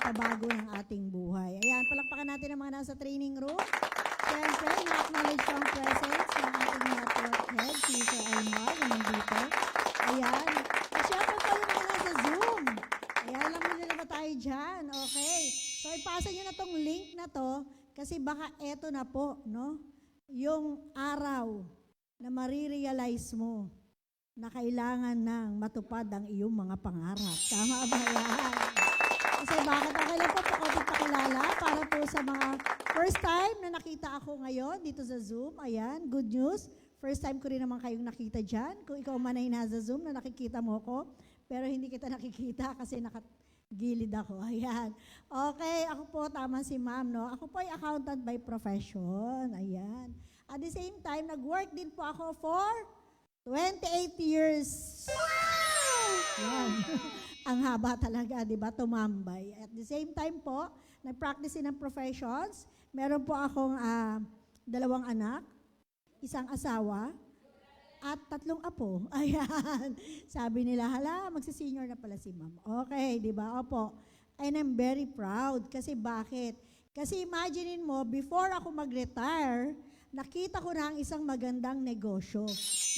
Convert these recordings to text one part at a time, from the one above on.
magpabago ng ating buhay. Ayan, palakpakan natin ang mga nasa training room. Siyempre, na-acknowledge ko ang presence ng ating network head, si Sir Almar, na nandito. Ayan. At syempre po yung mga nasa Zoom. Ayan, alam mo na ba tayo dyan? Okay. So, ipasa nyo na tong link na to kasi baka eto na po, no? Yung araw na marirealize mo na kailangan nang matupad ang iyong mga pangarap. Tama ba yan? Kasi bakit okay lang po konting pakilala para po sa mga first time na nakita ako ngayon dito sa Zoom. Ayan, good news. First time ko rin naman kayong nakita dyan. Kung ikaw man ay nasa Zoom na nakikita mo ko, pero hindi kita nakikita kasi nakagilid ako. Ayan. Okay, ako po, tama si ma'am, no? Ako po ay accountant by profession. Ayan. At the same time, nag-work din po ako for 28 years. Yan. Ang haba talaga, di ba? Tumambay. At the same time po, nag-practice din ng professions. Meron po akong 2 anak, 1 asawa, at 3 apo. Ayan. Sabi nila, hala, magsisenior na pala si ma'am. Okay, di ba? Opo. And I'm very proud. Kasi bakit? Kasi imaginein mo, before ako mag-retire, nakita ko na ang isang magandang negosyo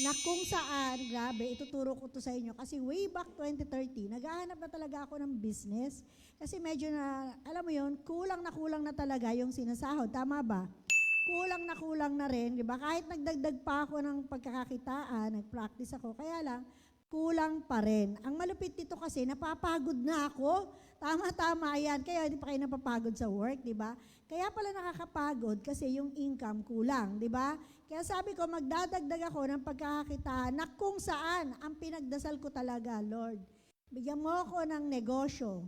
na kung saan, grabe, ituturo ko to sa inyo. Kasi way back 2030, naghahanap na talaga ako ng business. Kasi medyo na, alam mo yon, kulang na talaga yung sinasahod. Tama ba? Kulang na rin, di ba? Kahit nagdagdag pa ako ng pagkakakitaan, nag-practice ako, kaya lang, kulang pa rin. Ang malupit dito kasi, napapagod na ako. Tama, yan. Kaya hindi pa kayo napapagod sa work, di ba? Kaya pala nakakapagod kasi yung income kulang, di ba? Kaya sabi ko, magdadagdag ako ng pagkakakitaan na kung saan ang pinagdasal ko talaga, Lord. Bigyan mo ako ng negosyo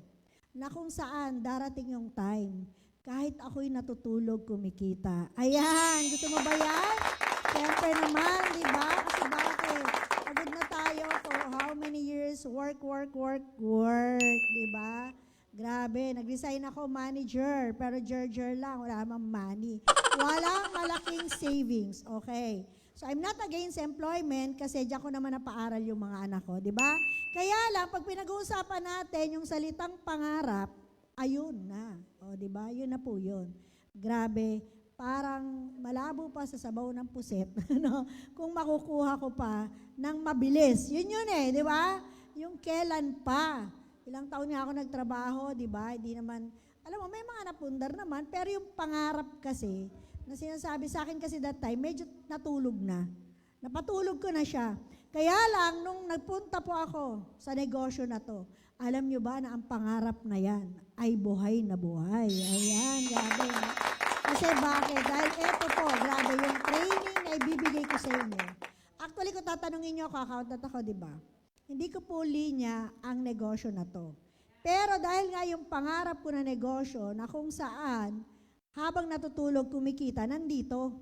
na kung saan darating yung time. Kahit ako'y natutulog, kumikita. Ayan, gusto mo ba yan? Siyempre naman, di ba? Kasi bakit? Pagod na tayo for how many years? Work, di ba? Grabe, nag-resign ako manager, pero jer lang, wala namang money. Walang malaking savings, okay. So I'm not against employment kasi diyan ko naman napaaral yung mga anak ko, di ba? Kaya lang, pag pinag-uusapan natin yung salitang pangarap, ayun na. O, di ba? Yun na po yun. Grabe, parang malabo pa sa sabaw ng puset, no? Kung makukuha ko pa ng mabilis. Yun eh, di ba? Yung kailan pa. Ilang taon nga ako nagtrabaho, di ba? Hindi naman, alam mo, may mga napundar naman, pero yung pangarap kasi, na sinasabi sa akin kasi that time, medyo natulog na. Napatulog ko na siya. Kaya lang, nung nagpunta po ako sa negosyo na to, alam nyo ba na ang pangarap na yan ay buhay na buhay? Ayan, grabe. Kasi bakit? Dahil eto po, grabe, yung training na ibibigay ko sa inyo. Actually, kung tatanungin nyo ako, accountant ako, di ba? Hindi ko po linya ang negosyo na to. Pero dahil nga yung pangarap ko na negosyo na kung saan, habang natutulog kumikita, nandito.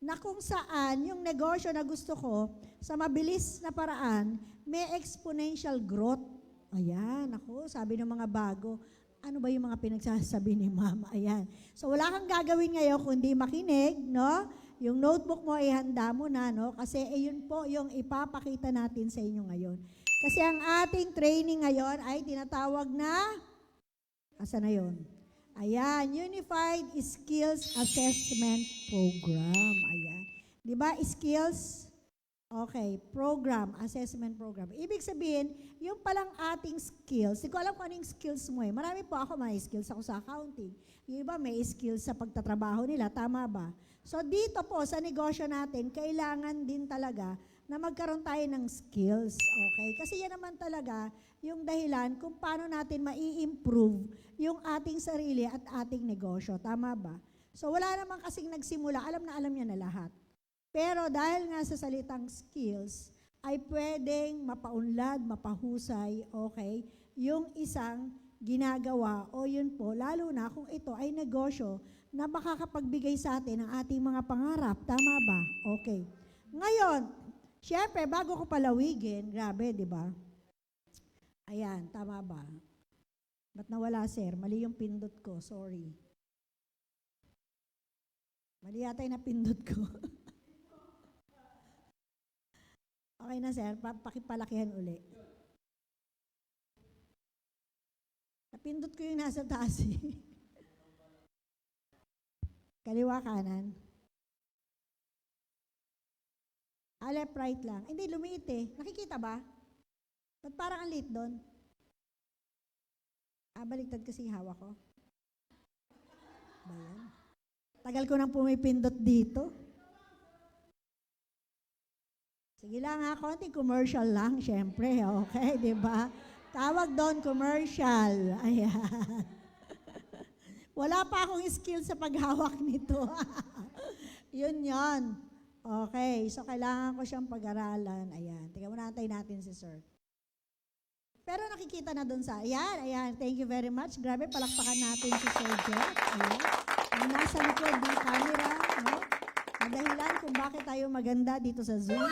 Na kung saan yung negosyo na gusto ko, sa mabilis na paraan, may exponential growth. Ayan, ako, sabi ng mga bago, ano ba yung mga pinagsasabi ni Ma'am? Ayan. So wala kang gagawin ngayon kundi makinig, no? Yung notebook mo ay handa mo na, no? Kasi yun po yung ipapakita natin sa inyo ngayon. Kasi ang ating training ngayon ay tinatawag na, asa na yun? Ayan, Unified Skills Assessment Program. Ayan. Di ba, skills? Okay, program, assessment program. Ibig sabihin, yung palang ating skills, hindi ko alam kung ano yung skills mo eh. Marami po ako, may skills ako sa accounting. Yung iba may skills sa pagtatrabaho nila, tama ba? So dito po, sa negosyo natin, kailangan din talaga na magkaroon tayo ng skills, okay? Kasi yan naman talaga yung dahilan kung paano natin mai-improve yung ating sarili at ating negosyo, tama ba? So wala naman kasing nagsimula, alam niya na lahat. Pero dahil nga sa salitang skills, ay pwedeng mapaunlad, mapahusay, okay, yung isang ginagawa o yun po, lalo na kung ito ay negosyo na makakapagbigay sa atin ng ating mga pangarap. Tama ba? Okay. Ngayon, syempre, bago ko palawigin, grabe, di ba? Ayan, tama ba? Ba't nawala, sir? Mali yung pindot ko, sorry. Mali yata yung napindot ko. Okay na, sir. Pakipalakihan uli. Napindot ko yung nasa taas eh. Kaliwa kanan. Left, right lang. Hindi, lumiit eh. Nakikita ba? Ba't parang ang liit doon? Baligtad kasi hawak ko. Ba yan? Tagal ko nang pumipindot dito. Sige lang ha, konti commercial lang, syempre. Okay, di ba? Tawag doon commercial. Ayan. Wala pa akong skill sa paghawak nito. Yun yon. Okay, so kailangan ko siyang pag-aralan. Ayan, tingnan muna natin si sir. Pero nakikita na doon sa, ayan, thank you very much. Grabe, palakpakan natin si Sir Jeff. Ayan, ang nasa likod ng camera, no? Ang dahilan kung bakit tayo maganda dito sa Zoom.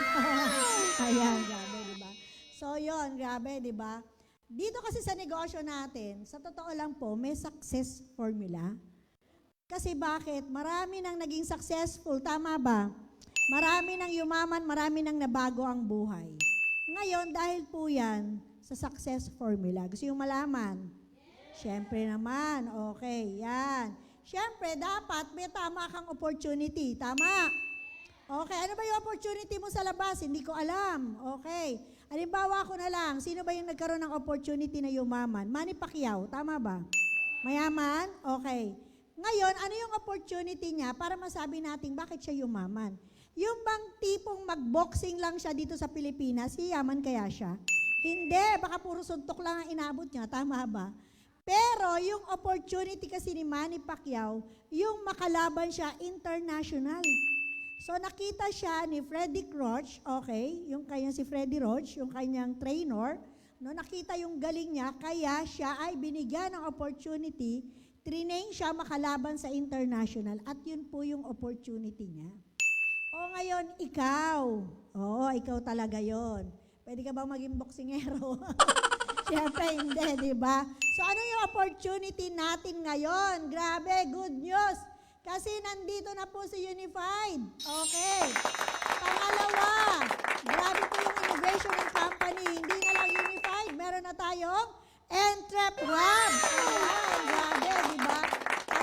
Ayan, grabe, di ba? So, yon, grabe, di ba? Dito kasi sa negosyo natin, sa totoo lang po, may success formula. Kasi bakit? Marami nang naging successful, tama ba? Marami nang yumaman, marami nang nabago ang buhay. Ngayon, dahil po yan sa success formula, gusto yung malaman? Siyempre naman, okay, yan. Siyempre, dapat may tama kang opportunity, tama? Okay, ano ba yung opportunity mo sa labas? Hindi ko alam. Okay. Halimbawa ko na lang, sino ba yung nagkaroon ng opportunity na yumaman? Manny Pacquiao, tama ba? Mayaman? Okay. Ngayon, ano yung opportunity niya para masabi natin bakit siya yumaman? Yung bang tipong mag-boxing lang siya dito sa Pilipinas, yaman kaya siya? Hindi, baka puro suntok lang ang inabot niya, tama ba? Pero yung opportunity kasi ni Manny Pacquiao, yung makalaban siya international. So nakita siya ni Freddie Roach, okay, yung kanyang si Freddie Roach, yung kanyang trainer, no, nakita yung galing niya, kaya siya ay binigyan ng opportunity, trinain siya makalaban sa international, at yun po yung opportunity niya. O ngayon, ikaw. Oo, ikaw talaga yon. Pwede ka bang maging boksingero? Siyempre, hindi, di ba? So, ano yung opportunity natin ngayon? Grabe, good news. Kasi nandito na po si Unified. Okay. Pangalawa, grabe po yung innovation ng company. Hindi na lang Unified, meron na tayong Entrep Hub. Ayan, grabe, di ba?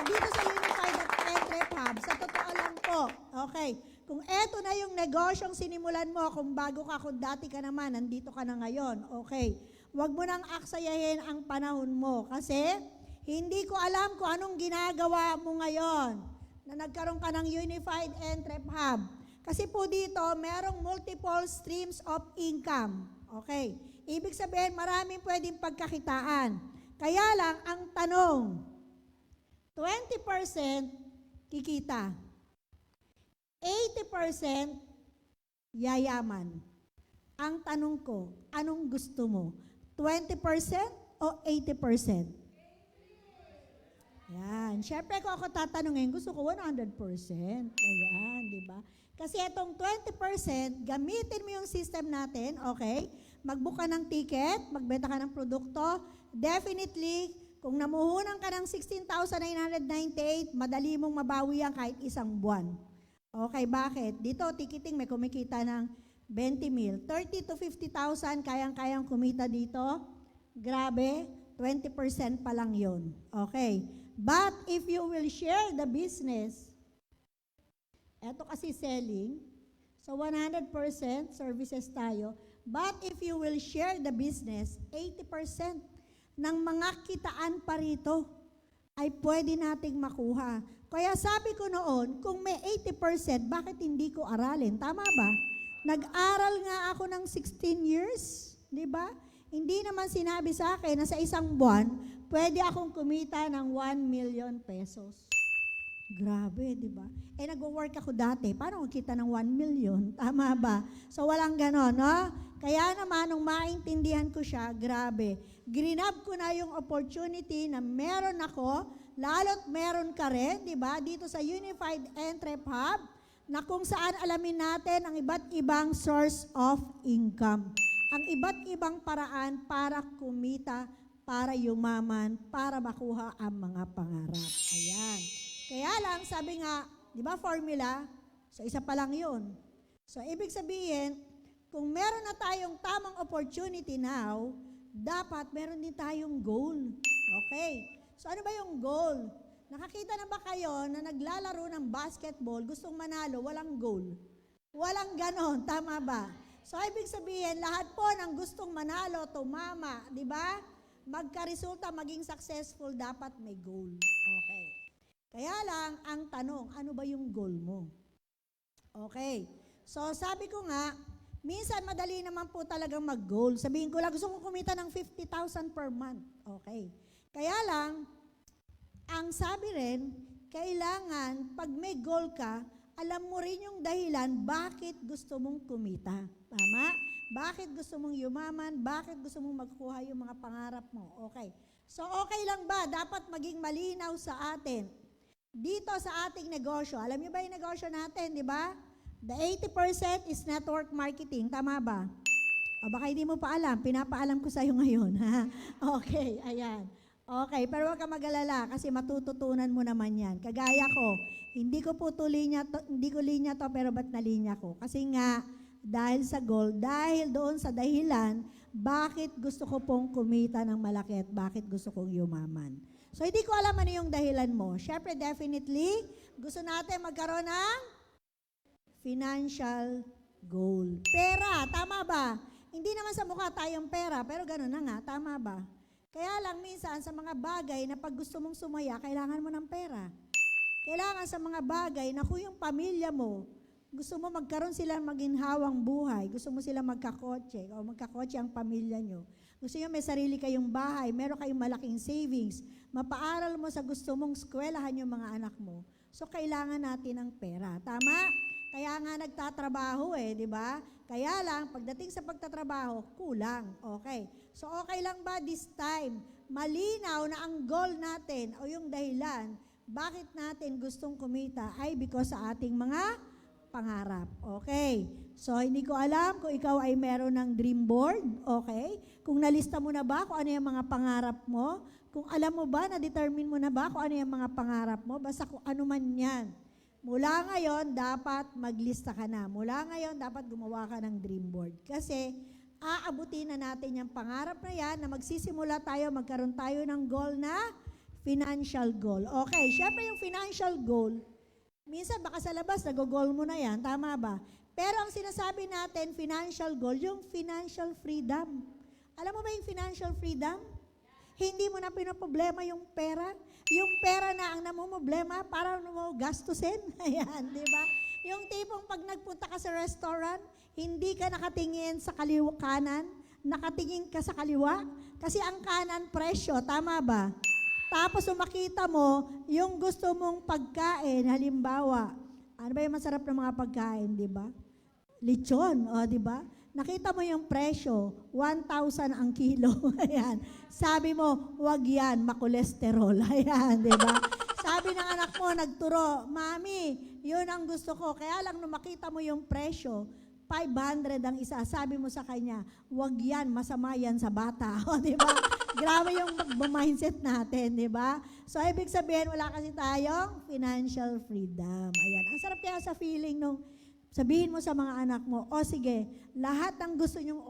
Dito sa Unified at Entrep Hub, sa totoo lang po, okay, kung eto na yung negosyong sinimulan mo, kung bago ka, kung dati ka naman, nandito ka na ngayon, okay, huwag mo nang aksayahin ang panahon mo kasi hindi ko alam kung anong ginagawa mo ngayon na nagkaroon ka ng Unified Entrep Hub. Kasi po dito, merong multiple streams of income. Okay, ibig sabihin, maraming pwedeng pagkakitaan. Kaya lang, ang tanong, 20% kikita. 80% yayaman. Ang tanong ko, anong gusto mo? 20% o 80%? Yan. Siyempre, kung ako tatanungin, gusto ko 100%. Ayan, di ba? Kasi itong 20%, gamitin mo yung system natin, okay? Mag-book ka ng ticket, magbenta ka ng produkto. Definitely, kung namuhunan ka ng 16,998, madali mong mabawi yan kahit isang buwan. Okay, bakit? Dito, ticketing, may kumikita ng 20 mil. 30 to 50,000, kayang-kayang kumita dito. Grabe, 20% pa lang yun. Okay. But if you will share the business, eto kasi selling, so 100% services tayo. But if you will share the business, 80% ng mga kitaan pa rito ay pwede nating makuha. Kaya sabi ko noon, kung may 80%, bakit hindi ko aralin? Tama ba? Nag-aral nga ako ng 16 years, di ba? Hindi naman sinabi sa akin na sa isang buwan, pwede akong kumita ng 1 million pesos. Grabe, di ba? Nag-work ako dati, paano kita ng 1 million? Tama ba? So walang ganon, no? Kaya naman, nung maintindihan ko siya, grabe. Grinab ko na yung opportunity na meron ako, lalo't meron ka rin, di ba? Dito sa Unified Entrep Hub, na kung saan alamin natin ang iba't ibang source of income. Ang iba't ibang paraan para kumita, para yumaman, para makuha ang mga pangarap. Ayan. Kaya lang, sabi nga, di ba formula? So, isa pa lang yun. So, ibig sabihin, kung meron na tayong tamang opportunity now, dapat meron din tayong goal. Okay. So ano ba yung goal? Nakakita na ba kayo na naglalaro ng basketball, gustong manalo, walang goal? Walang ganon, tama ba? So ibig sabihin, lahat po ng gustong manalo, tumama, di ba? Magka-resulta, maging successful, dapat may goal. Okay. Kaya lang, ang tanong, ano ba yung goal mo? Okay. So sabi ko nga, minsan madali naman po talagang mag-goal. Sabihin ko lang, gusto kong kumita ng 50,000 per month. Okay. Kaya lang, ang sabi rin, kailangan, pag may goal ka, alam mo rin yung dahilan bakit gusto mong kumita. Tama? Bakit gusto mong yumaman? Bakit gusto mong magkuha yung mga pangarap mo? Okay. So, okay lang ba? Dapat maging malinaw sa atin. Dito sa ating negosyo, alam niyo ba yung negosyo natin, di ba? The 80% is network marketing. Tama ba? O baka hindi mo pa alam. Pinapaalam ko sa'yo ngayon. Okay, ayan. Okay, pero huwag ka mag-alala kasi matututunan mo naman yan. Kagaya ko, hindi ko linya to, pero ba't nalinya ko? Kasi nga, dahil sa goal, dahil doon sa dahilan, bakit gusto ko pong kumita ng malaki at bakit gusto kong yumaman. So, hindi ko alam ano yung dahilan mo. Syempre, definitely, gusto natin magkaroon ng financial goal. Pera, tama ba? Hindi naman sa mukha tayong pera, pero gano'n na nga, tama ba? Kaya lang minsan sa mga bagay na pag gusto mong sumaya, kailangan mo ng pera. Kailangan sa mga bagay na kung yung pamilya mo, gusto mo magkaroon sila maginhawang buhay, gusto mo sila magkakotse, o magkakotse ang pamilya nyo. Gusto nyo may sarili kayong bahay, meron kayong malaking savings, mapaaral mo sa gusto mong eskwelahan yung mga anak mo. So kailangan natin ng pera. Tama? Kaya nga nagtatrabaho di ba? Kaya lang, pagdating sa pagtatrabaho, kulang. Okay. So, okay lang ba this time? Malinaw na ang goal natin o yung dahilan, bakit natin gustong kumita ay because sa ating mga pangarap. Okay. So, hindi ko alam kung ikaw ay meron ng dream board. Okay. Kung nalista mo na ba kung ano yung mga pangarap mo, kung alam mo ba, na-determine mo na ba kung ano yung mga pangarap mo, basta kung ano man yan. Mula ngayon, dapat maglista ka na. Mula ngayon, dapat gumawa ka ng dream board. Kasi, aabutin na natin yung pangarap na yan na magsisimula tayo, magkaroon tayo ng goal na financial goal. Okay, syempre yung financial goal, minsan baka sa labas, nag-goal mo na yan, tama ba? Pero ang sinasabi natin, financial goal, yung financial freedom. Alam mo ba yung financial freedom? Hindi mo na pinoproblema yung pera. Yung pera na ang namumblema para mo gastusin. Ayan, di ba? Yung tipong pag nagpunta ka sa restaurant, hindi ka nakatingin sa kanan, nakatingin ka sa kaliwa. Kasi ang kanan presyo, tama ba? Tapos makita mo, yung gusto mong pagkain, halimbawa, ano ba yung masarap na mga pagkain, di ba? Lechon, di ba? Nakita mo yung presyo, 1,000 ang kilo. Ayan. Sabi mo, wag yan, makolesterol. Ayan, di ba? Sabi ng anak mo, nagturo, Mami, yun ang gusto ko. Kaya lang nung makita mo yung presyo, 500 ang isa. Sabi mo sa kanya, wag yan, masama yan sa bata. O, di ba? Grabe yung mindset natin, di ba? So, ibig sabihin, wala kasi tayong financial freedom. Ayan. Ang sarap kaya sa feeling nung sabihin mo sa mga anak mo, o sige, lahat ng gusto nyong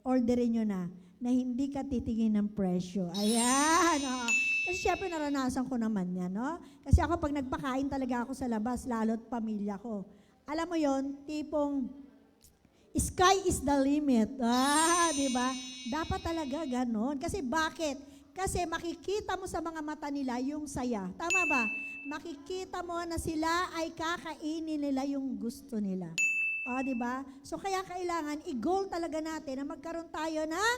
orderin nyo na hindi ka titingin ng presyo. Ayan. O. Kasi syempre naranasan ko naman yan, no? Kasi ako pag nagpakain talaga ako sa labas, lalo't pamilya ko. Alam mo yon, tipong sky is the limit. Di ba? Dapat talaga ganon. Kasi bakit? Kasi makikita mo sa mga mata nila yung saya. Tama ba? Makikita mo na sila ay kakainin nila yung gusto nila. Di ba? So kaya kailangan i-goal talaga natin na magkaroon tayo ng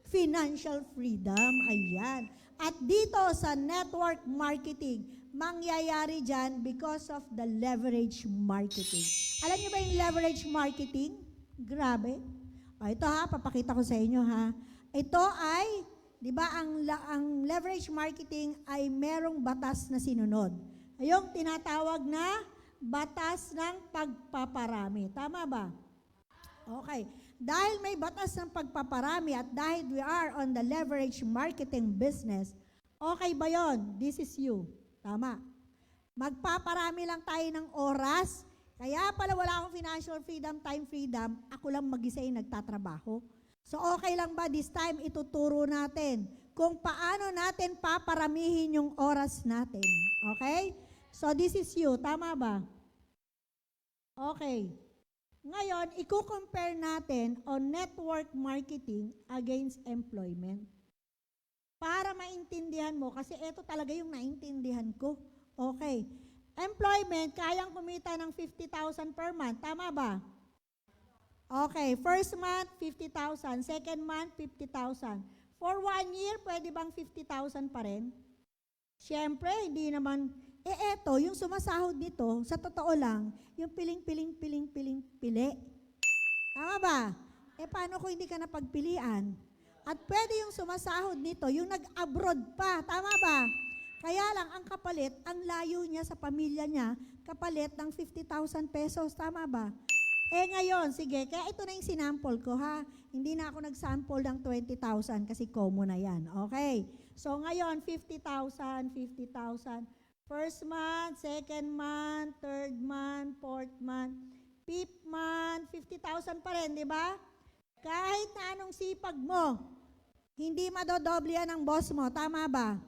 financial freedom. Ayan. At dito sa network marketing, mangyayari dyan because of the leverage marketing. Alam niyo ba yung leverage marketing? Grabe. Ito papakita ko sa inyo Ito ay, di ba, ang leverage marketing ay merong batas na sinunod. Yung tinatawag na batas ng pagpaparami. Tama ba? Okay. Dahil may batas ng pagpaparami at dahil we are on the leverage marketing business, okay ba yon? This is you. Tama. Magpaparami lang tayo ng oras. Kaya pala wala akong financial freedom, time freedom, ako lang mag-isa yung nagtatrabaho. So okay lang ba this time ituturo natin kung paano natin paparamihin yung oras natin. Okay? So this is you. Tama ba? Okay. Ngayon, i-compare natin on network marketing against employment. Para maintindihan mo, kasi ito talaga yung naintindihan ko. Okay. Employment, kayang kumita ng 50,000 per month. Tama ba? Okay. First month, 50,000. Second month, 50,000. For 1 year, pwede bang 50,000 pa rin? Siyempre, hindi naman. Eto, yung sumasahod nito, sa totoo lang, yung piling-pili. Tama ba? Paano kung hindi ka napagpilian? At pwede yung sumasahod nito, yung nag-abroad pa. Tama ba? Kaya lang, ang kapalit, ang layo niya sa pamilya niya, kapalit ng 50,000 pesos. Tama ba? Ngayon, sige, kaya ito na yung sinample ko, ha? Hindi na ako nag-sample ng 20,000 kasi common na yan. Okay. So, ngayon, 50,000. First month, second month, third month, fourth month, fifth month, 50,000 pa rin, di ba? Kahit na anong sipag mo, hindi madodoble yan ng boss mo. Tama ba?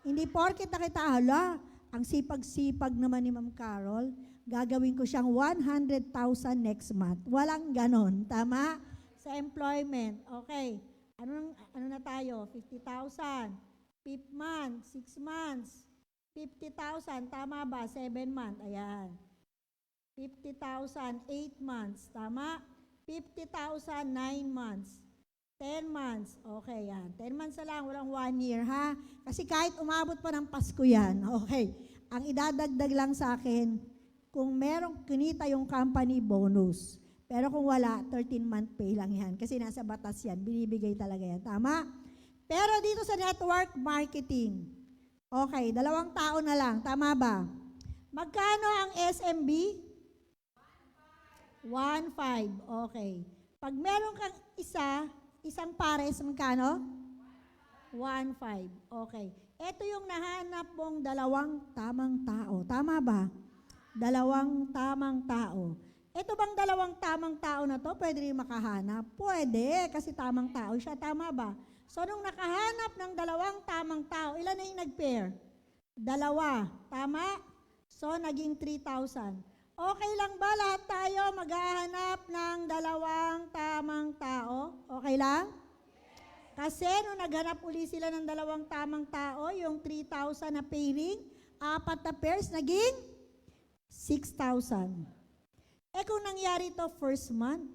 Hindi porket nakita, hala, ang sipag-sipag naman ni Ma'am Carol, gagawin ko siyang 100,000 next month. Walang ganon. Tama? Sa employment. Okay. Ano na tayo? 50,000. Fifth month, 6 months. 50,000, tama ba? 7 months, ayan. 50,000, 8 months, tama? 50,000, 9 months. 10 months, okay yan. 10 months na lang, walang 1 year, ha? Kasi kahit umabot pa ng Pasko yan, okay. Ang idadagdag lang sa akin, kung merong kinita yung company, bonus. Pero kung wala, 13-month pay lang yan. Kasi nasa batas yan, binibigay talaga yan, tama? Pero dito sa network marketing, okay, 2 tao na lang. Tama ba? Magkano ang SMB? 1.5. Okay. Pag meron kang isang pares, magkano? 1.5. Okay. Ito yung nahanap mong 2 tamang tao. Tama ba? 2 tamang tao. Ito bang 2 tamang tao na to, pwede rin makahanap? Pwede, kasi tamang tao siya. Tama ba? So, nung nakahanap ng 2 tamang tao, ilan na yung nag-pair? 2. Tama? So, naging 3,000. Okay lang ba lahat tayo maghahanap ng 2 tamang tao? Okay lang? Kasi nung naghanap uli sila ng 2 tamang tao, yung 3,000 na pairing, 4 na pairs, naging 6,000. Kung nangyari to first month,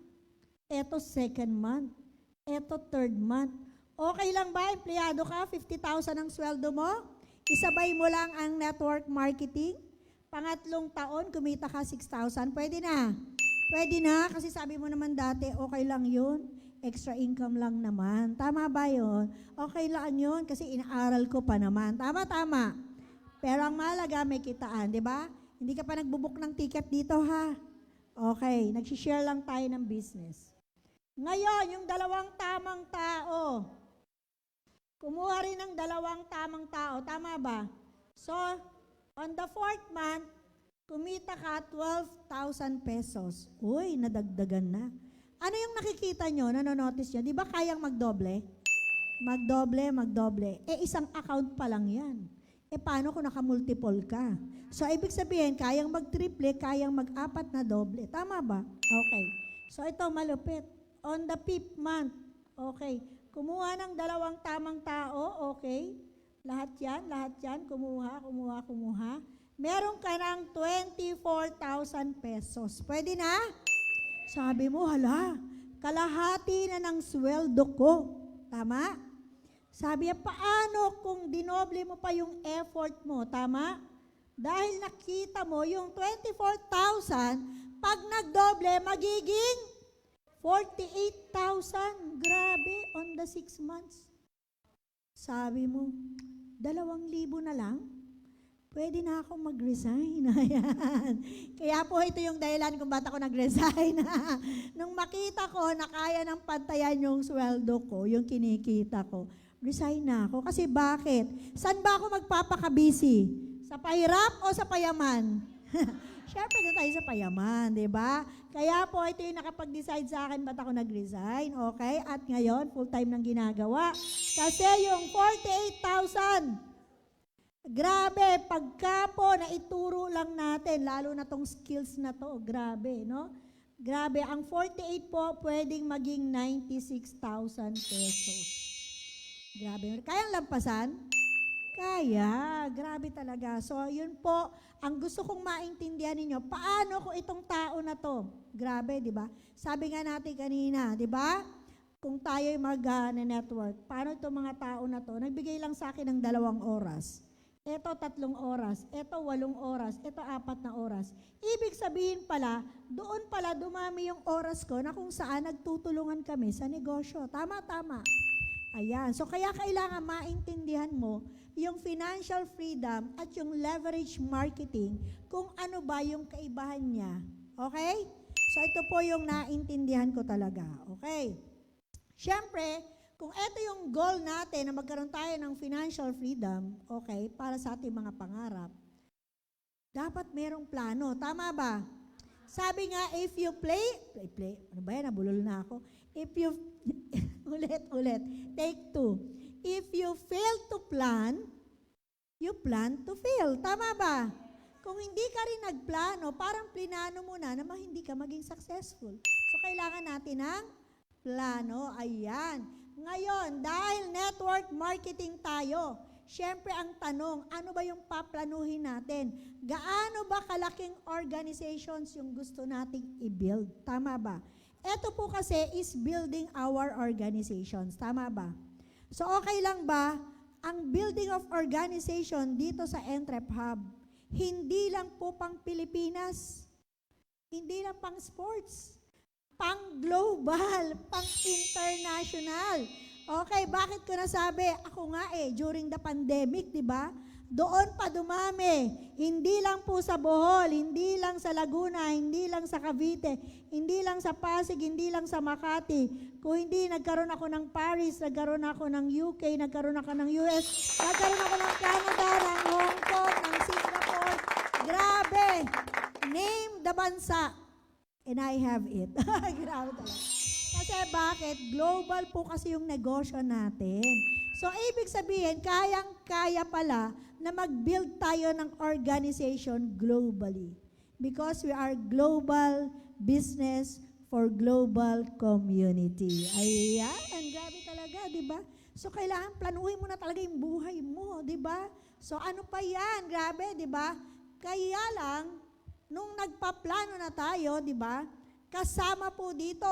eto second month, eto third month, okay lang ba, empleyado ka, 50,000 ang sweldo mo? Isabay mo lang ang network marketing. Pangatlong taon, kumita ka 6,000. Pwede na. Pwede na, kasi sabi mo naman dati, okay lang yun. Extra income lang naman. Tama ba yun? Okay lang yun, kasi inaaral ko pa naman. Tama. Pero ang mahalaga, may kitaan, di ba? Hindi ka pa nagbubuk ng ticket dito, ha? Okay, nagsishare lang tayo ng business. Ngayon, yung 2 tamang tao, kumuha rin ng 2 tamang tao. Tama ba? So, on the 4th month, kumita ka 12,000 pesos. Uy, nadagdagan na. Ano yung nakikita nyo, nanonotice nyo? Di ba kayang magdoble? Magdoble. Isang account pa lang yan. Paano kung nakamultiple ka? So, ibig sabihin, kayang mag-triple, kayang mag-4 na doble. Tama ba? Okay. So, ito, malupit. On the 5th month, okay. Kumuha ng 2 tamang tao, okay. Lahat yan, kumuha. Meron ka ng 24,000 pesos. Pwede na? Sabi mo, hala, kalahati na ng sweldo ko. Tama? Sabi niya, paano kung dinoble mo pa yung effort mo? Tama? Dahil nakita mo yung 24,000, pag nagdoble, magiging 48,000. Grabe, on the 6 months. Sabi mo, 2,000 na lang? Pwede na akong mag-resign. Ayan. Kaya po ito yung dahilan kung ba't ako nag-resign. Nung makita ko na kaya ng pantayan yung sweldo ko, yung kinikita ko, resign na ako. Kasi bakit? Saan ba ako magpapakabisi? Sa pahirap o sa payaman? Siyempre, doon tayo sa payaman, di ba? Kaya po, ito yung nakapag-decide sa akin ba't ako nag-resign, okay? At ngayon, full-time nang ginagawa. Kasi yung 48,000, grabe, pagka po naituro lang natin, lalo na tong skills na to, grabe, no? Grabe, ang 48 po, pwedeng maging 96,000 pesos. Grabe, kayang lampasan? Kaya, grabe talaga. So, yun po, ang gusto kong maintindihan ninyo, paano ko itong tao na to? Grabe, di ba? Sabi nga natin kanina, di ba? Kung tayo'y mag-network, paano itong mga tao na to? Nagbigay lang sa akin ng 2 oras. Ito 3 oras. Ito 8 oras. Ito 4 na oras. Ibig sabihin pala, doon pala dumami yung oras ko na kung saan nagtutulungan kami sa negosyo. Tama. Ayan. So, kaya kailangan maintindihan mo yung financial freedom at yung leverage marketing kung ano ba yung kaibahan niya. Okay? So, ito po yung naintindihan ko talaga. Okay? Siyempre, kung ito yung goal natin na magkaroon tayo ng financial freedom, okay, para sa ating mga pangarap, dapat merong plano. Tama ba? Sabi nga, if you play, ano ba yan? Nabulol na ako. If you, ulit, take 2. If you fail to plan, you plan to fail. Tama ba? Kung hindi ka rin nagplano, parang plinano mo na hindi ka maging successful. So, kailangan natin ng plano. Ayan. Ngayon, dahil network marketing tayo, syempre ang tanong, ano ba yung paplanuhin natin? Gaano ba kalaking organizations yung gusto nating i-build? Tama ba? Ito po kasi is building our organizations. Tama ba? So, okay lang ba ang building of organization dito sa Entrep Hub? Hindi lang po pang Pilipinas. Hindi lang pang sports. Pang global, pang international. Okay, bakit ko nasabi? Ako nga during the pandemic, di ba? Doon pa dumami. Hindi lang po sa Bohol, hindi lang sa Laguna, hindi lang sa Cavite, hindi lang sa Pasig, hindi lang sa Makati. Kung hindi, nagkaroon ako ng Paris, nagkaroon ako ng UK, nagkaroon ako ng US, nagkaroon ako ng Canada, ng Hong Kong, ng Singapore. Grabe! Name the bansa. And I have it. Grabe talaga. Kasi bakit? Global po kasi yung negosyo natin. So, ibig sabihin, kayang-kaya pala na mag-build tayo ng organization globally. Because we are global business for global community. Ayan, grabe talaga, di ba? So, kailangan planuhin mo na talaga yung buhay mo, di ba? So, ano pa yan? Grabe, di ba? Kaya lang, nung nagpaplano na tayo, di ba? Kasama po dito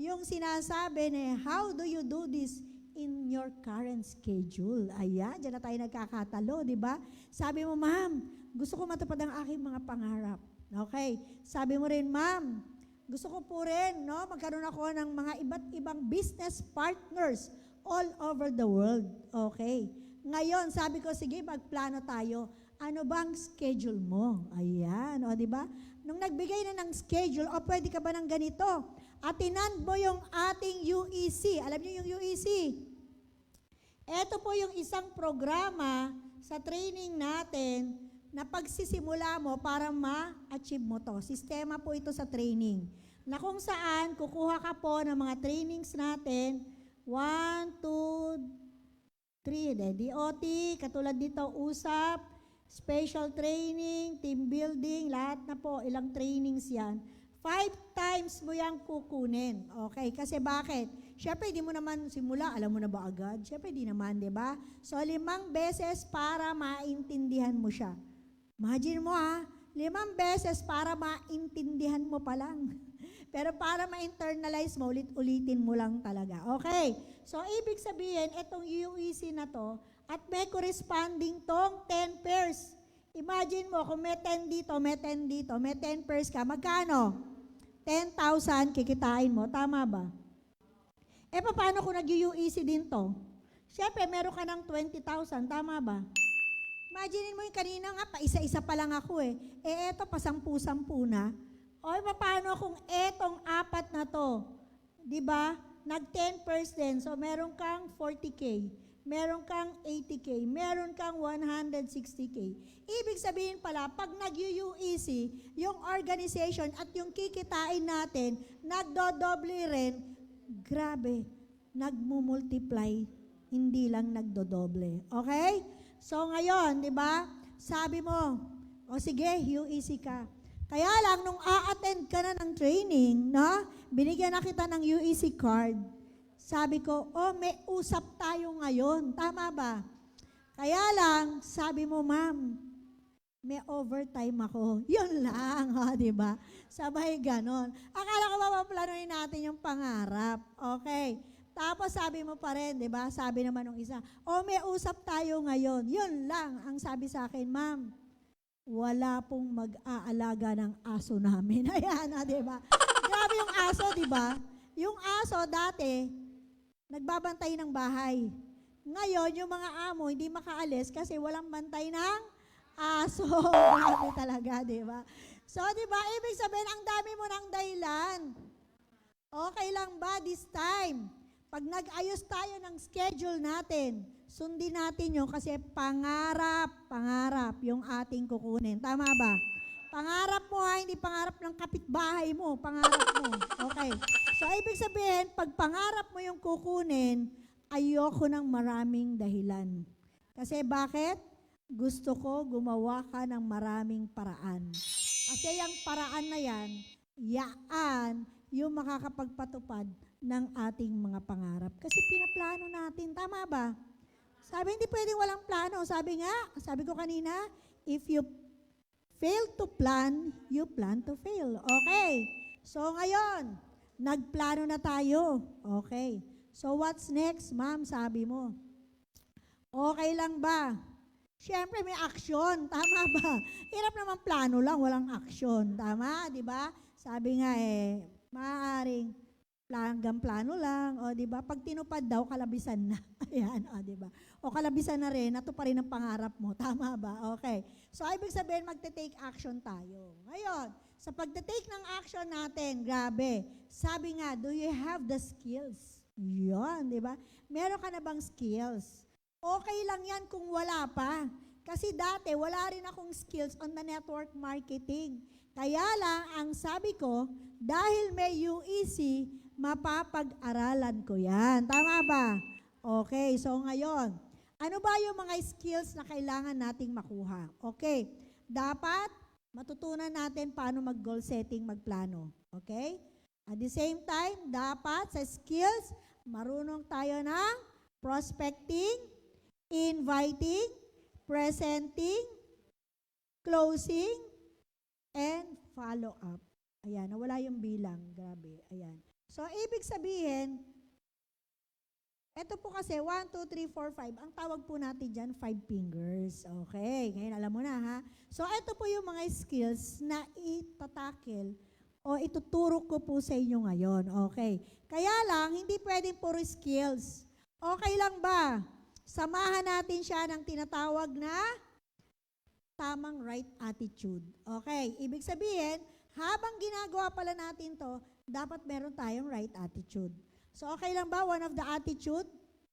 yung sinasabi na, how do you do this in your current schedule? Ayan, dyan na tayo nagkakatalo, di ba? Sabi mo, ma'am, gusto ko matupad ang aking mga pangarap. Okay. Sabi mo rin, ma'am, gusto ko po rin, no, magkaroon ako ng mga iba't ibang business partners all over the world. Okay. Ngayon, sabi ko, sige, magplano tayo. Ano bang schedule mo? Ayan, o, di ba? Nung nagbigay na ng schedule, o pwede ka ba ng ganito? Atinan mo yung ating UEC. Alam niyo yung UEC? Ito po yung isang programa sa training natin na pagsisimula mo para ma-achieve mo to. Sistema po ito sa training. Na kung saan, kukuha ka po ng mga trainings natin, 1, 2, 3, DOT, katulad dito, USAP, special training, team building, lahat na po, ilang trainings yan. 5 times mo yang kukunin. Okay, kasi bakit? Siyempre, di mo naman simula, alam mo na ba agad? Siyempre, di naman, di ba? So, 5 beses para maintindihan mo siya. Imagine mo 5 beses para maintindihan mo pa lang. Pero para ma-internalize mo, ulit-ulitin mo lang talaga. Okay, so ibig sabihin, itong UEC na to, at may corresponding tong 10 pairs. Imagine mo, kung may 10 dito, may 10 dito, may 10 pairs ka, magkano? 10,000 kikitain mo, tama ba? Paano kung nag-UEC din to? Siyempre, meron ka ng 20,000, tama ba? Imagine mo yung kanina nga, pa isa-isa pa lang ako eto, pa 10-10 na. O, paano kung etong 4 na to? Diba? Nag-10 din, so meron kang 40K. meron kang 80K, meron kang 160K. Ibig sabihin pala, pag nag-UUEC, yung organization at yung kikitain natin, nagdodoble rin, grabe, nagmumultiply, hindi lang nagdodoble. Okay? So ngayon, di ba, sabi mo, o sige, UEC ka. Kaya lang, nung a-attend ka na ng training, no, binigyan na kita ng UEC card, sabi ko, oh, may usap tayo ngayon. Tama ba? Kaya lang, sabi mo, ma'am, may overtime ako. Yun lang, di ba? Sabay ganon. Akala ko mapaplanuin natin yung pangarap. Okay. Tapos sabi mo pa rin, di ba? Sabi naman ng isa, oh, may usap tayo ngayon. Yun lang ang sabi sa akin, ma'am. Wala pong mag-aalaga ng aso namin. Ayan, di ba? Grabe yung aso, di ba? Yung aso dati, nagbabantay ng bahay. Ngayon, yung mga amo hindi makaalis kasi walang bantay ng aso. Grabe talaga, di ba? So, di ba, ibig sabihin, ang dami mo ng dahilan. Okay lang ba this time? Pag nag-ayos tayo ng schedule natin, sundin natin yun kasi pangarap yung ating kukunin. Tama ba? Pangarap mo ha, hindi pangarap ng kapitbahay mo, pangarap mo. Okay. So, ibig sabihin, pag pangarap mo yung kukunin, ayoko ng maraming dahilan. Kasi bakit? Gusto ko gumawa ka ng maraming paraan. Kasi yung paraan na yaan yung makakapagpatupad ng ating mga pangarap. Kasi pinaplano natin, tama ba? Sabi, hindi pwedeng walang plano. Sabi ko kanina, if you fail to plan, you plan to fail. Okay. So ngayon, nagplano na tayo. Okay. So what's next, ma'am? Sabi mo. Okay lang ba? Siyempre may action. Tama ba? Hirap naman plano lang, walang action. Tama? Di ba? Sabi nga maaaring hanggang plano lang. O di ba? Pag tinupad daw, kalabisan na. Ayan, o di ba? O kalabisan na rin, nato pa rin ang pangarap mo. Tama ba? Okay. So, ibig sabihin, magte-take action tayo. Ngayon, sa pagte-take ng action natin, grabe. Sabi nga, do you have the skills? Yun, di ba? Meron ka na bang skills? Okay lang yan kung wala pa. Kasi dati, wala rin akong skills on the network marketing. Kaya lang, ang sabi ko, dahil may UEC, mapapag-aralan ko yan. Tama ba? Okay, so ngayon, ano ba yung mga skills na kailangan nating makuha? Okay, dapat matutunan natin paano mag-goal setting, magplano. Okay? At the same time, dapat sa skills, marunong tayo ng prospecting, inviting, presenting, closing, and follow-up. Ayan, nawala yung bilang. Grabe. Ayan. So, ibig sabihin, ito po kasi, 1, 2, 3, 4, 5. Ang tawag po natin dyan, 5 fingers. Okay, ngayon alam mo na ha. So, ito po yung mga skills na itatakil o ituturo ko po sa inyo ngayon. Okay. Kaya lang, hindi pwedeng puro skills. Okay lang ba? Samahan natin siya ng tinatawag na tamang right attitude. Okay, ibig sabihin, habang ginagawa pala natin to, dapat meron tayong right attitude. So, okay lang ba one of the attitude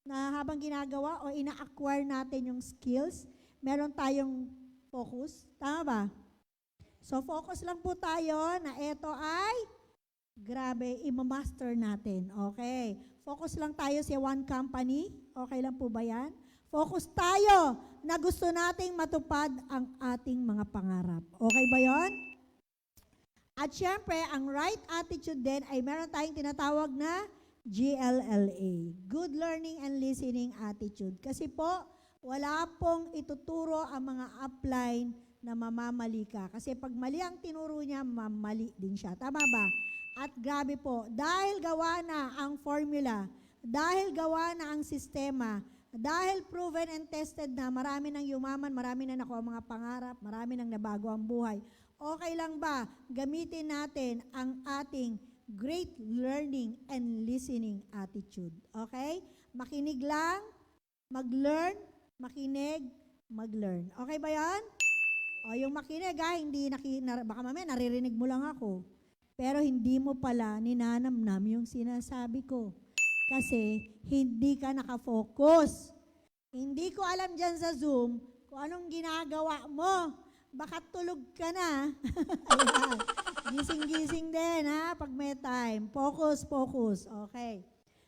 na habang ginagawa o ina-acquire natin yung skills, meron tayong focus? Tama ba? So, focus lang po tayo na ito ay, grabe, imamaster natin. Okay. Focus lang tayo sa one company. Okay lang po ba yan? Focus tayo na gusto nating matupad ang ating mga pangarap. Okay ba yon? At syempre, ang right attitude din ay meron tayong tinatawag na GLLA, Good Learning and Listening Attitude. Kasi po, wala pong ituturo ang mga upline na mamamali ka. Kasi pag mali ang tinuro niya, mamali din siya. Tama ba? At grabe po, dahil gawa na ang formula, dahil gawa na ang sistema, dahil proven and tested na, marami nang yumaman, marami na nakuha mga pangarap, marami nang nabago ang buhay. Okay lang ba gamitin natin ang ating great learning and listening attitude? Okay? Makinig lang, mag-learn, makinig, mag-learn. Okay ba yan? O yung makinig hindi baka mamaya naririnig mo lang ako. Pero hindi mo pala ninanamnam yung sinasabi ko. Kasi hindi ka nakafocus. Hindi ko alam dyan sa Zoom kung anong ginagawa mo. Baka tulog ka na. Ayan. Gising-gising din, ha, pag may time. Focus, focus. Okay.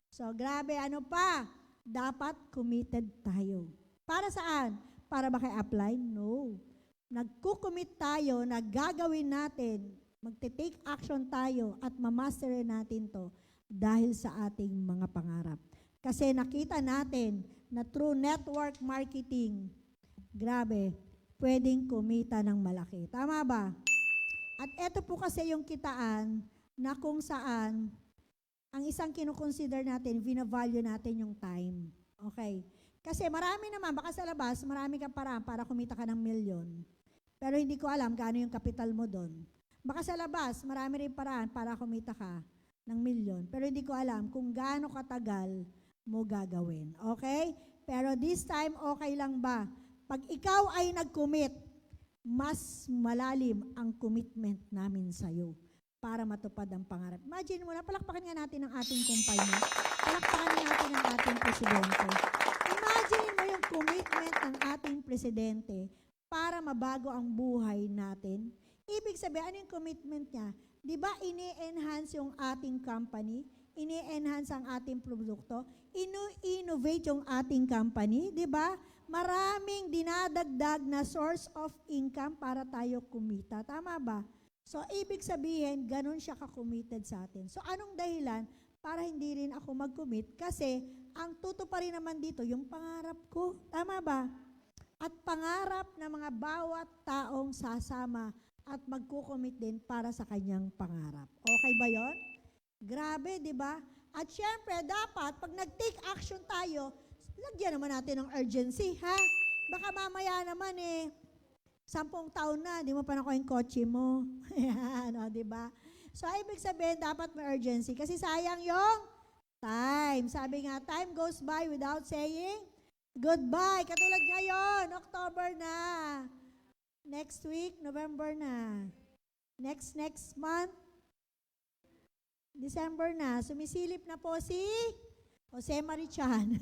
So, grabe, ano pa? Dapat committed tayo. Para saan? Para ba kay apply? No. Nagkukommit tayo na gagawin natin, magte-take action tayo at mamastery natin to dahil sa ating mga pangarap. Kasi nakita natin na through network marketing, grabe, pwedeng kumita ng malaki. Tama ba? At eto po kasi yung kitaan na kung saan ang isang kinukonsider natin, vina-value natin yung time. Okay. Kasi marami naman, baka sa labas, marami ka paraan para kumita ka ng milyon. Pero hindi ko alam gaano yung kapital mo doon. Baka sa labas, marami rin paraan para kumita ka ng milyon. Pero hindi ko alam kung gaano katagal mo gagawin. Okay? Pero this time, okay lang ba? Pag ikaw ay nag-commit, mas malalim ang commitment namin sa'yo para matupad ang pangarap. Imagine mo na, palakpakan nga natin ang ating kumpanya. Palakpakan natin ang ating presidente. Imagine mo yung commitment ng ating presidente para mabago ang buhay natin. Ibig sabihin, ano yung commitment niya? Di ba ini-enhance yung ating company? Ini-enhance ang ating produkto? Ino-innovate yung ating company? Di ba? Maraming dinadagdag na source of income para tayo kumita. Tama ba? So, ibig sabihin, ganun siya ka-committed sa atin. So, anong dahilan para hindi rin ako mag-commit? Kasi, ang tutuparin naman dito, yung pangarap ko. Tama ba? At pangarap ng mga bawat taong sasama at magkukomit din para sa kanyang pangarap. Okay ba yon? Grabe, di ba? At syempre, dapat, pag nag-take action tayo, lagyan naman natin ng urgency, ha? Baka mamaya naman 10 taon na, di mo pa nakuha yung kotse mo. Ayan, o, di ba? So, ibig sabihin, dapat may urgency. Kasi sayang yung time. Sabi nga, time goes by without saying goodbye. Katulad ngayon, October na. Next week, November na. Next month, December na. Sumisilip na po si Jose Marichan.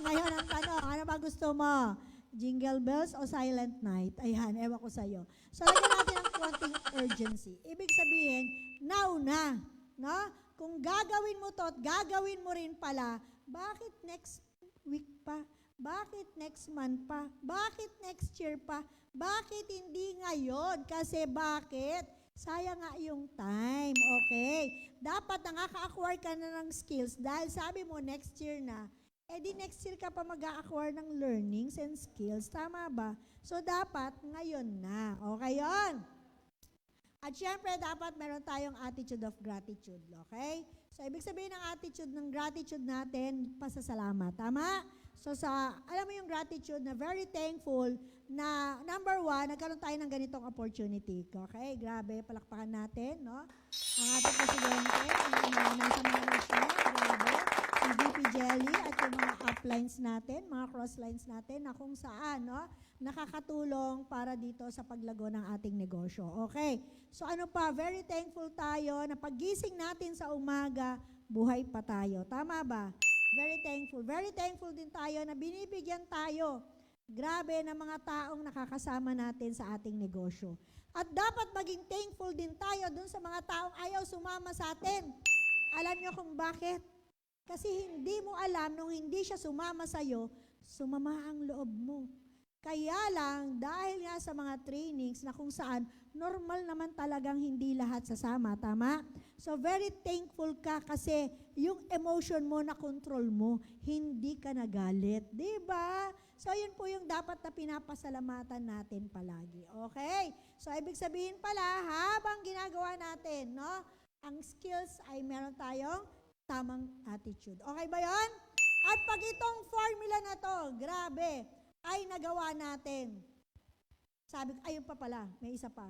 Ngayon ang tanong, ano ba gusto mo? Jingle bells o silent night? Ayan, ewan ko sa'yo. So, lagyan natin ang konting urgency. Ibig sabihin, now na. No? Kung gagawin mo to at gagawin mo rin pala, bakit next week pa? Bakit next month pa? Bakit next year pa? Bakit hindi ngayon? Kasi bakit? Sayang nga yung time, okay? Dapat nakaka-acquire ka na ng skills dahil sabi mo next year na, di next year ka pa mag-a-acquire ng learnings and skills. Tama ba? So, dapat ngayon na. Okay yun? At syempre, dapat meron tayong attitude of gratitude. Okay? So, ibig sabihin ng attitude ng gratitude natin, pasasalamat. Tama? So, alam mo yung gratitude na very thankful na number 1, nagkaroon tayo ng ganitong opportunity. Okay? Grabe, palakpakan natin, no? Ang ating presidente, ang nasa management, grabe. Ang VP Jelly at yung mga uplines natin, mga crosslines natin na kung saan, no? Nakakatulong para dito sa paglago ng ating negosyo. Okay? So ano pa, very thankful tayo na paggising natin sa umaga, buhay pa tayo. Tama ba? Very thankful. Very thankful din tayo na binibigyan tayo, grabe, ng mga taong nakakasama natin sa ating negosyo. At dapat maging thankful din tayo dun sa mga taong ayaw sumama sa atin. Alam niyo kung bakit? Kasi hindi mo alam nung hindi siya sumama sa'yo, sumama ang loob mo. Kaya lang, dahil nga sa mga trainings na kung saan, normal naman talagang hindi lahat sasama, tama? So, very thankful ka kasi yung emotion mo na control mo, hindi ka nagalit. Diba? So, yun po yung dapat na pinapasalamatan natin palagi. Okay? So, ibig sabihin pala, habang ginagawa natin, no, ang skills ay meron tayong tamang attitude. Okay ba yon? At pag itong formula na to, grabe, ay nagawa natin. Sabi ko, ayun pa pala, may isa pa.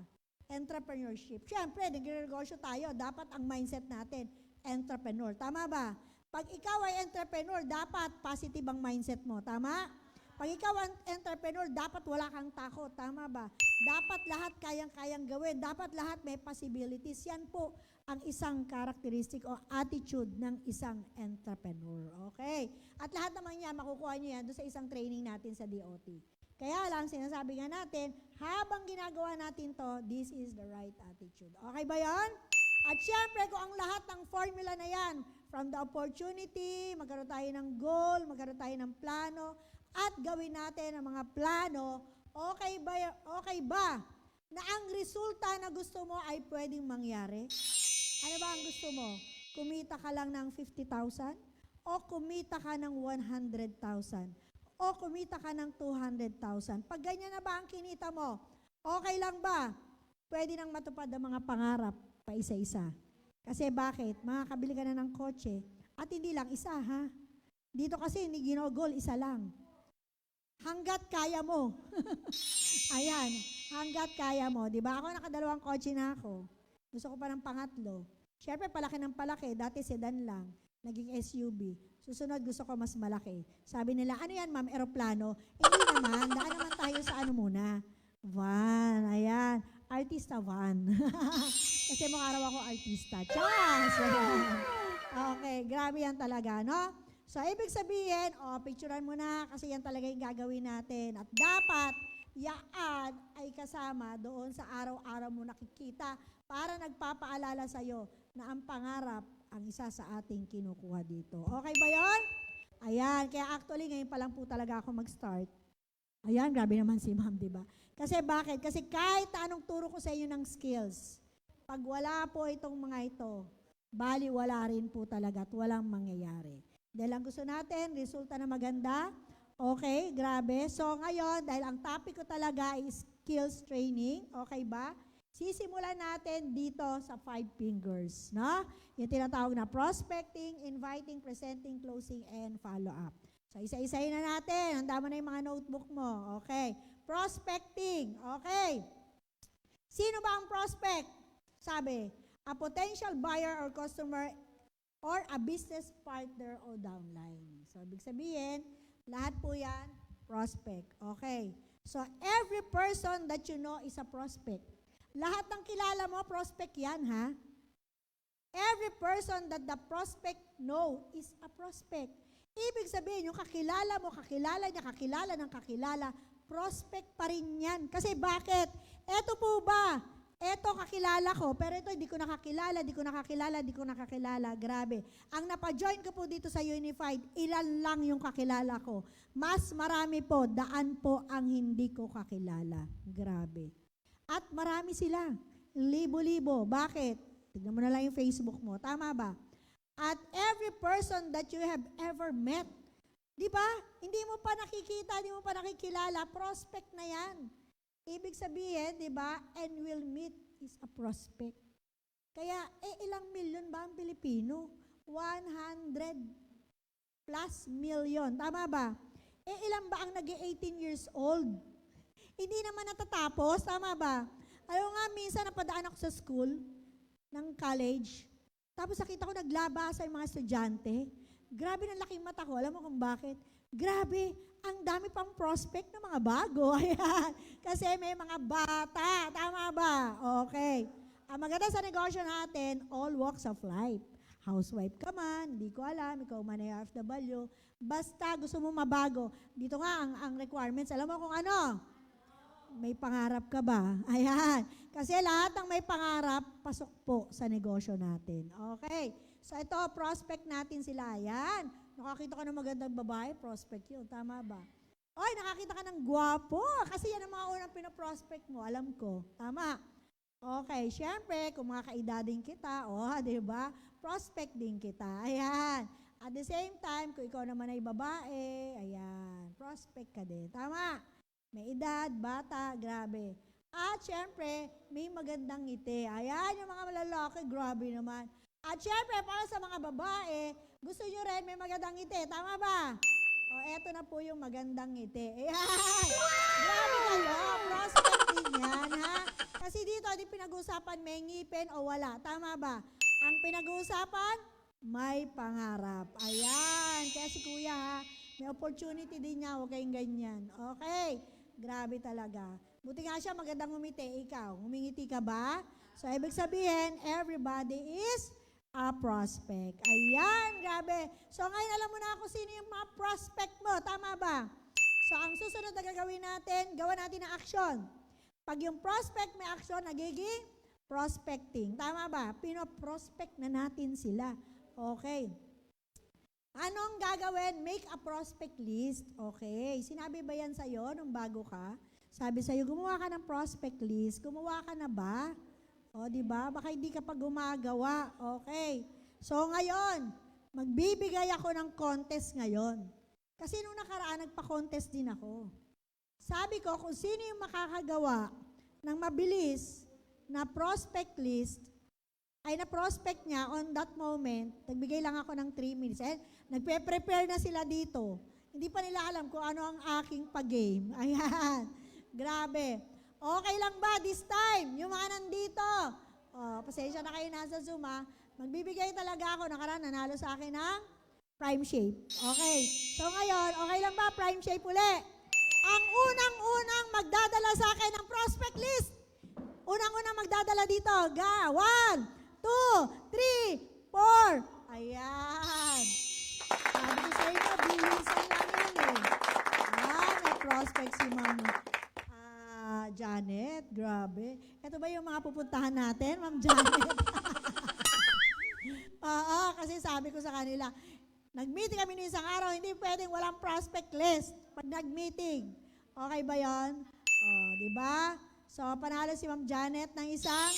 Entrepreneurship. Siyempre, nagre-negosyo tayo, dapat ang mindset natin, entrepreneur. Tama ba? Pag ikaw ay entrepreneur, dapat positive ang mindset mo. Tama? Pag ikaw ang entrepreneur, dapat wala kang takot. Tama ba? Dapat lahat kayang-kayang gawin. Dapat lahat may possibilities. Yan po ang isang characteristic o attitude ng isang entrepreneur. Okay? At lahat naman yan, makukuha nyo yan doon sa isang training natin sa DOT. Kaya lang, sinasabi nga natin, habang ginagawa natin to, this is the right attitude. Okay ba yan? At syempre, kung ang lahat ng formula na yan, from the opportunity, magkaroon tayo ng goal, magkaroon tayo ng plano, at gawin natin ang mga plano, okay ba na ang resulta na gusto mo ay pwedeng mangyari? Ano ba ang gusto mo? Kumita ka lang ng 50,000? O kumita ka ng 100,000? O kumita ka ng 200,000? Pag ganyan na ba ang kinita mo, okay lang ba? Pwede nang matupad ang mga pangarap pa isa-isa. Kasi bakit? Makakabili ka na ng kotse. At hindi lang isa, ha? Dito kasi hindi ginogol, isa lang. Hanggat kaya mo. Ayan, hanggat kaya mo. Di ba? Ako nakadalawang kotse na ako. Gusto ko pa ng pangatlo. Siyempre, palaki ng palaki. Dati sedan lang. Naging SUV. Susunod, gusto ko mas malaki. Sabi nila, ano yan, ma'am, eroplano? Hindi naman. Daan naman tayo sa ano muna. Van. Ayan. Artista van. Kasi mukha raw ako artista. Chas! Okay, grabe yan talaga, no? So, ibig sabihin, picturean mo na kasi yan talaga yung gagawin natin. At dapat, yaan ay kasama doon sa araw-araw mo nakikita para nagpapaalala sa'yo na ang pangarap ang isa sa ating kinukuha dito. Okay ba yon? Ayan, kaya actually ngayon pa lang po talaga ako mag-start. Ayan, grabe naman si ma'am, di ba? Kasi bakit? Kasi kahit anong turo ko sa inyo ng skills, pag wala po itong mga ito, bali wala rin po talaga at walang mangyayari. Dahil ang gusto natin, resulta na maganda. Okay, grabe. So ngayon, dahil ang topic ko talaga is skills training, okay ba? Sisimulan natin dito sa 5 fingers, no? Yung tinatawag na prospecting, inviting, presenting, closing, and follow-up. So isa-isahin na natin. Handa mo na yung mga notebook mo. Okay. Prospecting. Okay. Sino ba ang prospect? Sabi, a potential buyer or customer or a business partner o downline. So, ibig sabihin, lahat po yan, prospect. Okay. So, every person that you know is a prospect. Lahat ng kilala mo, prospect yan, ha? Every person that the prospect know is a prospect. Ibig sabihin, yung kakilala mo, kakilala niya, kakilala ng kakilala, prospect pa rin yan. Kasi bakit? Eto po ba? Eto kakilala ko, pero ito hindi ko nakakilala, di ko nakakilala. Grabe. Ang napajoin ko po dito sa Unified, ilan lang yung kakilala ko. Mas marami po, daan po ang hindi ko kakilala. Grabe. At marami sila. Libo-libo. Bakit? Tignan mo na lang yung Facebook mo. Tama ba? At every person that you have ever met, di ba? Hindi mo pa nakikita, hindi mo pa nakikilala, prospect na yan. Ibig sabihin, di ba, and will meet is a prospect. Kaya, ilang milyon ba ang Pilipino? 100 plus million. Tama ba? Ilan ba ang nag-18 years old? Hindi naman natatapos. Tama ba? Alam nga, minsan napadaan ako sa school, ng college, tapos nakita ko naglabasa yung mga estudyante. Grabe ng laking mata ko. Alam mo kung bakit? Grabe, ang dami pang prospect ng mga bago. Ayan. Kasi may mga bata. Tama ba? Okay. Ang maganda sa negosyo natin, all walks of life. Housewife ka man, hindi ko alam, ikaw man ay OFW. Basta gusto mo mabago. Dito nga ang requirements. Alam mo kung ano? May pangarap ka ba? Ayan. Kasi lahat ng may pangarap, pasok po sa negosyo natin. Okay. So ito, prospect natin sila. Ayan. Nakakita ka ng magandang babae, prospect yun. Tama ba? Oy, nakakita ka ng gwapo. Kasi yan ang mga unang pinaprospect mo. Alam ko. Tama. Okay. Siyempre, kung mga kaedadin kita, di ba? Prospect din kita. Ayan. At the same time, kung ikaw naman ay babae, ayan. Prospect ka din. Tama. May edad, bata, grabe. At syempre, may magandang ngiti. Ayan, yung mga malalaki, grabe naman. At syempre, para sa mga babae, gusto nyo rin may magandang ngiti. Tama ba? O, eto na po yung magandang ngiti. Ayan! Grabe kayo, prospect din yan, ha? Kasi dito, di pinag-uusapan may ngipin o wala. Tama ba? Ang pinag-uusapan, may pangarap. Ayan. Kaya si kuya, ha? May opportunity din niya, huwag kayong ganyan. Okay, grabe talaga. Buti nga siya, magandang ngumiti. Ikaw, ngumingiti ka ba? So, ibig sabihin, everybody is a prospect. Ayan, grabe. So, ngayon alam mo na kung sino yung mga prospect mo. Tama ba? So, ang susunod na gagawin natin, gawa natin ng action. Pag yung prospect may action, nagiging prospecting. Tama ba? Pinoprospect na natin sila. Okay. Anong gagawin? Make a prospect list. Okay. Sinabi ba yan sa'yo nung bago ka? Sabi sa'yo, gumawa ka ng prospect list. Gumawa ka na ba? O, di ba? Baka hindi ka pa gumagawa. Okay. So, ngayon, magbibigay ako ng contest ngayon. Kasi nung nakaraan, nagpa-contest din ako. Sabi ko, kung sino yung makakagawa ng mabilis na prospect list, ay na-prospect niya on that moment, nagbigay lang ako ng 3 minutes. Nagpe-prepare na sila dito. Hindi pa nila alam kung ano ang aking pag-game. Ayan. Grabe. Okay lang ba this time? Yung mga nandito. Pasensya na kayo nasa Zoom ha. Magbibigay talaga ako. Nakaraan, nanalo sa akin ng prime shape. Okay. So ngayon, okay lang ba prime shape uli? Ang unang-unang magdadala sa akin ng prospect list. Unang-unang magdadala dito. 1, 2, 3, 4. Ayan. Sabi ko sa inyo, bilisan lang yan eh. May prospect si Ma'am Janet. Grabe. Ito ba yung mga pupuntahan natin, Ma'am Janet? Oo, kasi sabi ko sa kanila, nag-meeting kami ng isang araw, hindi pwedeng walang prospect list pag nag-meeting. Okay ba yun? Di ba? So, panalo si Ma'am Janet ng isang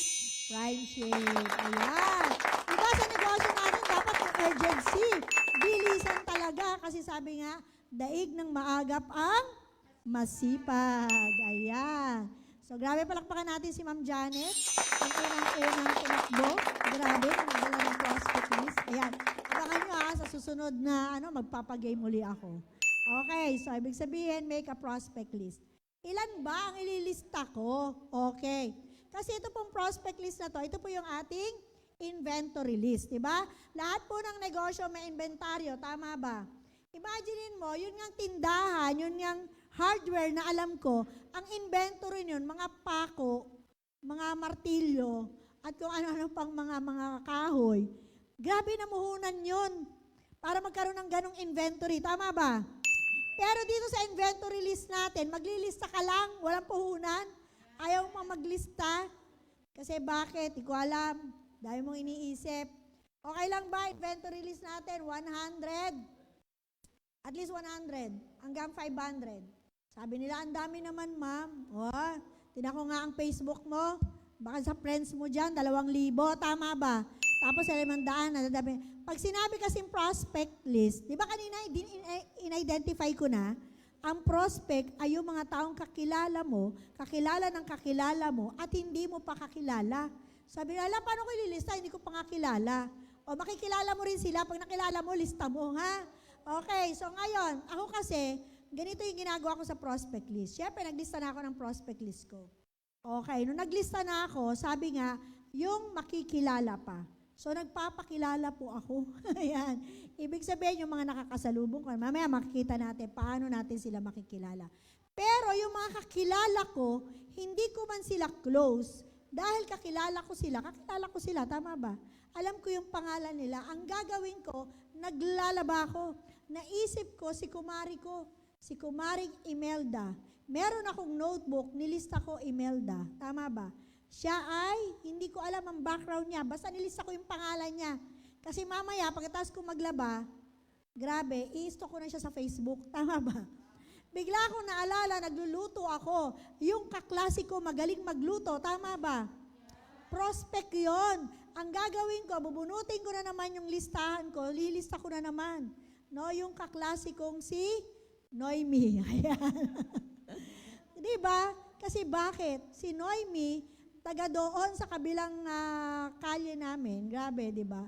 prime shape. Ayan. Diba sa negosyo natin, dapat yung urgency. Bilisan talaga. Kasi sabi nga, daig ng maagap ang masipag. Ayan. So, grabe palakpakan natin si Ma'am Janet. Ang unang-unang tumakbo. Grabe, nagdala ng prospect list. Ayan. Abangan nyo sa susunod na magpapagame uli ako. Okay, so ibig sabihin, make a prospect list. Ilan ba ang ililista ko? Okay. Kasi ito pong prospect list na to, ito po yung ating inventory list, di ba? Lahat po ng negosyo may inventaryo, tama ba? Imaginein mo, yun ngang tindahan, yun ngang hardware na alam ko, ang inventory yun, mga pako, mga martilyo, at kung ano-ano pang mga kahoy. Grabe na muhunan yun para magkaroon ng ganong inventory, tama ba? Pero dito sa inventory list natin, maglilista ka lang, walang puhunan. Ayaw mo maglista. Kasi bakit? Di ko alam. Dahil mong iniisip. Okay lang ba inventory list natin? 100? At least 100. Hanggang 500. Sabi nila, ang dami naman, ma'am. Tinan ko nga ang Facebook mo. Baka sa friends mo dyan, 2,000. Tama ba? Tapos 500, nadadami. Pag sinabi kasing prospect list, di ba kanina in-identify ko na, ang prospect ay yung mga taong kakilala mo, kakilala ng kakilala mo, at hindi mo pa kakilala. Sabi nila, paano ko ililista? Hindi ko pa kakilala. O makikilala mo rin sila, pag nakilala mo, lista mo, ha? Okay, so ngayon, ako kasi, ganito yung ginagawa ko sa prospect list. Siyempre, naglista na ako ng prospect list ko. Okay, nung naglista na ako, sabi nga, yung makikilala pa. So, nagpapakilala po ako. Ayan. Ibig sabihin, yung mga nakakasalubong ko, mamaya makikita natin paano natin sila makikilala. Pero yung mga kakilala ko, hindi ko man sila close. Dahil kakilala ko sila, tama ba? Alam ko yung pangalan nila. Ang gagawin ko, naglalaba ako. Naisip ko, si Kumaring Imelda. Meron akong notebook, nilista ko Imelda. Tama ba? Siya ay, hindi ko alam ang background niya. Basta nilista ko yung pangalan niya. Kasi mamaya, pagkatapos ko maglaba, grabe, i-stalk ko na siya sa Facebook. Tama ba? Bigla akong naalala, nagluluto ako. Yung kaklase ko, magaling magluto. Tama ba? Prospect yon. Ang gagawin ko, bubunutin ko na naman yung listahan ko, lilista ko na naman. No, yung kaklase kong si Noemi. Ayan. Diba? Kasi bakit? Si Noemi, taga doon sa kabilang kalye namin, grabe, di ba?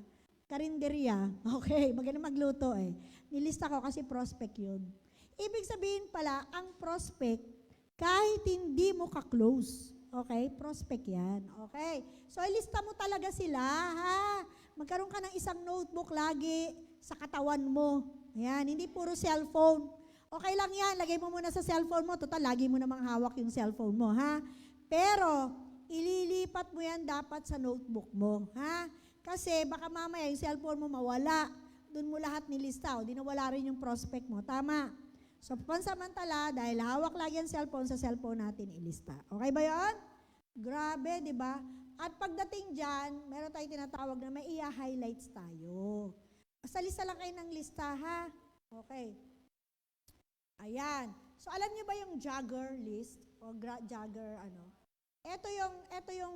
Karinderya. Okay, magaling magluto eh. Nilista ko kasi prospect yun. Ibig sabihin pala, ang prospect, kahit hindi mo ka-close, okay, prospect yan. Okay, so ilista mo talaga sila, ha? Magkaroon ka ng isang notebook lagi sa katawan mo. Ayan, hindi puro cellphone. Okay lang yan, lagay mo muna sa cellphone mo. Total, lagi mo namang hawak yung cellphone mo, ha? Pero, ililipat mo yan dapat sa notebook mo, ha? Kasi baka mamaya yung cellphone mo mawala. Doon mo lahat nilista, o di nawala rin yung prospect mo. Tama. So, pansamantala, dahil hawak lagi ang cellphone, sa cellphone natin ilista. Okay ba yun? Grabe, di ba? At pagdating dyan, meron tayong tinatawag na may i-highlights tayo. Basta lista lang kayo ng lista, ha? Okay. Ayan. So, alam niyo ba yung jogger list? O jogger, ano? Ito yung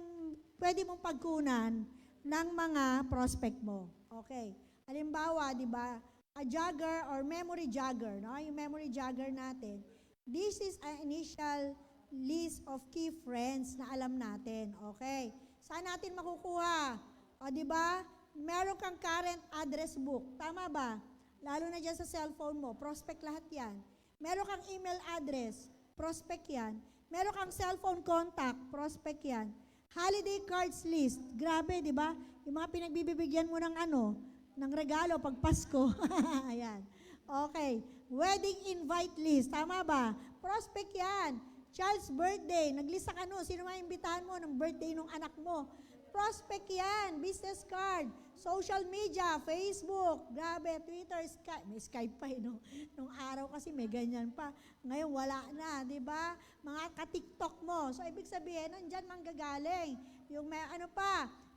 pwede mong pagkunan ng mga prospect mo. Okay. Halimbawa, di ba, a jogger or memory jogger, no? Yung memory jogger natin, this is an initial list of key friends na alam natin. Okay. Saan natin makukuha? O, di ba? Meron kang current address book. Tama ba? Lalo na dyan sa cellphone mo. Prospect lahat yan. Meron kang email address. Prospect yan. Meron kang cellphone contact. Prospect yan. Holiday cards list. Grabe, di ba? Yung mga pinagbibigyan mo ng ng regalo pag Pasko. Ayan. Okay. Wedding invite list. Tama ba? Prospect yan. Child's birthday. Naglista ka sino mga imbitahan mo ng birthday ng anak mo. Prospect yan. Business card. Social media. Facebook. Grabe. Twitter. Skype. May Skype pa no? Nung araw kasi may ganyan pa. Ngayon wala na. Diba? Mga ka-TikTok mo. So, ibig sabihin, nandyan manggagaling. Yung may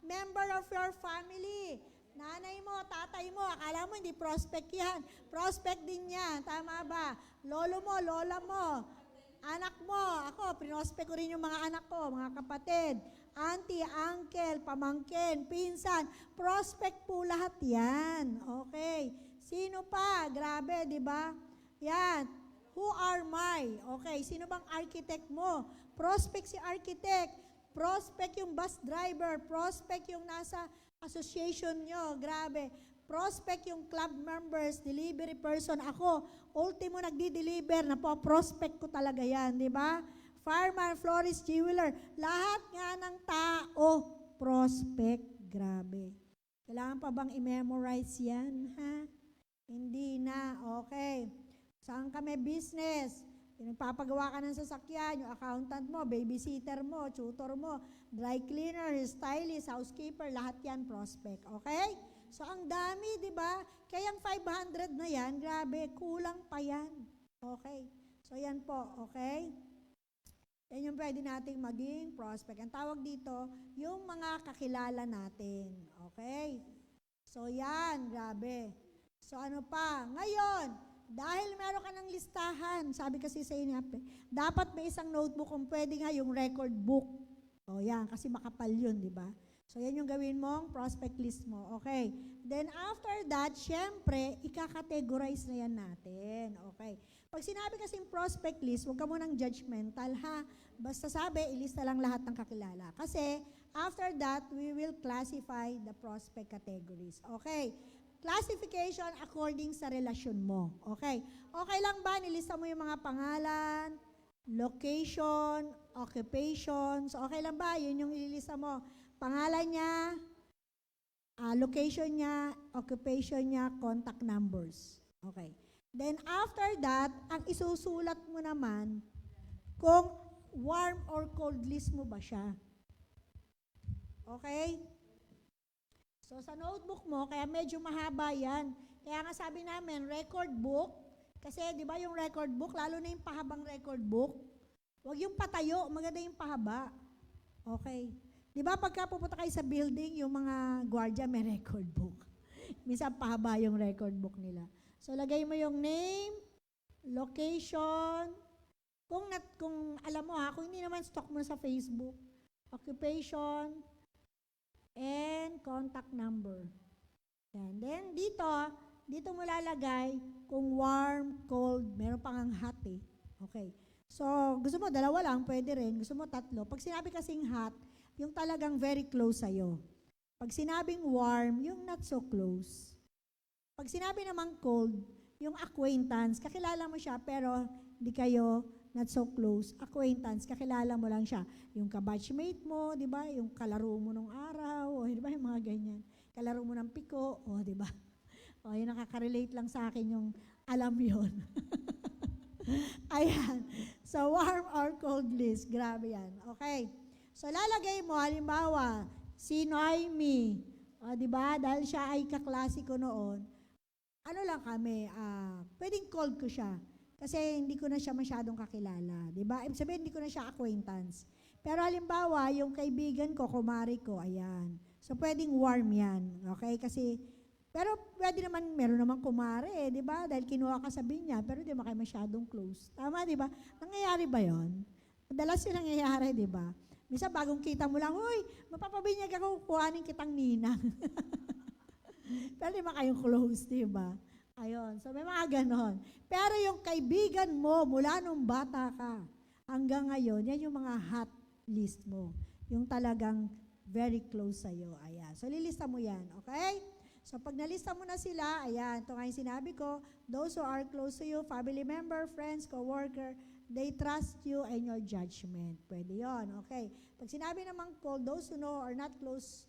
member of your family. Nanay mo, tatay mo, akala mo hindi prospect yan. Prospect din yan. Tama ba? Lolo mo, lola mo. Anak mo, ako, prinospect ko rin yung mga anak ko, mga kapatid, auntie, uncle, pamangkin, pinsan, prospect po lahat yan. Okay. Sino pa? Grabe, di ba? Yan. Who are my? Okay. Sino bang architect mo? Prospect si architect. Prospect yung bus driver. Prospect yung nasa association nyo. Grabe. Prospect yung club members, delivery person. Ako, ultimo nagdi-deliver na po, prospect ko talaga yan, di ba? Fireman, florist, jeweler, lahat nga ng tao, prospect. Grabe. Kailangan pa bang i-memorize yan, ha? Hindi na. Okay. Saan ka may business? Pinagpapagawa ka ng sasakyan, yung accountant mo, babysitter mo, tutor mo, dry cleaner, stylist, housekeeper, lahat yan prospect. Okay? So, ang dami, di ba? Kaya ang 500 na yan, grabe, kulang pa yan. Okay? So, yan po, okay? Yan yung pwede nating maging prospect. Ang tawag dito, yung mga kakilala natin. Okay? So, yan, grabe. So, ano pa? Ngayon, dahil meron ka ng listahan, sabi kasi sa inyo, dapat may isang notebook kung pwede nga yung record book. O, yan, kasi makapal yun, di ba? So, yan yung gawin mong prospect list mo. Okay. Then, after that, syempre, ika-categorize na yan natin. Okay. Pag sinabi kasing prospect list, huwag ka munang judgmental, ha? Basta sabi, ilista lang lahat ng kakilala. Kasi, after that, we will classify the prospect categories. Okay. Classification according sa relasyon mo. Okay. Okay lang ba? Nilista mo yung mga pangalan, location, occupations. Okay lang ba? Yun yung ililista mo. Pangalan niya, location niya, occupation niya, contact numbers. Okay. Then after that, ang isusulat mo naman kung warm or cold list mo ba siya. Okay? So sa notebook mo, kaya medyo mahaba yan. Kaya nga sabi namin, record book, kasi di ba yung record book, lalo na yung pahabang record book, huwag yung patayo, maganda yung pahaba. Okay. Di ba pagka pupunta kayo sa building, yung mga gwardiya may record book. Minsan pahaba yung record book nila. So lagay mo yung name, location, kung alam mo kung hindi naman stock mo sa Facebook, occupation, and contact number. And then dito mo lalagay kung warm, cold, meron pang hot eh. Okay. So gusto mo dalawa lang, pwede rin. Gusto mo tatlo. Pag sinabi kasing hot, yung talagang very close sa'yo. Pag sinabing warm, yung not so close. Pag sinabi namang cold, yung acquaintance, kakilala mo siya pero di kayo not so close. Acquaintance, kakilala mo lang siya. Yung kabatchmate mo, di ba? Yung kalaro mo nung araw, o di ba? Yung mga ganyan. Kalaro mo ng piko, o di ba? O, yung nakaka-relate lang sa akin yung alam yon. Ayan. So, warm or cold list. Grabe yan. Okay. So, lalagay mo, halimbawa, si Noemi. O, di ba? Dahil siya ay kaklase ko noon, ano lang kami, pwedeng cold ko siya. Kasi hindi ko na siya masyadong kakilala. Di ba? Ibig sabihin, hindi ko na siya acquaintance. Pero halimbawa, yung kaibigan ko, kumari ko, ayan. So, pwedeng warm yan. Okay? Kasi, pero pwede naman, meron naman kumare, di ba? Dahil kinuha ka sa binya, pero di ba kayo masyadong close. Tama, di ba? Nangyayari ba yon? Madalas yung nangyayari, di ba? Minsan bagong kita mo lang, uy, mapapabinyag ako, kuhanin kitang ninang. Pero di ba kayong close, di ba? Ayun, so may mga ganon. Pero yung kaibigan mo, mula nung bata ka, hanggang ngayon, yan yung mga hot list mo. Yung talagang very close sa'yo. Ayan. So lilista mo yan, okay? So pag nalista mo na sila, ayan, ito nga yung sinabi ko, those who are close to you, family member, friends, co-worker, they trust you and your judgment. Pwede yon, okay. Pag sinabi naman ko, those who know are not close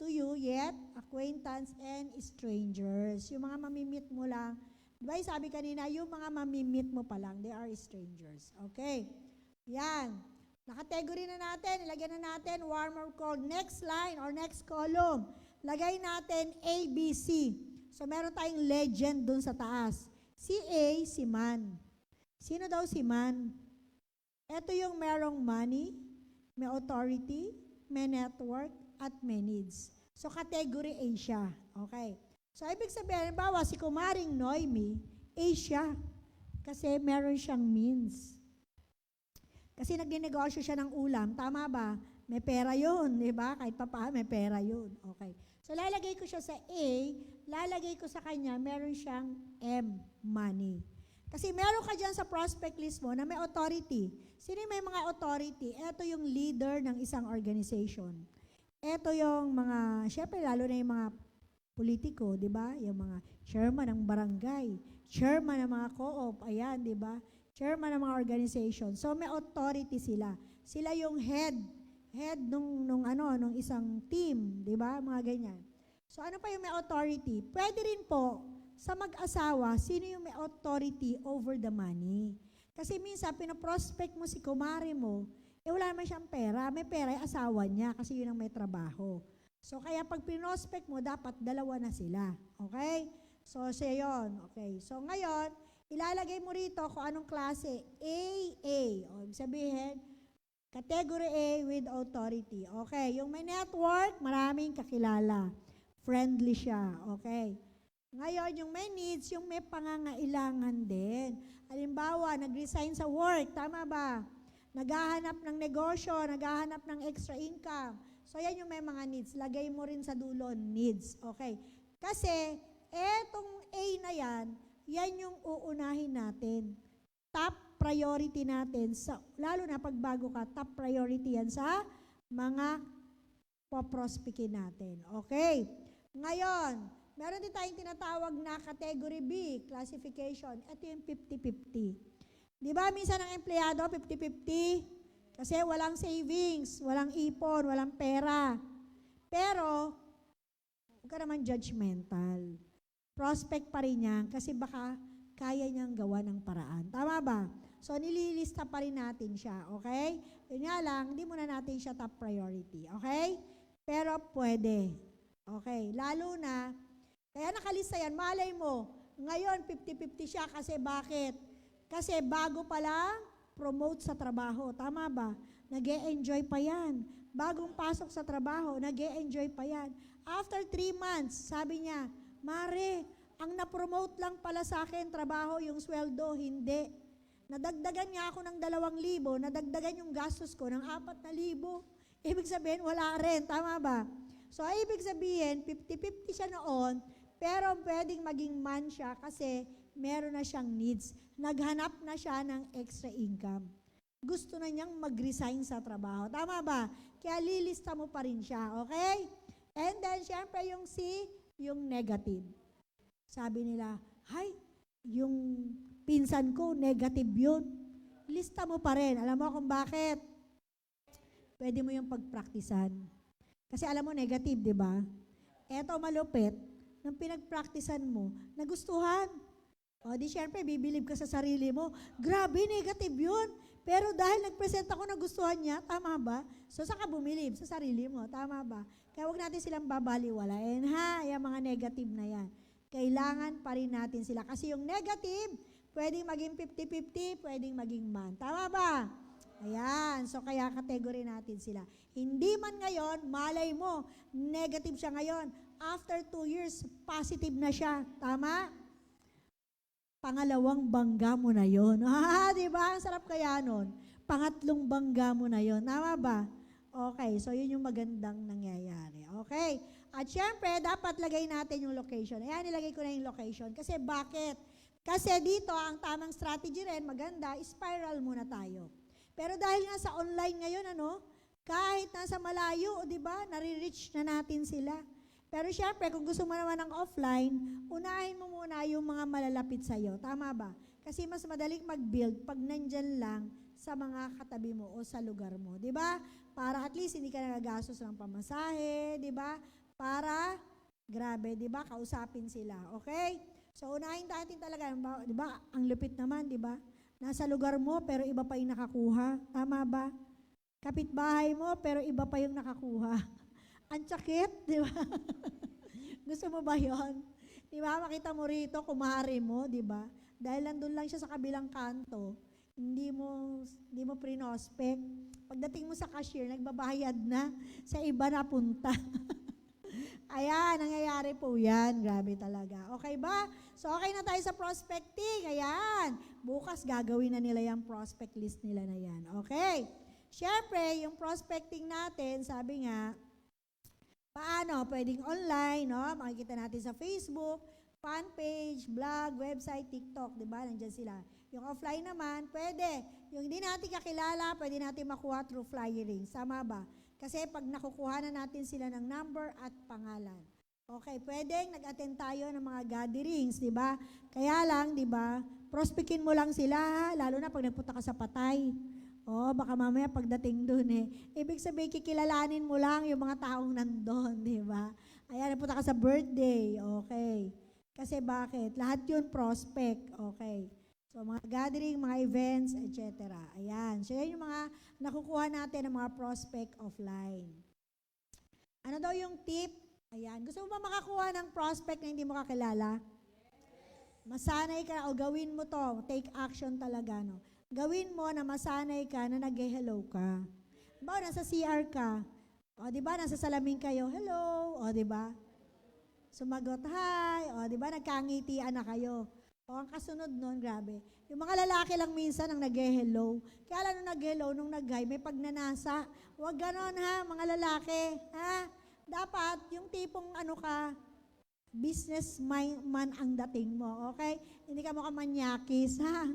to you yet, acquaintance and strangers. Yung mga mamimit mo lang, di ba sabi kanina, yung mga mamimit mo pa lang, they are strangers. Okay. Yan. Nakategory na natin, ilagyan na natin, warm or cold. Next line or next column, lagay natin A, B, C. So, meron tayong legend dun sa taas. Si A, si man. Sino daw si man? Ito yung merong money, may authority, may network, at may needs. So, category A siya. Okay. So, ibig sabihin, bawa si Kumaring Noemi, A siya. Kasi meron siyang means. Kasi nagdinegosyo siya ng ulam. Tama ba? May pera yun, di ba? Kahit pa paano, may pera yun. Okay. So, lalagay ko siya sa A, lalagay ko sa kanya, meron siyang M, money. Kasi meron ka dyan sa prospect list mo na may authority. Sino yung may mga authority? Ito yung leader ng isang organization. Ito yung mga, syempre lalo na yung mga politiko, di ba? Yung mga chairman ng barangay, chairman ng mga co-op, ayan, di ba? Chairman ng mga organization. So may authority sila. Sila yung head nung isang team, di ba? Mga ganyan. So ano pa yung may authority? Pwede rin po sa mag-asawa, sino yung may authority over the money? Kasi minsan pinoprospect mo si kumare mo, wala naman siyang pera. May pera yung asawa niya kasi yun ang may trabaho. So kaya pag pinospect mo, dapat dalawa na sila. Okay? So siya yun. Okay. So ngayon, ilalagay mo rito kung anong klase. A. O, ibig sabihin, category A with authority. Okay. Yung may network, maraming kakilala. Friendly siya. Okay. Ngayon, yung may needs, yung may pangangailangan din. Halimbawa, nag-resign sa work. Tama ba? Naghahanap ng negosyo, naghahanap ng extra income. So, yan yung may mga needs. Lagay mo rin sa dulo, needs. Okay. Kasi, etong A na yan, yan yung uunahin natin. Top priority natin, lalo na pag bago ka, top priority yan sa mga poprospikin natin. Okay. Ngayon, meron din tayong tinatawag na category B, classification. Ito yung 50-50. Di ba minsan ang empleyado, 50-50? Kasi walang savings, walang ipon, walang pera. Pero, huwag ka naman judgmental. Prospect pa rin yan kasi baka kaya niyang gawa ng paraan. Tama ba? So, nililista pa rin natin siya, okay? Yun nga lang, hindi muna natin siya top priority, okay? Pero pwede. Okay, lalo na, kaya nakalista yan, malay mo, ngayon 50-50 siya kasi bakit? Kasi bago pa lang, promote sa trabaho. Tama ba? Nag-e-enjoy pa yan. Bagong pasok sa trabaho, nag-e-enjoy pa yan. After 3 months, sabi niya, Mare, ang na-promote lang pala sa akin trabaho, yung sweldo, hindi. Nadagdagan niya ako ng 2,000, nadagdagan yung gastos ko ng 4,000. Ibig sabihin, wala rin. Tama ba? So, ibig sabihin, 50-50 siya noon, pero pwedeng maging man siya kasi meron na siyang needs. Naghanap na siya ng extra income. Gusto na niyang mag-resign sa trabaho. Tama ba? Kaya lilista mo pa rin siya. Okay? And then, syempre, yung C, yung negative. Sabi nila, hay, yung pinsan ko, negative yun. Lista mo pa rin. Alam mo kung bakit? Pwede mo yung pagpraktisan. Kasi alam mo, negative, di ba? Eto malupit, ng pinag-practicean mo, nagustuhan. O di syempre, bibilib ka sa sarili mo. Grabe, negative yun. Pero dahil nag-present ako, nagustuhan niya, tama ba? So saka bumilib sa sarili mo, tama ba? Kaya huwag natin silang babaliwalain, ha? Yung mga negative na yan. Kailangan pa rin natin sila. Kasi yung negative, pwedeng maging 50-50, pwedeng maging man. Tama ba? Ayan, so kaya kategory natin sila. Hindi man ngayon, malay mo, negative siya ngayon. After 2 years, positive na siya. Tama? Pangalawang bangga mo na yon. Di ba? Ang sarap kaya nun. Pangatlong bangga mo na yon. Tama ba? Okay, so yun yung magandang nangyayari. Okay? At syempre, dapat lagay natin yung location. Ayan, nilagay ko na yung location. Kasi bakit? Kasi dito, ang tamang strategy rin, maganda, spiral muna tayo. Pero dahil nga sa online ngayon, kahit nasa malayo, di ba, nare-reach na natin sila. Pero syempre, kung gusto mo naman ng offline, unahin mo muna yung mga malalapit sa'yo. Tama ba? Kasi mas madaling mag-build pag nandyan lang sa mga katabi mo o sa lugar mo. Di ba? Para at least hindi ka nagagastos ng pamasahe, di ba? Para, grabe, di ba? Kausapin sila. Okay? So, unahin natin talaga, di ba? Ang lupit naman, di ba? Nasa lugar mo, pero iba pa yung nakakuha. Tama ba? Kapitbahay mo, pero iba pa yung nakakuha. Ang sakit, di ba? Gusto mo ba yon? Di ba? Makita mo rito, kumari mo, di ba? Dahil nandun lang siya sa kabilang kanto, hindi mo prinospect. Pagdating mo sa cashier, nagbabayad na, sa iba na punta. Ayan, nangyayari po yan. Grabe talaga. Okay ba? So, okay na tayo sa prospecting. Ayan. Bukas gagawin na nila yung prospect list nila na yan. Okay. Siyempre, yung prospecting natin, sabi nga, paano? Pwedeng online, no? Makikita natin sa Facebook, fan page, blog, website, TikTok, di ba? Nandiyan sila. Yung offline naman, pwede. Yung hindi natin kakilala, pwede natin makuha through flyering. Sama ba? Kasi pag nakukuha na natin sila ng number at pangalan. Okay, pwedeng nag-attend tayo ng mga gatherings, di ba? Kaya lang, di ba? Prospectin mo lang sila, lalo na pag nagpunta ka sa patay. Baka mamaya pagdating dun Ibig sabihin, kikilalanin mo lang yung mga taong nandun, di ba? Ayan, napunta ka sa birthday, okay. Kasi bakit? Lahat yun prospect, okay. So, mga gathering, mga events, etc. Ayan. So, yan yung mga nakukuha natin ng mga prospect offline. Ano daw yung tip? Ayan. Gusto mo ba makakuha ng prospect na hindi mo kakilala? Masanay ka o gawin mo to. Take action talaga, no? Gawin mo na masanay ka na nag-hello ka. Diba, nasa CR ka. O, diba, nasa salamin kayo, hello. O, diba? Sumagot, hi. O, diba, nagkangitian na kayo. O, ang kasunod nun, grabe. Yung mga lalaki lang minsan ang nag-hello. Kaya lang nung nag-hello, nung nag-hi, may pagnanasa. Huwag ganon, ha, mga lalaki. Ha? Dapat, yung tipong businessman ang dating mo, okay? Hindi ka manyakis, ha?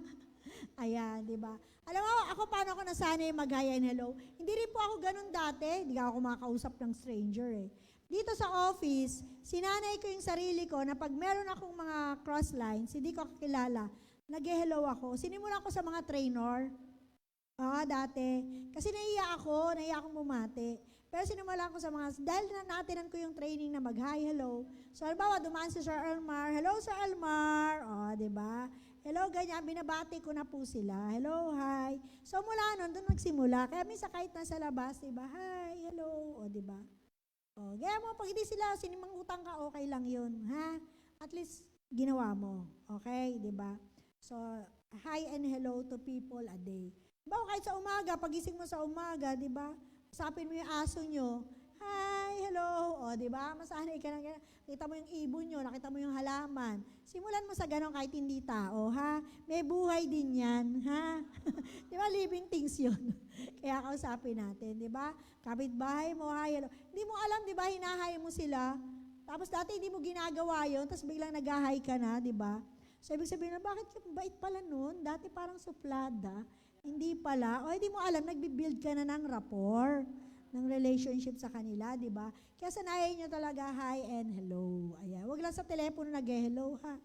Ayan, di ba? Alam mo, ako paano ako nasanay mag-hi and hello? Hindi rin po ako ganun dati. Hindi ako makausap ng stranger Dito sa office, sinanay ko yung sarili ko na pag meron akong mga cross lines, hindi ko kakilala, nag-hello ako. Sinimulan ko sa mga trainer. Dati. Kasi nahiya akong bumati. Pero sinimulan ko sa mga, dahil natinan ko yung training na mag-hi, hello. So, halimbawa, dumaan si Sir Elmar, hello Sir Elmar, di ba? Hello, ganyan, binabati ko na po sila. Hello, hi. So, mula nun, doon nagsimula. Kaya minsan kahit nasa labas, diba? Hi, hello, diba? Gaya mo, pag hindi sila sinimang utang ka, okay lang yun, ha? At least, ginawa mo. Okay, diba? So, hi and hello to people a day. Diba, kahit sa umaga, pagising mo sa umaga, diba? Usapin mo yung aso nyo, hi, hello, diba? Masanay ka na gano'n. Nakita mo yung ibon nyo, nakita mo yung halaman. Simulan mo sa gano'n kahit hindi tao, ha? May buhay din yan, ha? Di ba, living things yun. Kaya kausapin natin, di ba? Kapitbahay mo, hi, hello. Hindi mo alam, di ba, hinahay mo sila. Tapos dati hindi mo ginagawa yun, tapos biglang nag-hi ka na, di ba? So, ibig sabihin na, bakit bait pala nun? Dati parang suplada. Hindi pala. O, hindi mo alam, nagbibuild ka na ng rapport, ng relationship sa kanila, di ba? Kaya sanayin nyo talaga, hi and hello. Ayan. Huwag lang sa telepono nag-hello, ha?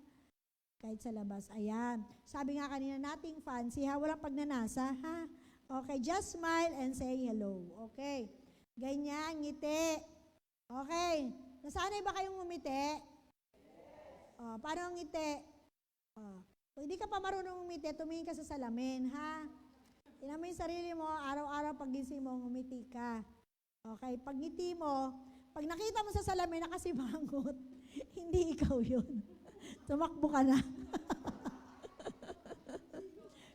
Kahit sa labas. Ayan. Sabi nga kanina, nating fancy, ha? Walang pagnanasa, ha? Okay, just smile and say hello. Okay. Ganyan, ngiti. Okay. Nasanay ba kayong ngumiti? Paano ang ngiti? Kung hindi ka pa marunong umiti, tumingin ka sa salamin, ha? Tingnan mo yung sarili mo, araw-araw pagising mo, umiti ka. Okay, pag ngiti mo, pag nakita mo sa salamin nakasimangot, hindi ikaw yun. Tumakbo ka na.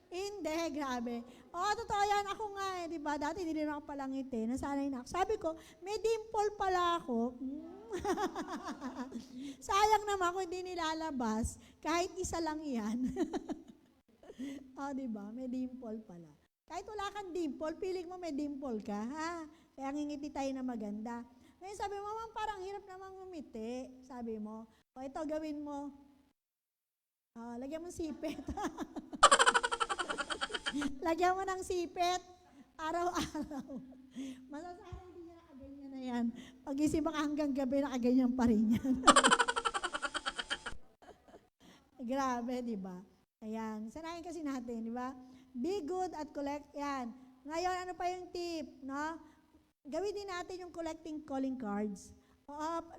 Hindi, grabe. Totoo yan. Ako nga di ba? Dati hindi rin ako palangiti. Nasanay na ako. Sabi ko, may dimple pala ako. Sayang naman kung hindi nilalabas. Kahit isa lang yan. Di ba? May dimple pala. Kahit wala kang dimple, piling mo may dimple ka, ha? Kaya ngingiti tayo na maganda. Ngayon sabi mo, Ma'am, parang hirap namang umiti. Sabi mo, ito gawin mo. Lagyan mo sipit. Lagyan mo ng sipit, araw-araw. Masasanay hindi niya nakaganyan na yan. Pag-isip ka hanggang gabi, nakaganyan pa rin yan. Grabe, di ba? Ayan, sanayin kasi natin, di ba? Be good at collect, yan. Ngayon, ano pa yung tip, no? Gawin din natin yung collecting calling cards.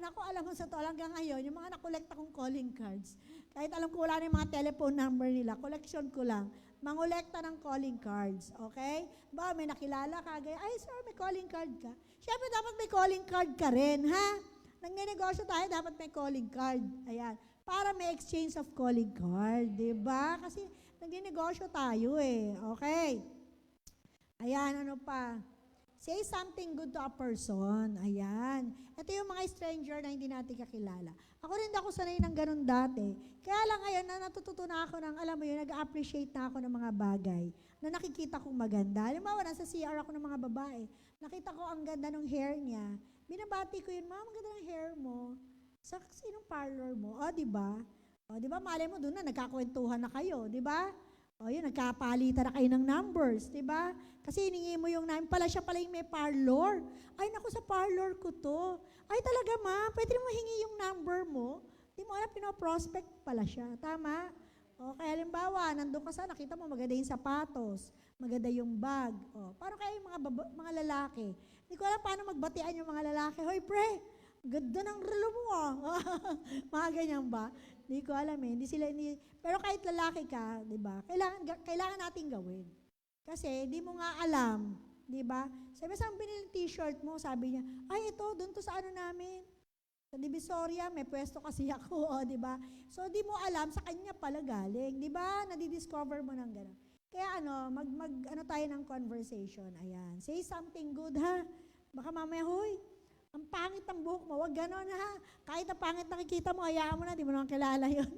Naku, alam mo sa to, hanggang ngayon, yung mga nakolekta kong calling cards, kahit alam ko wala na yung mga telephone number nila, collection ko lang, mangolekta ng calling cards, okay? Ba, may nakilala ka, ay sir, may calling card ka. Siyempre, dapat may calling card ka rin, ha? Nag-negosyo tayo, dapat may calling card. Ayan, para may exchange of calling card, di ba? Kasi nag-negosyo tayo okay? Ayan, ano pa? Say something good to a person. Ayan. Ito yung mga stranger na hindi natin kakilala. Ako rin ako sanay ng ganun dati. Kaya lang ngayon na natututunan ako ng, alam mo yun, nag-appreciate na ako ng mga bagay na nakikita kong maganda. Halimbawa, nasa CR ako ng mga babae. Nakita ko ang ganda ng hair niya. Binabati ko yun, Ma'am, ang ganda ng hair mo. Sa sinong parlor mo? Di ba? Di ba, malay mo doon na, nagkakwentuhan na kayo, di ba? Yun, nagkapalitan na kayo ng numbers, di ba? Kasi hiningi mo yung name, siya pala yung may parlor. Ay, naku, sa parlor ko to. Ay, talaga ma, pwede mo hingi yung number mo. Di mo alam, pinoprospect pala siya. Tama? Kaya halimbawa, nandun ka nakita mo maganda yung sapatos, maganda yung bag. Paano kaya yung mga lalaki? Hindi ko alam paano magbatian yung mga lalaki. Hoy, pre, ganda ng relo mo mga ganyan ba? Hindi ko alam pero kahit lalaki ka, di ba, kailangan nating gawin. Kasi di mo nga alam, di ba? Sabi saan binili t-shirt mo, sabi niya, ay ito, doon to sa ano namin. Sa Divisoria, may pwesto kasi ako, di ba? So di mo alam, sa kanya pala galing, di ba? Nadidiscover mo ng gano'n. Kaya mag tayo ng conversation. Ayan, say something good ha. Baka mamaya, hoy, ang pangit ng buhok mo, wag ganon ha. Kahit ang pangit nakikita mo, hayaan mo na, di mo naman kilala yun.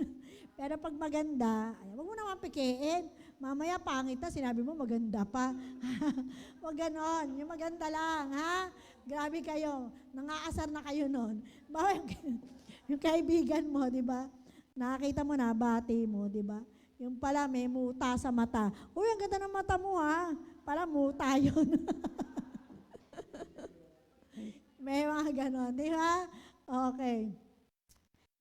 Pero pag maganda, wag mo naman pikein. Mamaya pangit na, sinabi mo maganda pa. Wag ganon, yung maganda lang ha. Grabe kayo, nangaasar na kayo nun. Bawa yung kaibigan mo, di ba? Nakakita mo na, bati mo, di ba? Yung pala may muta sa mata. Uy, ang ganda ng mata mo ha. Pala muta yun. May mga ganon, di ba? Okay.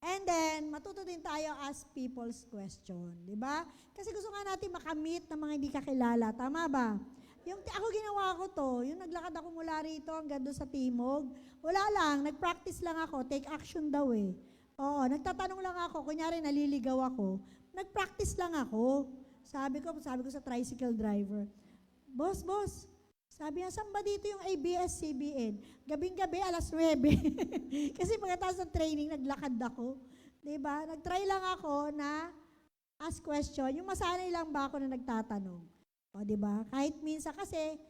And then, matuto din tayo ask people's question, di ba? Kasi gusto nga natin makamit ng mga hindi kakilala, tama ba? Ako ginawa ko to, yung naglakad ako mula rito hanggang doon sa Timog, wala lang, nag-practice lang ako, take action daw nagtatanong lang ako, kunyari naliligaw ako, nag-practice lang ako. Sabi ko sa tricycle driver, boss, sabi niya, saan ba dito yung ABS-CBN? Gabing-gabi, alas 9. Kasi pagkatapos ng training, naglakad ako. Diba? Nag-try lang ako na ask question. Yung masanay lang ba ako na nagtatanong? Diba? Kahit minsan kasi,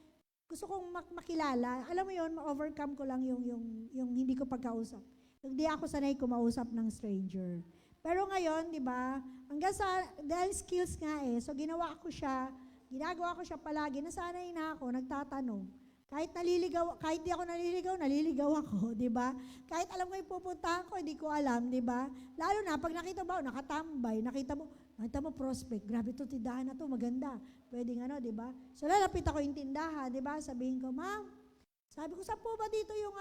gusto kong makilala. Alam mo yun, ma-overcome ko lang yung hindi ko pagkausap. Hindi ako sanay kumausap ng stranger. Pero ngayon, diba, dahil skills nga so ginagawa ko siya palagi, nasanay na ako, nagtatanong. Kahit di ako naliligaw ako, di ba? Kahit alam ko yung pupuntahan ko, hindi ko alam, di ba? Lalo na, pag nakita mo, nakatambay, nakita mo prospect, grabe to, tindahan na to, maganda. Pwedeng di ba? So, lalapit ako yung tindahan, di ba? Sabihin ko, ma'am, sabi ko, saan po ba dito yung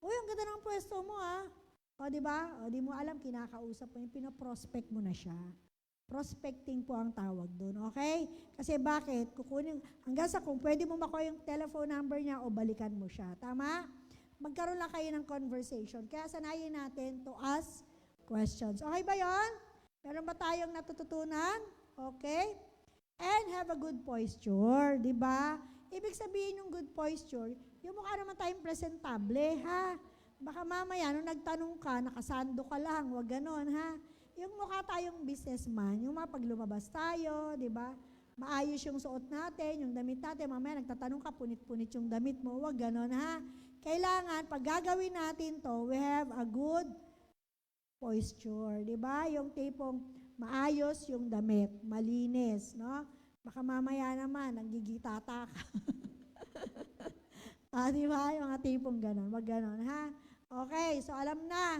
Uy, ang ganda ng pwesto mo, di ba? Di mo alam, kinakausap mo, yung pinoprospect mo na siya. Prospecting po ang tawag doon, okay? Kasi bakit? Hanggang sa kung pwede mo makuha yung telephone number niya o balikan mo siya. Tama? Magkaroon lang kayo ng conversation. Kaya sanayin natin to ask questions. Okay ba yon? Meron ba tayong natututunan? Okay? And have a good posture, di ba? Ibig sabihin yung good posture, yung mukha naman tayong presentable, ha? Baka mamaya, nung nagtanong ka, nakasando ka lang, wag ganon, ha? Yung mukha tayong businessman, yung mga paglumabas tayo, di ba? Maayos yung suot natin, yung damit natin, mamaya nagtatanong ka, punit-punit yung damit mo, wag ganon, ha? Kailangan, pag gagawin natin to, we have a good posture, di ba? Yung tipong maayos yung damit, malinis, no? Baka mamaya naman, nanggigitata ka. Di ba? Yung mga tipong ganon, wag ganon, ha? Okay, so alam na.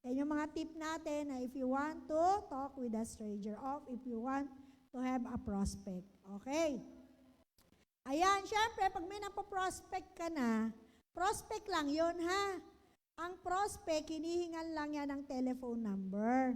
Yan yung mga tip natin na if you want to talk with a stranger, or if you want to have a prospect. Okay? Ayan, syempre, pag may napaprospect ka na, prospect lang yun, ha? Ang prospect, hinihingan lang yan ng telephone number.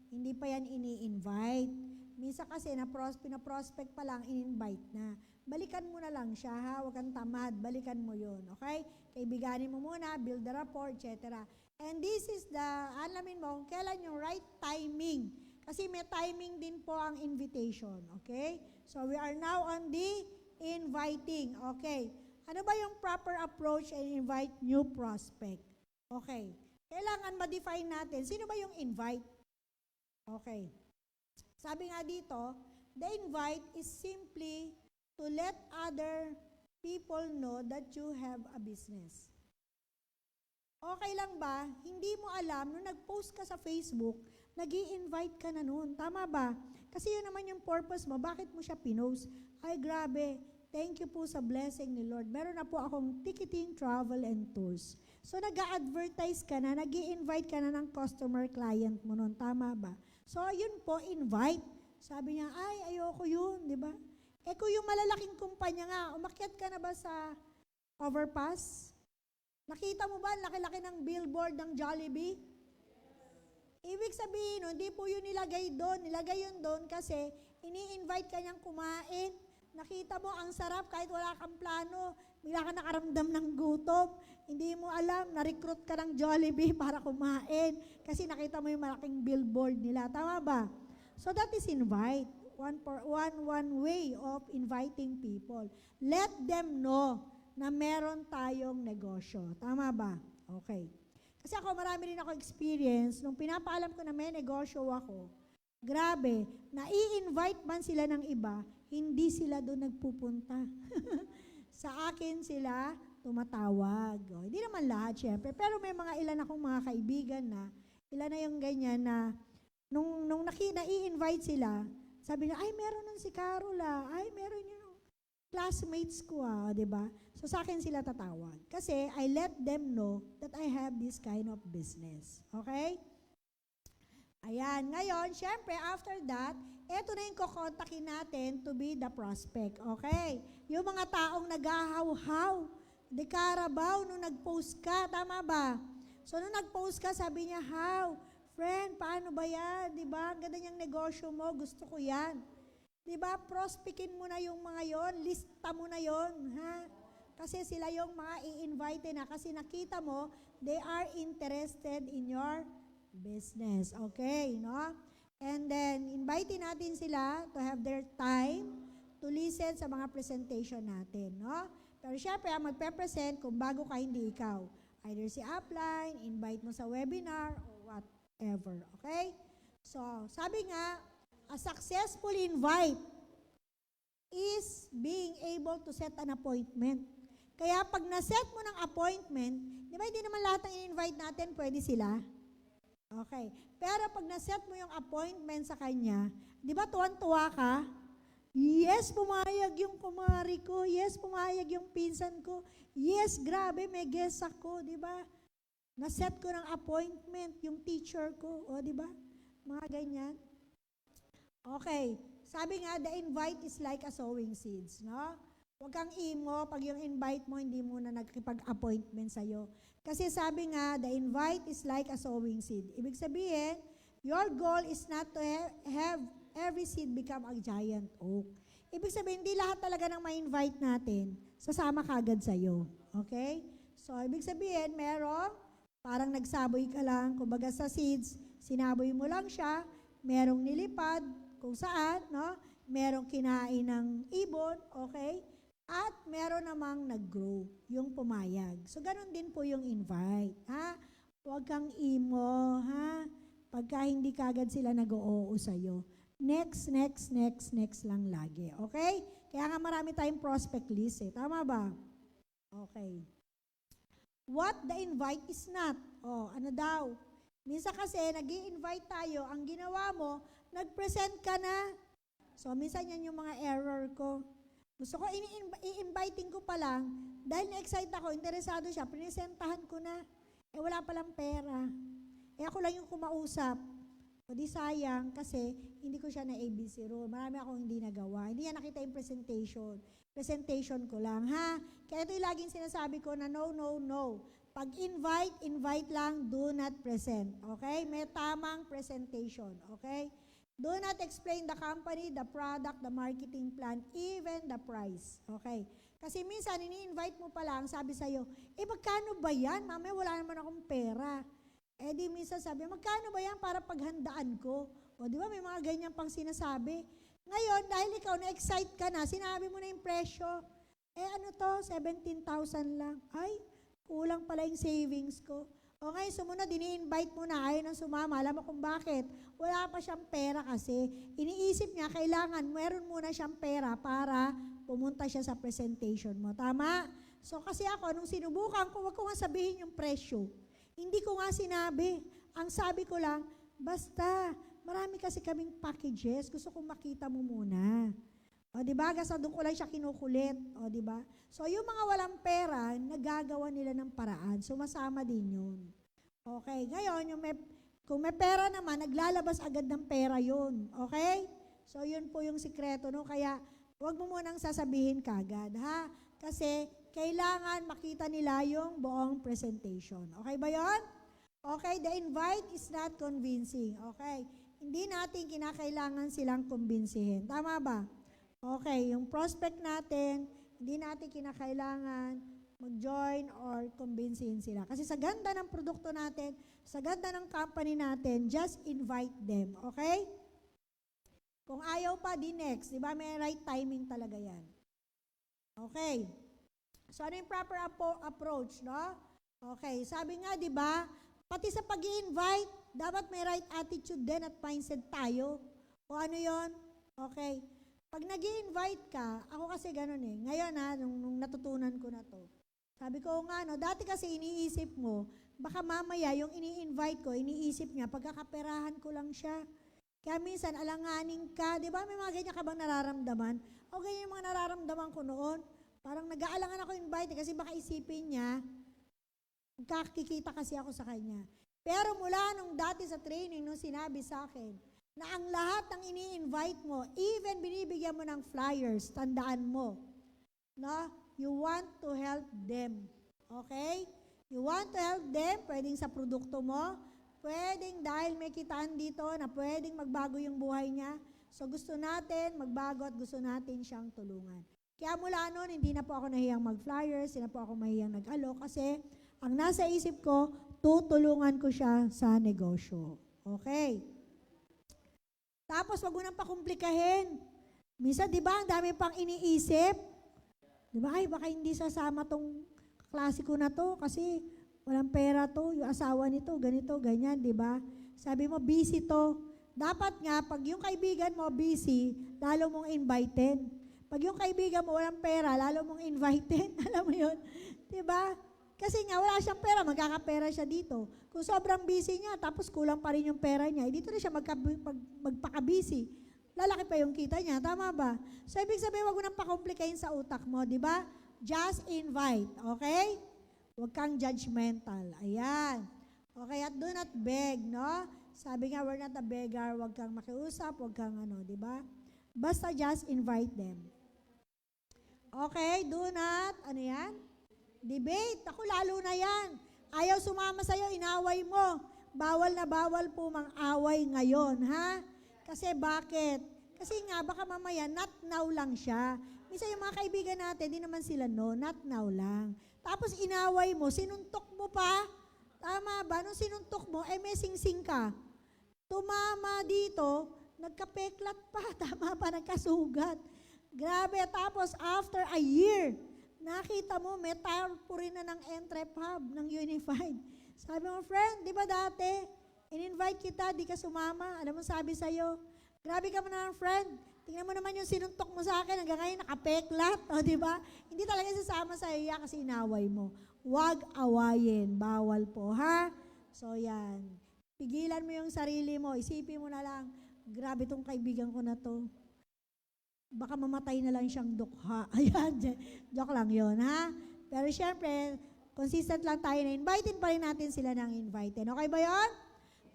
Hindi pa yan ini-invite. Minsan kasi na-prospect pa lang, in-invite na. Balikan mo na lang siya, ha? Huwag kang tamad. Balikan mo yun, okay? Kaibiganin mo muna, build the rapport, etc. And this is the, alamin mo, kung kailan yung right timing. Kasi may timing din po ang invitation, okay? So we are now on the inviting, okay? Ano ba yung proper approach and invite new prospect? Okay. Kailangan ma-define natin, sino ba yung invite? Okay. Sabi nga dito, the invite is simply to let other people know that you have a business. Okay lang ba? Hindi mo alam, nung nag-post ka sa Facebook, nag-i-invite ka na nun. Tama ba? Kasi yun naman yung purpose mo. Bakit mo siya pinost? Ay, grabe. Thank you po sa blessing ni Lord. Meron na po akong ticketing, travel, and tours. So, nag-a-advertise ka na, nag-i-invite ka na ng customer client mo nun. Tama ba? So, yun po, invite. Sabi niya, ay, ayoko yun, di ba? Eh, kung yung malalaking kumpanya nga, umakyat ka na ba sa overpass? Nakita mo ba, laki-laki ng billboard ng Jollibee? Ibig sabihin, hindi po yun nilagay doon. Nilagay yun doon kasi ini-invite ka niyang kumain. Nakita mo, ang sarap kahit wala kang plano. Bigla ka nakaramdam ng gutom. Hindi mo alam, na-recruit ka ng Jollibee para kumain. Kasi nakita mo yung malaking billboard nila. Tama ba? So that is invite. One way of inviting people. Let them know na meron tayong negosyo. Tama ba? Okay. Kasi ako, marami rin ako experience, nung pinapaalam ko na may negosyo ako, grabe, na-i-invite man sila ng iba, hindi sila doon nagpupunta. Sa akin sila tumatawag. O, hindi naman lahat, syempre. Pero may mga ilan akong mga kaibigan na, ilan na yung ganyan na, nung na-i-invite sila, sabi niya, ay, meron nun si Carola. Ay, meron yung classmates ko, diba? So, sa akin sila tatawag. Kasi, I let them know that I have this kind of business. Okay? Ayan. Ngayon, syempre, after that, eto na yung kukontakin natin to be the prospect. Okay? Yung mga taong nag-ahaw-haw, di karabaw, nung nag-post ka, tama ba? So, nung nag-post ka, sabi niya, how? Friend, paano ba yan? Diba? Ang ganda niyang negosyo mo, gusto ko yan. Diba? Prospectin mo na yung mga yon, lista mo na yon, ha? Kasi sila yung mga i-invite na kasi nakita mo, they are interested in your business. Okay, no? And then, invite natin sila to have their time to listen sa mga presentation natin, no? Pero syempre, ang magpe-present kung bago ka, hindi ikaw. Either si upline, invite mo sa webinar, or whatever. Okay? So, sabi nga, a successful invite is being able to set an appointment. Kaya pag na-set mo ng appointment, di ba hindi naman lahat ng in-invite natin pwede sila? Okay. Pero pag na-set mo yung appointment sa kanya, di ba tuwan-tuwa ka? Yes, pumayag yung kumari ko. Yes, pumayag yung pinsan ko. Yes, grabe, may guest ako, di ba? Na-set ko ng appointment yung teacher ko, o di ba? Mga ganyan. Okay. Sabi nga, the invite is like a sowing seeds, no? Huwag kang imo pag yung invite mo, hindi mo na nagkipag-appointment sa'yo. Kasi sabi nga, the invite is like a sowing seed. Ibig sabihin, your goal is not to have every seed become a giant oak. Ibig sabihin, hindi lahat talaga ng ma-invite natin, sasama kagad sa'yo. Okay? So, ibig sabihin, merong parang nagsaboy ka lang, kumbaga sa seeds, Sinaboy mo lang siya, merong nilipad kung saan, no? Merong kinain ng ibon, okay? At meron namang nag-grow, yung pumayag. So, ganun din po yung invite, ha? Huwag kang imo, ha? Pagka hindi kagad sila nag-oo sa'yo. Next, next, next, next lang lagi, okay? Kaya nga marami tayong prospect list, eh. Tama ba? Okay. What the invite is not. Oh, ano daw? Minsan kasi, nag-i-invite tayo, ang ginawa mo, nag-present ka na. So, minsan yan yung mga error ko. Gusto ko, i-inviting ko pa lang, dahil na-excite ako, interesado siya, prinesentahan ko na. Eh, wala palang pera. Eh, ako lang yung kumausap. O di sayang, kasi hindi ko siya na ABC rule. Marami akong hindi nagawa. Hindi yan nakita yung presentation. Presentation ko lang, ha? Kaya ito yung laging sinasabi ko na no, no, no. Pag invite, invite lang, do not present. Okay? May tamang presentation. Okay? Do not explain the company, the product, the marketing plan, even the price. Okay? Kasi minsan, ini-invite mo pa lang, sabi sa'yo, magkano ba yan? Mamaya wala naman akong pera. Eh di minsan sabi, magkano ba yan para paghandaan ko? O di ba may mga ganyan pang sinasabi. Ngayon, dahil ikaw na-excite ka na, sinabi mo na yung presyo. Eh ano to, 17,000 lang. Ay, kulang pala yung savings ko. O ngayon, sumunod, ini-invite mo na, ayaw nang sumama. Alam mo kung bakit? Wala pa siyang pera kasi. Iniisip niya, kailangan, meron muna siyang pera para pumunta siya sa presentation mo. Tama? So kasi ako, nung sinubukan ko, wag ko nga sabihin yung presyo. Hindi ko nga sinabi. Ang sabi ko lang, basta, marami kasi kaming packages. Gusto kong makita mo muna. O, diba? Kasi doon ko lang siya kinukulit. O, diba? So, yung mga walang pera, nagagawa nila ng paraan. Sumasama din yun. Okay. Ngayon, kung may pera naman, naglalabas agad ng pera yun. Okay? So, yun po yung sikreto. No? Kaya, huwag mo munang sasabihin kagad. Ha? Kasi, kailangan makita nila yung buong presentation. Okay ba yun? Okay, the invite is not convincing. Okay, hindi natin kinakailangan silang kumbinsihin. Tama ba? Okay, yung prospect natin, hindi natin kinakailangan mag-join or kumbinsihin sila. Kasi sa ganda ng produkto natin, sa ganda ng company natin, just invite them. Okay? Kung ayaw pa, di next. Diba? May right timing talaga yan. Okay. So, ano yung proper approach, no? Okay, sabi nga, di ba, pati sa pag-i-invite, dapat may right attitude din at mindset tayo. O ano yon? Okay. Pag nag-i-invite ka, ako kasi ganun eh. Ngayon nung natutunan ko na to. Sabi ko nga, no, dati kasi iniisip mo, baka mamaya yung ini-invite ko, iniisip niya, pagkakaperahan ko lang siya. Kaya minsan, alanganin ka, di ba, may mga ganyan ka bang nararamdaman? O ganyan yung mga nararamdaman ko noon. Parang nag-aalangan ako invite kasi baka isipin niya, kakikita kasi ako sa kanya. Pero mula nung dati sa training, nung sinabi sa akin, na ang lahat ng ini-invite mo, even binibigyan mo ng flyers, tandaan mo, no? You want to help them. Okay? You want to help them, pwedeng sa produkto mo, pwedeng dahil may kitaan dito na pwedeng magbago yung buhay niya. So gusto natin magbago at gusto natin siyang tulungan. Kaya mula noon, hindi na po ako nahiyang mag-flyers, hindi na po ako mahiyang nag-alok kasi ang nasa isip ko, tutulungan ko siya sa negosyo. Okay. Tapos, wag mo nang pakomplikahin. Minsan, di ba, ang dami pang iniisip. Di ba, ay, baka hindi sasama tong klasiko na to kasi walang pera to, yung asawa nito, ganito, ganyan, di ba? Sabi mo, busy to. Dapat nga, pag yung kaibigan mo busy, lalo mong invited. Pag yung kaibigan mo walang pera, lalo mong invited. Alam mo yun? Diba? Kasi nga, wala siyang pera, magkakapera siya dito. Kung sobrang busy niya, tapos kulang pa rin yung pera niya, dito na siya magpaka-busy. Lalaki pa yung kita niya, tama ba? So, ibig sabihin, wag mo nang pakomplikahin sa utak mo, di ba? Just invite, okay? Huwag kang judgmental. Ayan. Okay, at do not beg, no? Sabi nga, we're not a beggar, huwag kang makiusap, huwag kang di ba? Basta just invite them. Okay, do not, debate. Ako lalo na yan. Ayaw sumama sa'yo, inaway mo. Bawal na bawal po mang-away ngayon, ha? Kasi bakit? Kasi nga, baka mamaya, not now lang siya. Minsan yung mga kaibigan natin, di naman sila not now lang. Tapos inaway mo, sinuntok mo pa. Tama ba? Nung sinuntok mo, may sing-sing ka. tumama dito, nagkapeklat pa, tama pa, nagkasugat. Grabe, tapos after a year, nakita mo, may tarpaulin na ng Entrep Hub, ng Unified. Sabi mo, friend, di ba dati, in-invite kita, di ka sumama, alam mo sabi sa'yo, grabe ka mo naman, friend, tingnan mo naman yung sinuntok mo sa akin, hanggang ngayon nakapeklat, o di ba? Hindi talaga sasama sa iya kasi inaway mo. Huwag awayin, bawal po, ha? So yan, pigilan mo yung sarili mo, isipin mo na lang, grabe tong kaibigan ko na to. Baka mamatay na lang siyang dukha. Ayan, joke lang yon, ha? Pero syempre, consistent lang tayo na invited pa rin natin sila ng invited. Okay ba yon?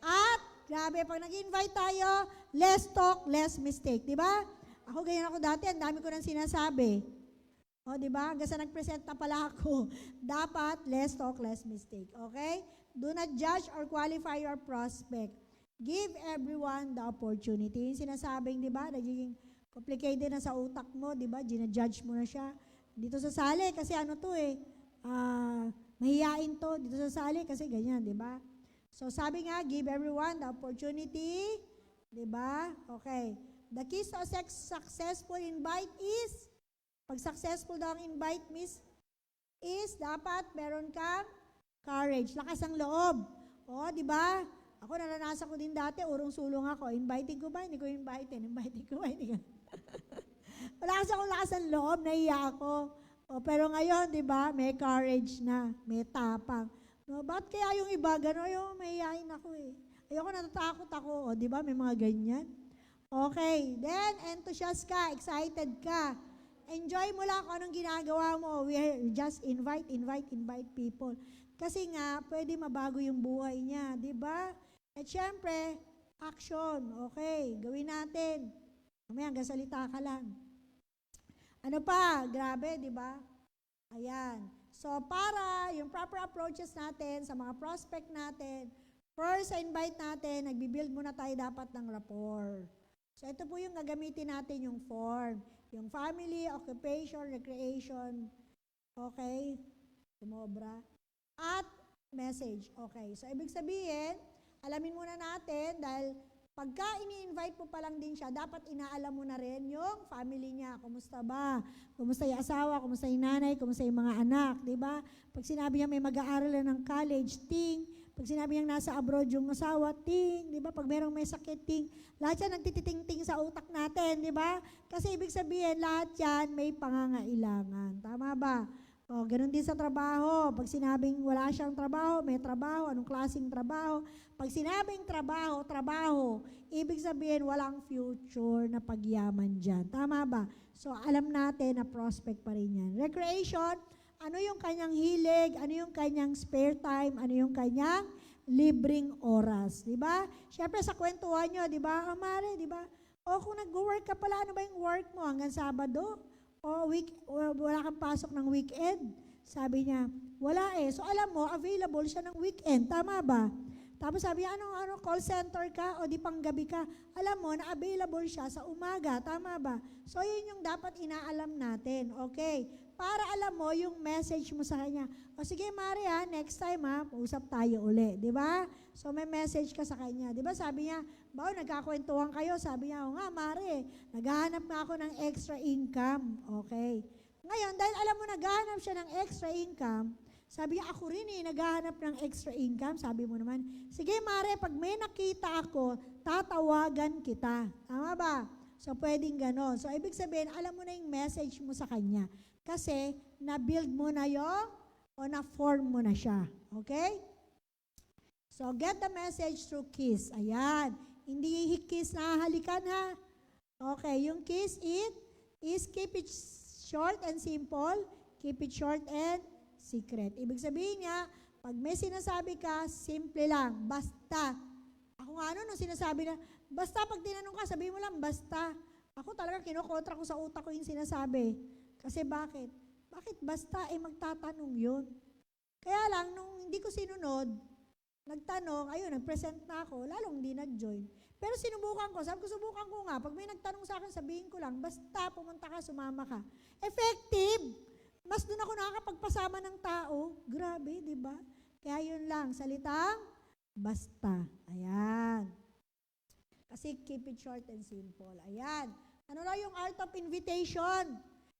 At, grabe, pag nag-invite tayo, less talk, less mistake. Di ba? Ako, ganyan ako dati, ang dami ko nang sinasabi. O, di ba? Hanggang sa nag-present na pala ako. Dapat, less talk, less mistake. Okay? Do not judge or qualify your prospect. Give everyone the opportunity. Yung sinasabing, di ba? Nagiging complicated na sa utak mo, di ba? Gina-judge mo na siya. Dito sa sali, kasi ano to mahihain to. Dito sa sali, kasi ganyan, di ba? So, sabi nga, give everyone the opportunity. Di ba? Okay. The keys to a successful invite is, pag successful daw ang invite, is dapat meron kang courage, lakas ng loob. O, di ba? Ako, naranasan ko din dati, urong-sulong ako. Inviting ko ba? Hindi ko inviting ko ba? Hindi ko. Wala kasi akong lakas ng loob, naiya ako. O, pero ngayon, di ba, may courage na, may tapang. No, ba't kaya yung iba, gano'n, yung mahihayin ako eh. Ayoko, natatakot ako. O, di ba, may mga ganyan. Okay, then, enthusiast ka, excited ka. Enjoy mo lang kung anong ginagawa mo. We just invite people. Kasi nga, pwede mabago yung buhay niya, di ba? At syempre, action. Okay, gawin natin. Mamaya, hanggang salita ka lang. Ano pa? Grabe, di ba? Ayan. So, para yung proper approaches natin sa mga prospect natin, first, sa invite natin, nagbibuild muna tayo dapat ng rapport. So, ito po yung gagamitin natin yung form. Yung family, occupation, recreation, okay? Sumobra. At message, okay. So, ibig sabihin, alamin muna natin dahil pagka ini-invite mo pa lang din siya, dapat inaalam mo na rin yung family niya. Kumusta ba? Kumusta yung asawa? Kumusta yung nanay? Kumusta yung mga anak? Diba? Pag sinabi niya may mag-aaral na ng college, ting. Pag sinabi niya nasa abroad yung asawa, ting. Diba? Pag merong may sakit, ting. Lahat yan nagtititing-ting sa utak natin. Diba? Kasi ibig sabihin, lahat yan may pangangailangan. Tama ba? O, ganun din sa trabaho. Pag sinabing wala siyang trabaho, may trabaho, anong klaseng trabaho. Pag sinabing trabaho, ibig sabihin walang future na pagyaman dyan. Tama ba? So, alam natin na prospect pa rin yan. Recreation, ano yung kanyang hilig, ano yung kanyang spare time, ano yung kanyang libreng oras. Diba? Siyempre sa kwentuhan nyo, diba? Mare, diba? O kung nag-work ka pala, ano ba yung work mo hanggang Sabado? O wala kang pasok ng weekend. Sabi niya, wala eh. So alam mo, available siya ng weekend. Tama ba? Tapos sabi niya, call center ka o di panggabi ka? Alam mo na available siya sa umaga. Tama ba? So yun yung dapat inaalam natin. Okay. Para alam mo yung message mo sa kanya. O sige Maria, next time usap tayo uli. Di ba? So may message ka sa kanya. Di ba sabi niya, nagkakwentuhan kayo. Sabi niya, o nga Mari, naghahanap na ako ng extra income. Okay. Ngayon, dahil alam mo naghahanap siya ng extra income, sabi niya, ako rin naghahanap ng extra income. Sabi mo naman, sige Mare, pag may nakita ako, tatawagan kita. Tama ba? So pwedeng ganon. So ibig sabihin, alam mo na yung message mo sa kanya. Kasi na-build mo na yung o na-form mo na siya. Okay? So, get the message through kiss. Ayan. Hindi kiss na halikan ha. Okay. Yung kiss is keep it short and simple. Keep it short and secret. Ibig sabihin niya, pag may sinasabi ka, simple lang. Basta. Ako nga nung sinasabi na, basta pag tinanong ka, sabihin mo lang, basta. Ako talaga kinokontra ko sa utak ko yung sinasabi. Kasi bakit? Bakit basta magtatanong yun? Kaya lang, nung hindi ko sinunod, nagtanong, ayun, nag-present na ako, lalong hindi nag-join. Pero sinubukan ko, sabi ko, subukan ko nga, pag may nagtanong sa akin, sabihin ko lang, basta pumunta ka, sumama ka. Effective! Mas doon ako nakakapagpasama ng tao. Grabe, di ba? Kaya yun lang, salitang basta. Ayan. Kasi keep it short and simple. Ayan. Ano na yung art of invitation?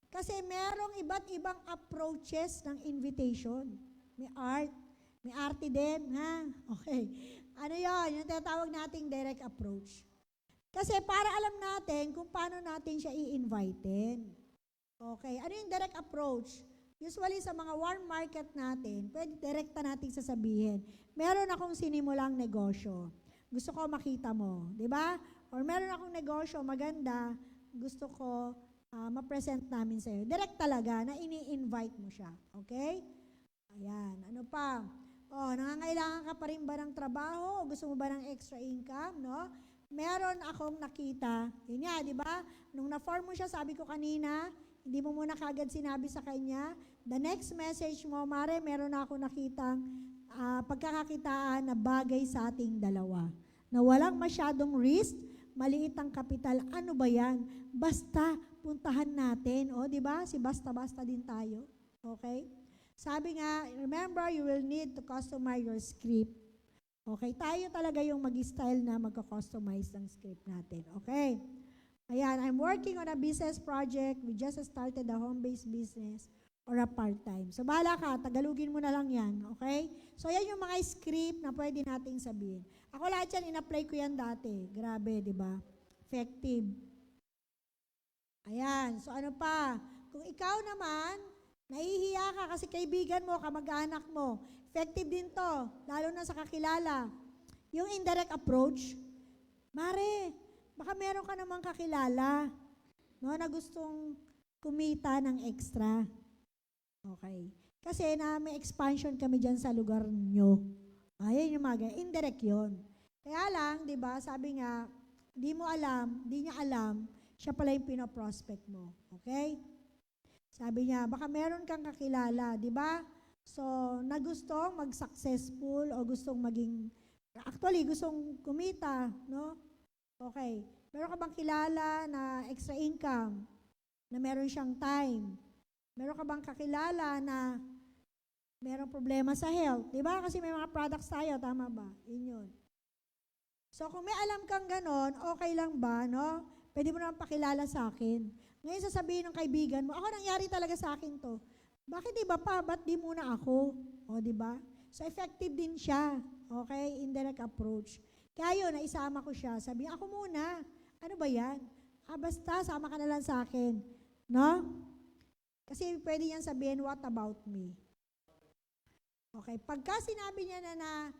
Kasi merong iba't ibang approaches ng invitation. May art. May arte din, ha? Okay. Ano yon? Yung tinatawag nating direct approach. Kasi para alam natin kung paano natin siya i-invitein. Okay. Ano yung direct approach? Usually sa mga warm market natin, pwede direkta natin sasabihin, meron akong sinimulang negosyo. Gusto ko makita mo. Di ba? Or meron akong negosyo, maganda, gusto ko ma-present namin sa'yo. Direct talaga na ini-invite mo siya. Okay? Ayan. Ano pa? Nangangailangan ka pa rin ba ng trabaho? O gusto mo ba ng extra income? No? Meron akong nakita. Yun nga, di ba? Nung na-form mo siya, sabi ko kanina, hindi mo muna kagad sinabi sa kanya. The next message mo, Mare, meron ako nakitang pagkakakitaan na bagay sa ating dalawa. Na walang masyadong risk, maliit ang kapital. Ano ba yan? Basta, puntahan natin. O, di ba? Si basta-basta din tayo. Okay? Sabi nga, remember, you will need to customize your script. Okay? Tayo talaga yung mag-style na magka-customize ng script natin. Okay? Ayan, I'm working on a business project. We just started a home-based business or a part-time. So, bahala ka. Tagalugin mo na lang yan. Okay? So, yan yung mga script na pwede nating sabihin. Ako lahat yan, in-apply ko yan dati. Grabe, di ba? Effective. Ayan. So, ano pa? Kung ikaw naman, nahihiya ka kasi kaibigan mo, kamag-anak mo, effective din to, lalo na sa kakilala. Yung indirect approach, Mare, baka meron ka namang kakilala, no, na gustong kumita ng extra. Okay. Kasi may expansion kami dyan sa lugar nyo. Ayan yung mga, indirect yon. Kaya lang, di ba, sabi nga, di niya alam, siya pala yung pinoprospect mo. Okay? Sabi niya, baka meron kang kakilala, di ba? So, na gustong mag-successful o gustong maging, actually, gustong kumita, no? Okay. Meron ka bang kilala na extra income? Na meron siyang time? Meron ka bang kakilala na meron problema sa health? Di ba? Kasi may mga products tayo, tama ba? Yun. So, kung may alam kang ganon, okay lang ba, no? Pwede mo naman pakilala sa akin. Ngayon sasabihin ng kaibigan mo, ako nangyari talaga sa akin to. Bakit iba pa? Ba't di muna ako? O, di ba? So, effective din siya. Okay? Indirect approach. Kaya yun, naisama ko siya. Sabi, ako muna. Ano ba yan? Basta, sama ka na lang sa akin. No? Kasi pwede yan sabihin, what about me? Okay. Pagka sinabi niya na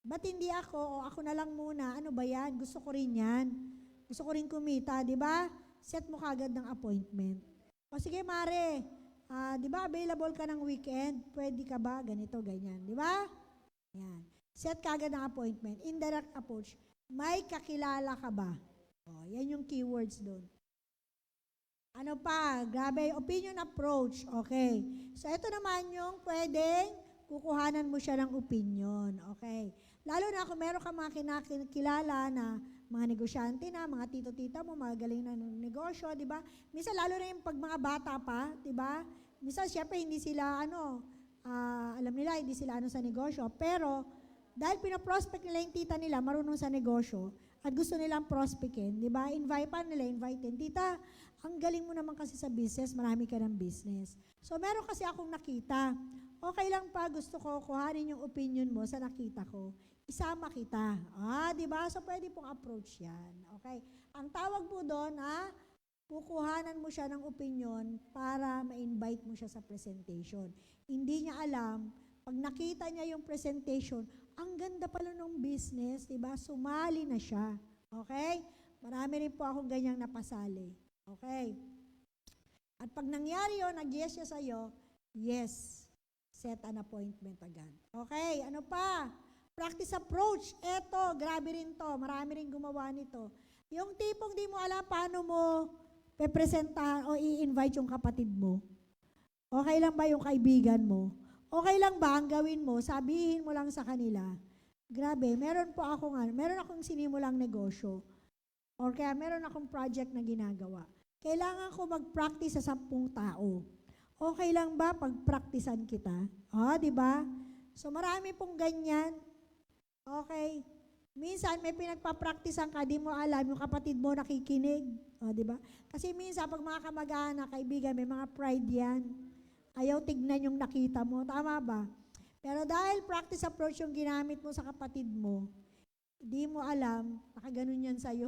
ba't hindi ako o ako na lang muna, ano ba yan? Gusto ko rin yan. Gusto ko rin kumita, di ba? Set mo kagad ng appointment. O sige, Mare, di ba available ka ng weekend? Pwede ka ba? Ganito, ganyan. Di ba? Yan. Set kagad ng appointment. Indirect approach. May kakilala ka ba? O, yan yung keywords doon. Ano pa? Grabe, opinion approach. Okay. So, ito naman yung pwedeng kukuhanan mo siya ng opinion. Okay. Lalo na kung meron ka mga kinakilala na mga negosyante na, mga tito-tita mo, mga galing na ng negosyo, di ba? Minsan, lalo na yung pag mga bata pa, di ba? Minsan, syempre, hindi sila, alam nila, hindi sila sa negosyo. Pero, dahil pinaprospect nila yung tita nila, marunong sa negosyo, at gusto nilang prospectin, di ba? Invite pa nila, invite din. Tita, ang galing mo naman kasi sa business, marami ka ng business. So, meron kasi akong nakita. Okay lang pa, gusto ko kuhanin yung opinion mo sa nakita ko. Isama kita. Di ba? So, pwede pong approach yan. Okay? Ang tawag po doon, kukuhanan mo siya ng opinion para ma-invite mo siya sa presentation. Hindi niya alam, pag nakita niya yung presentation, ang ganda pala ng business, di ba? Sumali na siya. Okay? Marami rin po akong ganyang napasali. Okay? At pag nangyari yun, nag-yes siya sa'yo, yes, set an appointment agad. Okay? Ano pa? Practice approach. Eto, grabe rin to. Marami rin gumawa nito. Yung tipong di mo alam paano mo pepresentahan o i-invite yung kapatid mo. Okay lang ba yung kaibigan mo? Okay lang ba ang gawin mo? Sabihin mo lang sa kanila. Grabe, meron akong sinimulang negosyo. Or kaya meron akong project na ginagawa. Kailangan ko mag-practice sa 10 tao. Okay lang ba pag-practicean kita? Di ba? So marami pong ganyan. Okay. Minsan, may pinagpa-practicean ka, di mo alam, yung kapatid mo nakikinig. O, di ba? Kasi minsan, pag mga kamag-anak, kaibigan, may mga pride yan. Ayaw tignan yung nakita mo. Tama ba? Pero dahil practice approach yung ginamit mo sa kapatid mo, di mo alam, nakaganon yan sa'yo.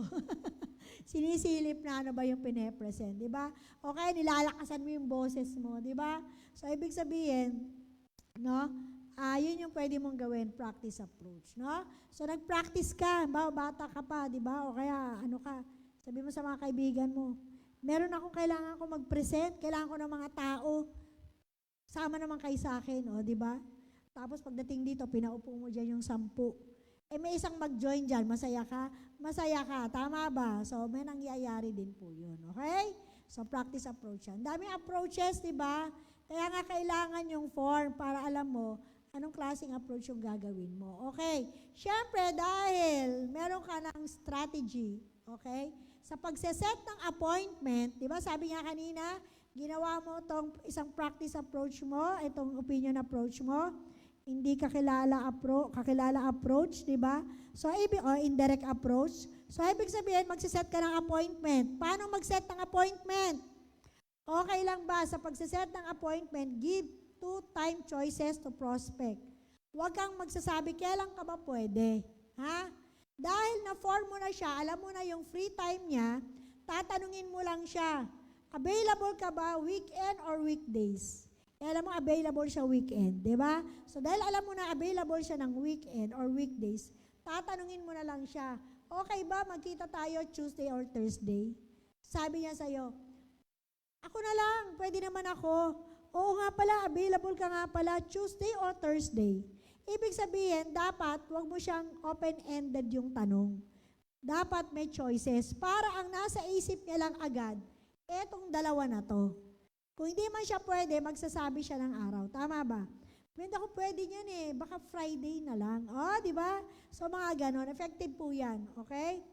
Sinisilip na ano ba yung pine-present, di ba? Okay, nilalakasan mo yung boses mo, di ba? So, ibig sabihin, no? Yun yung pwede mong gawin, practice approach, no? So, nag-practice ka, bata ka pa, di ba? O kaya, ano ka, sabi mo sa mga kaibigan mo, meron akong kailangan ko mag-present, kailangan ko ng mga tao, sama naman kayo sa akin, o, di ba? Tapos, pagdating dito, pinaupo mo dyan yung 10. May isang mag-join dyan, masaya ka? Masaya ka, tama ba? So, may nangyayari din po yun, okay? So, practice approach yan. Daming approaches, di ba? Kaya nga kailangan yung form para alam mo anong klaseng approach yung gagawin mo. Okay? Siyempre, dahil meron ka ng strategy, okay? Sa pagseset ng appointment, di ba sabi nga kanina, ginawa mo itong isang practice approach mo, itong opinion approach mo, hindi kakilala approach, di ba? So, indirect approach. So, ibig sabihin, magsiset ka ng appointment. Paano mag-set ng appointment? Okay lang ba sa pagsiset ng appointment, give 2 time choices to prospect. Huwag kang magsasabi, kailan ka ba pwede? Ha? Dahil na-form mo na siya, alam mo na yung free time niya, tatanungin mo lang siya, available ka ba weekend or weekdays? Alam mo, available siya weekend, di ba? So, dahil alam mo na available siya ng weekend or weekdays, tatanungin mo na lang siya, okay ba magkita tayo Tuesday or Thursday? Sabi niya sa'yo, ako na lang, pwede naman ako. Oo nga pala, available ka nga pala Tuesday or Thursday. Ibig sabihin, dapat wag mo siyang open-ended yung tanong. Dapat may choices. Para ang nasa isip niya lang agad, etong dalawa na to. Kung hindi man siya pwede, magsasabi siya ng araw. Tama ba? Hindi ako pwede niyan eh. Baka Friday na lang. Di ba? So mga ganon. Effective po yan. Okay?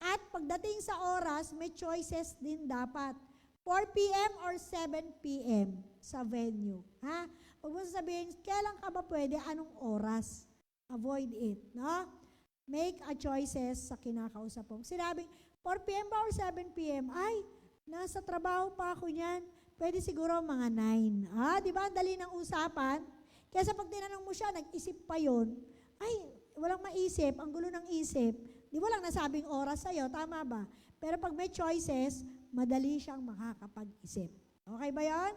At pagdating sa oras, may choices din dapat. 4 p.m. or 7 p.m. sa venue. Ha? Huwag mo sasabihin, kailan ka ba pwede? Anong oras? Avoid it. No? Make a choices sa kinakausap mo. Sinabing, 4 p.m. ba or 7 p.m.? Ay, nasa trabaho pa ako niyan. Pwede siguro mga 9. Di ba? Ang dali ng usapan. Kaya pag tinanong mo siya, nag-isip pa yon. Ay, walang maisip. Ang gulo ng isip. Di walang nasabing oras sa'yo. Tama ba? Pero pag may choices, madali siyang makakapag-isip. Okay ba yan?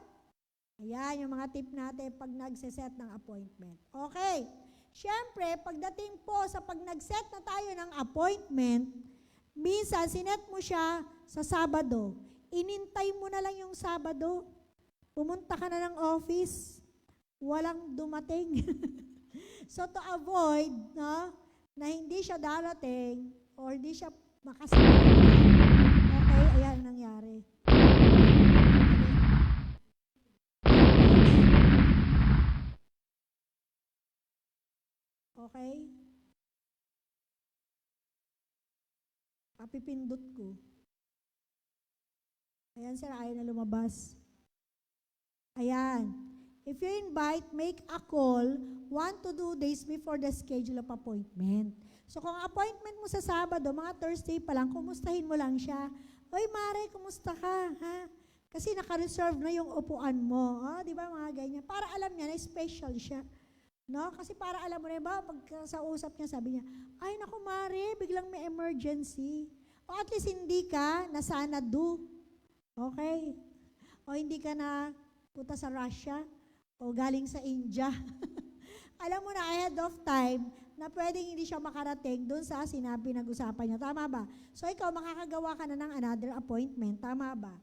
Ayan, yung mga tip natin pag nagsiset ng appointment. Okay. Siyempre, pagdating po sa pag nagset na tayo ng appointment, minsan, sinet mo siya sa Sabado. Inintay mo na lang yung Sabado. Pumunta ka na ng office. Walang dumating. So, to avoid, no, na hindi siya darating or hindi siya makasagot. Okay, ayan ang nangyari. Okay? Papipindot ko. Ayan sir, ayaw na lumabas. Ayan. If you invite, make a call 1 to 2 days before the schedule of appointment. So kung appointment mo sa Sabado, mga Thursday pa lang, kumustahin mo lang siya. Oy, Mare, kumusta ka? Ha? Kasi naka-reserve na yung upuan mo. Di ba mga ganyan? Para alam niya na special siya. No? Kasi para alam mo na ba, pag sa usap niya, sabi niya, ay naku Mare, biglang may emergency. O at least hindi ka nasanadu. Okay? O hindi ka na punta sa Russia o galing sa India. Alam mo na ahead of time na pwedeng hindi siya makarating doon sa sinabi nag-usapan niya. Tama ba? So ikaw, makakagawa ka na ng another appointment. Tama ba?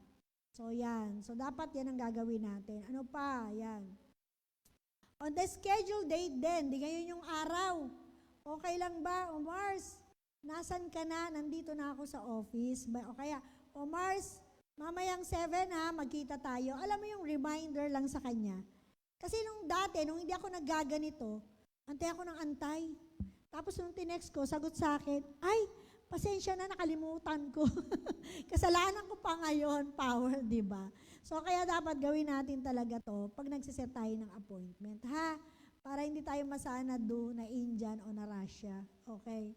So yan. So dapat yan ang gagawin natin. Ano pa? Yan. On the scheduled date din, di ngayon yung araw. Okay lang ba? O Mars, nasan ka na? Nandito na ako sa office. O kaya, o Mars, mamayang 7 ha, magkita tayo. Alam mo yung reminder lang sa kanya. Kasi nung dati, nung hindi ako naggaganito, antay ako ng antay. Tapos nung tinext ko, sagot sa akin, ay, pasensya na, nakalimutan ko. Kasalanan ko pa ngayon, power, di ba? So kaya dapat gawin natin talaga to pag nagsiset tayo ng appointment, ha? Para hindi tayo masanad doon na Indian o na Russia. Okay?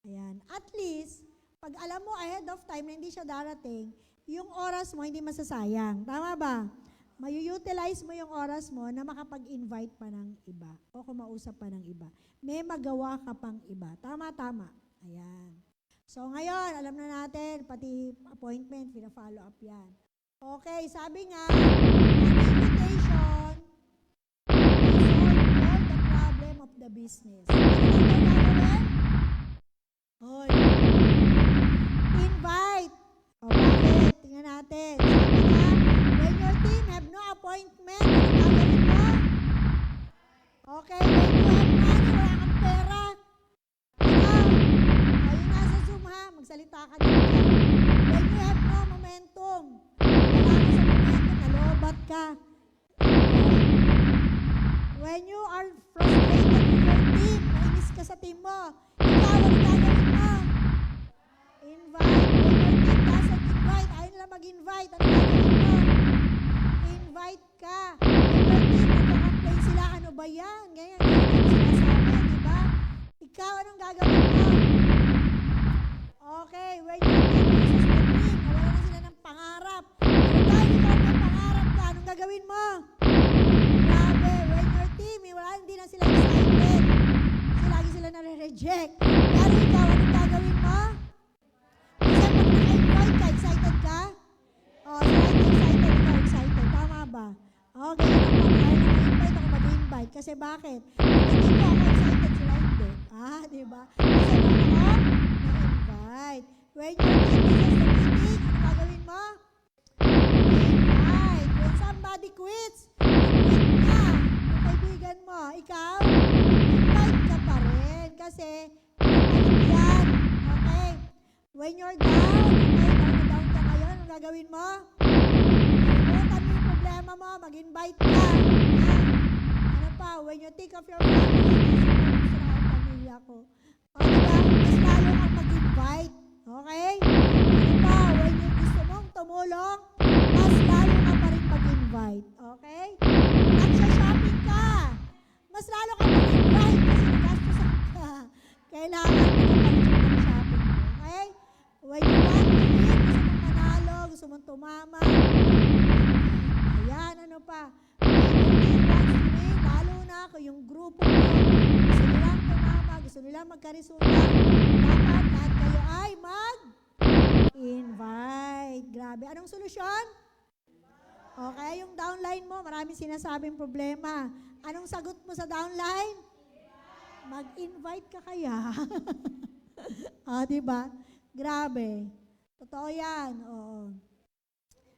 Ayan. At least, pag alam mo ahead of time na hindi siya darating, yung oras mo hindi masasayang. Tama ba? Mayu-utilize mo yung oras mo na makapag-invite pa ng iba o kumausap pa ng iba. May magawa ka pang iba. Tama. Ayan. So ngayon, alam na natin, pati appointment, pina-follow up yan. Okay, sabi nga, an invitation will solve all the problem of the business. Ano ang gagawin? Hoy, invite. O bakit? Tingnan natin. Sabi nga, when your team have no appointment, ano gagawin mo? Okay, when you have money, wala kang pera. Ano? O yun nasa Zoom ha, magsalita ka dito. When you have no momentum, wala ka sa momentum, nalobat ka. When you are frustrated with your team, nainis ka sa team mo, ikaw ang gagawin mo. Invite. When your team doesn't invite, ayaw nila mag-invite, ano gagawin mo? Invite ka. When your team, nagka-complain sila, ano ba yan? Ganyan sila sa amin, di ba? Ikaw, anong gagawin mo? Okay, when your team loses the dream, nawala na sila ng pangarap. Pero dahil ikaw may pangarap ka, anong gagawin mo? Grabe, when your team, hindi na sila excited. Kasi lagi sila nare-reject. Pero ikaw, anong gagawin mo? Kasi pag naka-invite ka, excited ka? Oh, sila hindi excited, ikaw excited. Tama ba? Oh, ganyan ako. Kaya naka-invite ako mag-invite. Kasi bakit? Hindi ko ako excited, sila hindi. Di ba? Kasi ako, na-invite. When your team is the meeting, ano gagawin mo? Invite. When somebody quits, quit na. Yung kaibigan mo, ikaw, invite ka pa rin. Kasi, yan. Okay? When you're down, okay, down ka ngayon, anong gagawin mo? Kalimutan mo yung problema mo, mag-invite ka. Ano pa? When you think of your family, gusto na ang pamilya ko. O, diba? Mas lalo kang mag-invite. Okay? Ano pa? When you gusto mong tumulong, mas lalo ka pa rin mag-invite. Okay? Nagsha-shopping ka. Mas lalo ka mag-invite kasi nagastusan ka. Kailangan mo kapag ng shopping mo. Okay? When you want to win, gusto mong manalo, gusto mong tumama. Ayan, ano pa? When your team wants to win, lalo na kung yung grupo mo, gusto nilang tumama, gusto nilang magkaresulta, dapat lahat kayo ay mag-invite. Grabe. Anong solusyon? Okay, yung downline mo, maraming sinasabing problema. Anong sagot mo sa downline? Mag-invite ka kaya? Diba? Grabe. Totoo yan. Oo.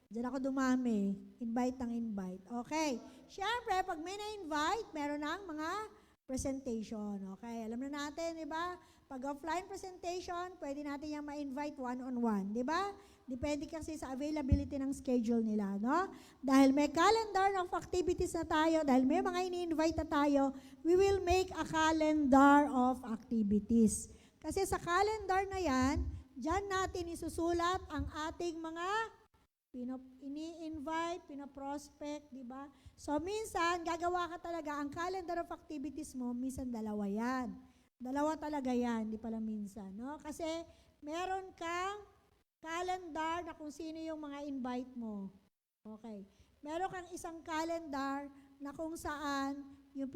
Diyan ako dumami. Invite ng invite. Okay. Siyempre, pag may na-invite, meron ng mga presentation. Okay. Alam na natin, di ba? Pag offline presentation, pwede natin yung ma-invite one-on-one. Di ba? Depende kasi sa availability ng schedule nila, no? Dahil may calendar of activities na tayo, dahil may mga ini-invite na tayo, we will make a calendar of activities. Kasi sa calendar na yan, diyan natin isusulat ang ating mga ini-invite, pina-prospect, di ba? So, minsan, gagawa ka talaga, ang calendar of activities mo, minsan dalawa yan. Dalawa talaga yan, di pala minsan, no? Kasi, meron kang calendar na kung sino yung mga invite mo. Okay. Meron kang isang calendar na kung saan yung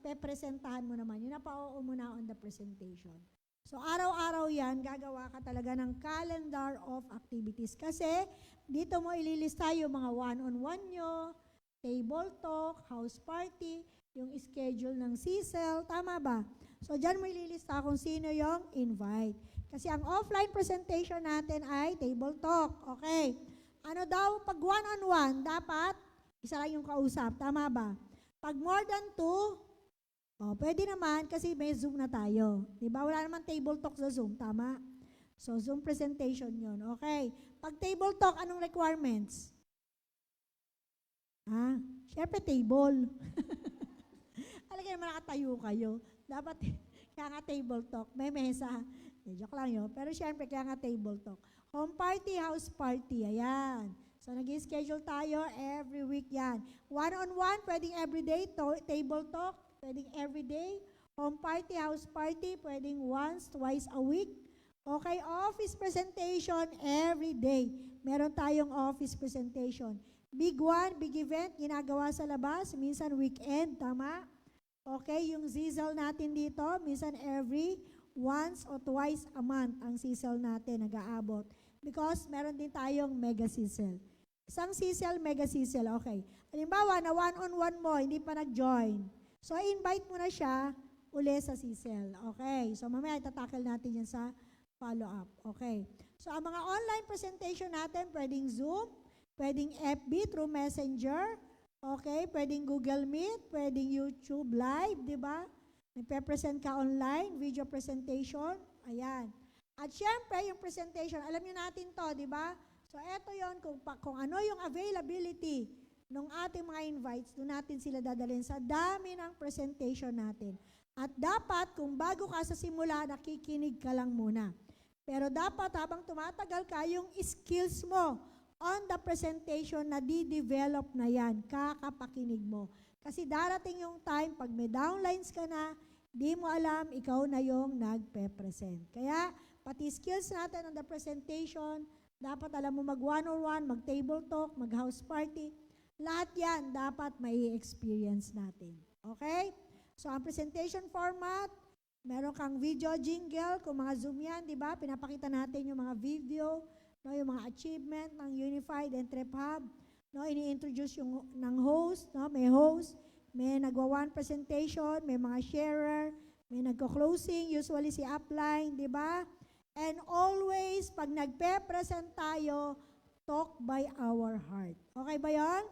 pepresentahan mo naman. Yung napauo mo na on the presentation. So, araw-araw yan, gagawa ka talaga ng calendar of activities. Kasi, dito mo ililista yung mga one-on-one nyo, table talk, house party, yung schedule ng CSEL, tama ba? So, dyan mo ililista kung sino yung invite. Kasi ang offline presentation natin ay table talk. Okay. Ano daw, pag one-on-one, dapat isa lang yung kausap, tama ba? Pag more than 2, pwede naman kasi may Zoom na tayo. Diba? Wala naman table talk sa Zoom, tama? So, Zoom presentation yun. Okay. Pag table talk, anong requirements? Siyempre table. Alagay naman nakatayo kayo. Dapat, kaya nga table talk. May mesa. Joke lang yun. Pero siyempre, kaya nga table talk. Home party, house party. Ayan. So, nag-schedule tayo every week yan. One-on-one, pwedeng everyday, table talk, pwedeng everyday, Home party, house party, pwedeng once, twice a week. Okay, office presentation every day. Meron tayong office presentation. Big one, big event, ginagawa sa labas, minsan weekend, tama? Okay, yung sizzle natin dito, minsan every once or twice a month ang sizzle natin nag-aabot. Because meron din tayong mega sizzle. Isang sizzle, mega sizzle, okay. Halimbawa, na one-on-one mo, hindi pa nag-join. So, invite mo na siya uli sa sizzle. Okay, so mamaya itatakal natin yan sa follow-up. Okay. So, ang mga online presentation natin, pwedeng Zoom, pwedeng FB through Messenger, okay, pwedeng Google Meet, pwedeng YouTube Live, di ba? Nagpe-present ka online, video presentation, ayan. At syempre, yung presentation, alam niyo natin to, di ba? So, eto yon kung ano yung availability ng ating mga invites, doon natin sila dadalhin sa dami ng presentation natin. At dapat, kung bago ka sa simula, nakikinig ka lang muna. Pero dapat, habang tumatagal ka, yung skills mo on the presentation na di-develop na yan, kakapakinig mo. Kasi darating yung time, pag may downlines ka na, di mo alam, ikaw na yung nagpe-present. Kaya, pati skills natin on the presentation, dapat alam mo mag one-on-one, mag table talk, mag house party. Lahat yan dapat may experience natin. Okay? So, ang presentation format, meron kang video jingle, kung mga Zoom yan, di ba? Pinapakita natin yung mga video, no, yung mga achievement ng Unified Entrep Hub. No, ini-introduce yung ng host, no, may host, may nagwa-one presentation, may mga sharer, may nagko-closing, usually si upline, di ba? And always, pag nagpe-present tayo, talk by our heart. Okay ba yon?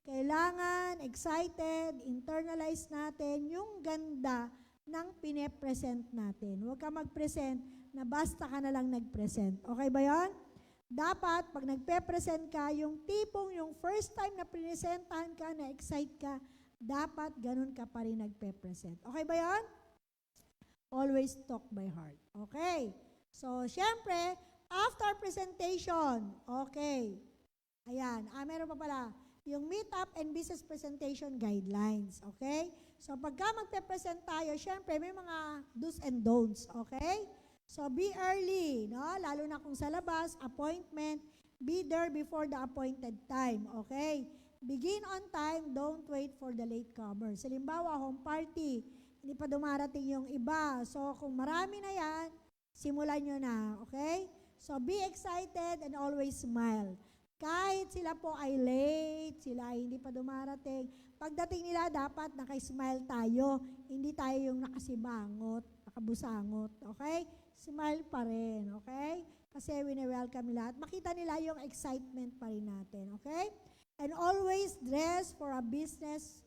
Kailangan, excited, internalize natin yung ganda ng pine-present natin. Huwag ka mag-present na basta ka na lang nag-present. Okay ba yon? Dapat, pag nagpe-present ka, yung tipong yung first time na presentahan ka, na-excite ka, dapat ganun ka pa rin nagpe-present. Okay ba yon? Always talk by heart. Okay. So, syempre, after presentation, okay. Ayan, meron pa pala, yung meetup and business presentation guidelines, okay? So, pagka magpe-present tayo, syempre, may mga do's and don'ts, okay? So, be early, no? Lalo na kung sa labas, appointment, be there before the appointed time, okay? Begin on time, don't wait for the latecomers. Halimbawa, home party, hindi pa dumarating yung iba. So, kung marami na yan, simulan nyo na, okay? So, be excited and always smile. Kahit sila po ay late, sila ay hindi pa dumarating, pagdating nila dapat naka-smile tayo, hindi tayo yung nakasibangot, nakabusangot, okay? Smile pa rin, okay? Kasi wini-welcome nila at makita nila yung excitement pa rin natin, okay? And always dress for a business,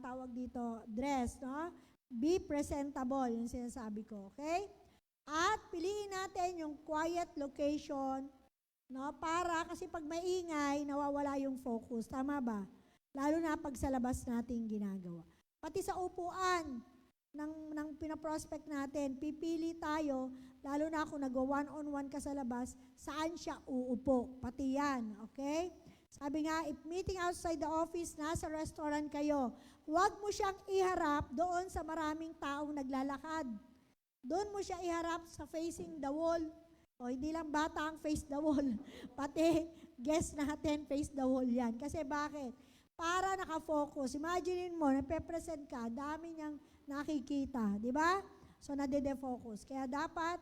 tawag dito, dress, no? Be presentable, yung sinasabi ko, okay? At piliin natin yung quiet location, no? Para kasi pag maingay, nawawala yung focus. Tama ba? Lalo na pag sa labas natin ginagawa. Pati sa upuan ng pinaprospect natin, pipili tayo, lalo na kung nag-one-on-one ka sa labas, saan siya uupo. Pati yan, okay? Sabi nga, if meeting outside the office, nasa restaurant kayo, huwag mo siyang iharap doon sa maraming taong naglalakad. Doon mo siya iharap sa facing the wall. O hindi lang bata ang face the wall. Pati guest natin face the wall yan. Kasi bakit? Para nakafocus. Imagine mo, nape-present ka, dami niyang nakikita. Di ba? So, nadede-focus. Kaya dapat,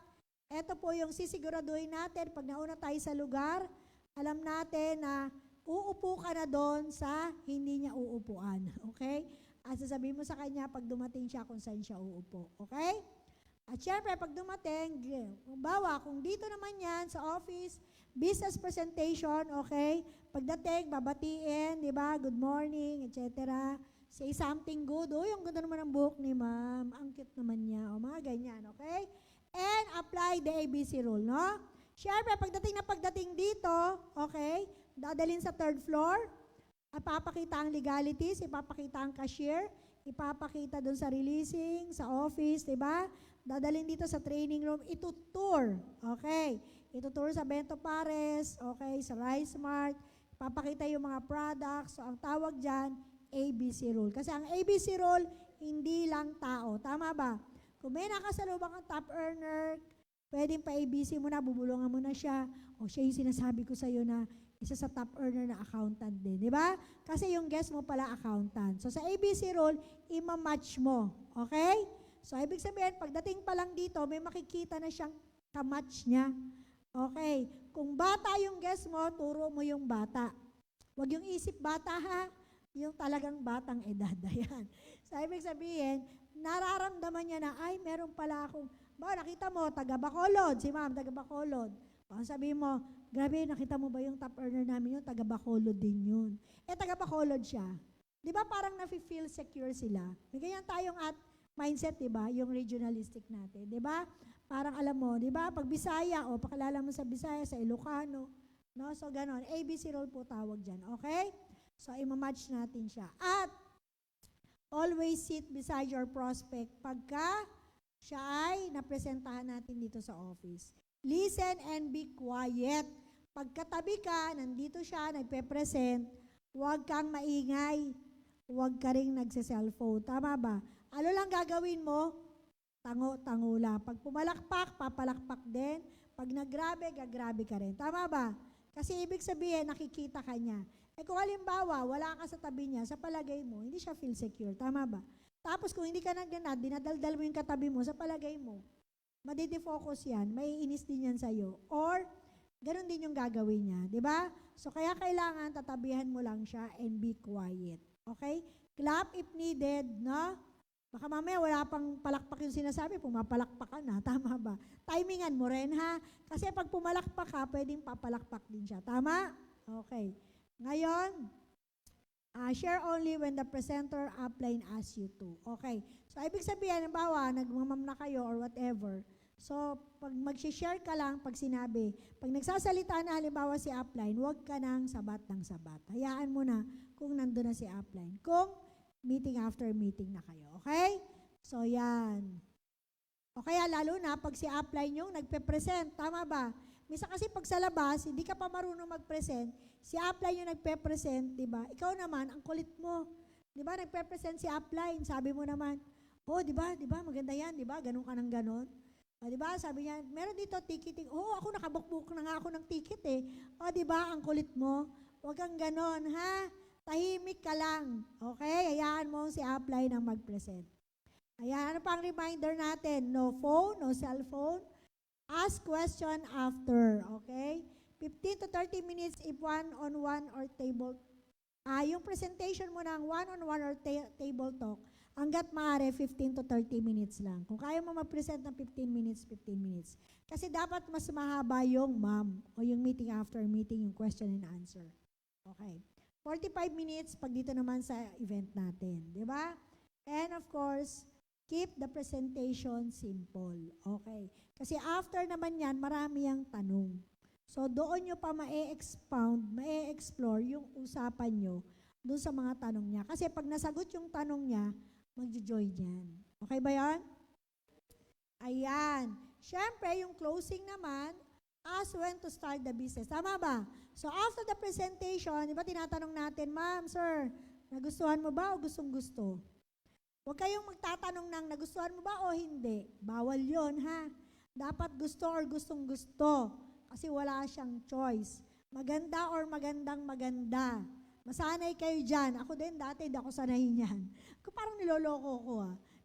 eto po yung sisiguraduhin natin, pag nauna tayo sa lugar, alam natin na uupo ka na doon sa hindi niya uupuan. Okay? At sasabihin mo sa kanya pag dumating siya kung saan siya uupo. Okay? At syempre, pag dumating, kung dito naman yan sa office, business presentation, okay? Pagdating, babatiin, di ba? Good morning, etc. Say something good. Oh, yung ganda naman ng buhok ni ma'am. Ang cute naman niya. O, mga ganyan, okay? And apply the ABC rule, no? Syempre, pagdating dito, okay? Dadalhin sa third floor, ipapakita ang legalities, ipapakita ang cashier, ipapakita doon sa releasing, sa office, di ba? Dadalhin dito sa training room, itutour, okay? Itutour sa Bento Pares, okay, sa Rice Mart, papakita yung mga products. So, ang tawag dyan, ABC rule. Kasi ang ABC rule, hindi lang tao. Tama ba? Kung may nakasalubong kang top earner, pwedeng pa-ABC mo na, bubulungan mo na siya. O siya yung sinasabi ko sa'yo na isa sa top earner na accountant din. Di ba? Kasi yung guest mo pala accountant. So sa ABC rule, ima-match mo. Okay? So ibig sabihin, pagdating pa lang dito, may makikita na siyang kamatch niya. Okay. Kung bata yung guest mo, turo mo yung bata. Huwag yung isip bata ha. Yung talagang batang edad. Ayan. So ibig sabihin, nararamdaman niya na, ay, meron pala akong, nakita mo, taga Bacolod, si ma'am, taga Bacolod. Sabihin mo, grabe, nakita mo ba yung top earner namin yun? Taga Bacolod din yun. Taga Bacolod siya. Di ba parang nafe-feel secure sila? May ganyan tayong mindset, di ba? Yung regionalistic natin. Di ba? Parang alam mo, di ba? Pag Bisaya, pakilala mo sa Bisaya, sa Ilocano. No? So, ganon. ABC role po tawag dyan. Okay? So, ima-match natin siya. At, always sit beside your prospect pagka siya ay napresentahan natin dito sa office. Listen and be quiet. Pagkatabi ka, nandito siya, nagpe-present, huwag kang maingay, huwag ka rin nagse-cellphone. Tama ba? Ano lang gagawin mo? Tango-tango lang. Pag pumalakpak, papalakpak din. Pag naggrabe, gagrabe ka rin. Tama ba? Kasi ibig sabihin, nakikita ka niya. Kung halimbawa, wala ka sa tabi niya, sa palagay mo, hindi siya feel secure. Tama ba? Tapos kung hindi ka nagdanad, dinadaldal mo yung katabi mo, sa palagay mo, madidefocus yan, maiinis din yan sa'yo. Or, ganun din yung gagawin niya. Di ba? So, kaya kailangan tatabihan mo lang siya and be quiet. Okay? Clap if needed, no? Baka mamaya wala pang palakpak yung sinasabi, pumapalakpak ka na. Tama ba? Timingan mo rin, ha? Kasi pag pumalakpak ka, pwedeng papalakpak din siya. Tama? Okay. Ngayon, share only when the presenter upline asks you to. Okay. So, ibig sabihin, halimbawa, nagmamam na kayo or whatever. So, pag mag-share ka lang, pag sinabi, pag nagsasalita na halimbawa si upline, huwag ka nang sabat ng sabat. Hayaan mo na kung nandun na si upline. Kung meeting after meeting na kayo. Okay? So, yan. O kaya lalo na, pag si upline yung nagpe-present, tama ba? Misa kasi pag sa labas, hindi ka pa marunong mag-present, si upline yung nagpe-present, di ba? Ikaw naman, ang kulit mo. Di ba, nagpe-present si upline, sabi mo naman, di ba, maganda yan, di ba? Ganun ka ng ganun. Di ba, sabi niya, meron dito ticketing. Ako nakabukbuk na nga ako ng ticket eh. Di ba, ang kulit mo. Huwag kang ganun, ha? Tahimik ka lang. Okay? Hayaan mo si upline ang mag-present. Ayan, ano pang reminder natin? No phone, no cellphone. Ask question after, okay? 15 to 30 minutes if one-on-one or table. Yung presentation mo ng one-on-one or table talk, hanggat maaari 15 to 30 minutes lang. Kung kaya mo mag-present ng 15 minutes, 15 minutes. Kasi dapat mas mahaba yung ma'am o yung meeting after meeting, yung question and answer. Okay. 45 minutes pag dito naman sa event natin. Di ba? And of course, keep the presentation simple. Okay. Kasi after naman yan, marami ang tanong. So, doon nyo pa ma-expound, ma-explore yung usapan nyo doon sa mga tanong niya. Kasi pag nasagot yung tanong niya, mag-join yan. Okay ba yan? Ayan. Siyempre, yung closing naman, ask when to start the business. Tama ba? So, after the presentation, di ba tinatanong natin, ma'am, sir, nagustuhan mo ba o gustong-gusto? Huwag kayong magtatanong ng nagustuhan mo ba o hindi. Bawal yon ha? Dapat gusto or gustong-gusto. Kasi wala siyang choice. Maganda or magandang maganda. Masanay kayo dyan. Ako din dati, hindi ako sanay niyan. Parang niloloko ko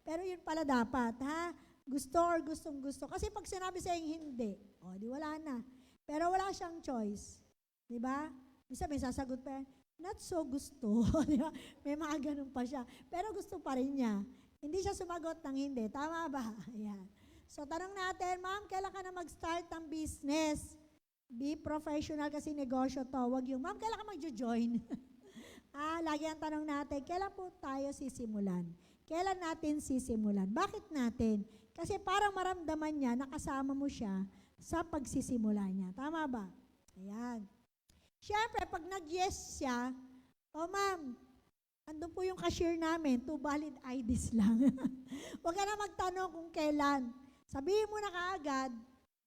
Pero yun pala dapat, ha? Gusto or gustong-gusto. Kasi pag sinabi sa'yo hindi, di wala na. Pero wala siyang choice. Di ba? Bisa may sasagot pa yan, not so gusto. Di ba? May mga ganun pa siya. Pero gusto pa rin niya. Hindi siya sumagot ng hindi. Tama ba? Ayan. So, tanong natin, ma'am, kailan ka na mag-start ng business? Be professional kasi negosyo to. Huwag yung, ma'am, kailan ka mag-join? Lagi ang tanong natin, kailan po tayo sisimulan? Kailan natin sisimulan? Bakit natin? Kasi parang maramdaman niya, nakasama mo siya sa pagsisimula niya. Tama ba? Ayan. Siyempre, pag nag-yes siya, ma'am, andun po yung cashier namin, 2 valid IDs lang. Huwag ka na magtanong kung kailan. Sabihin mo na kaagad,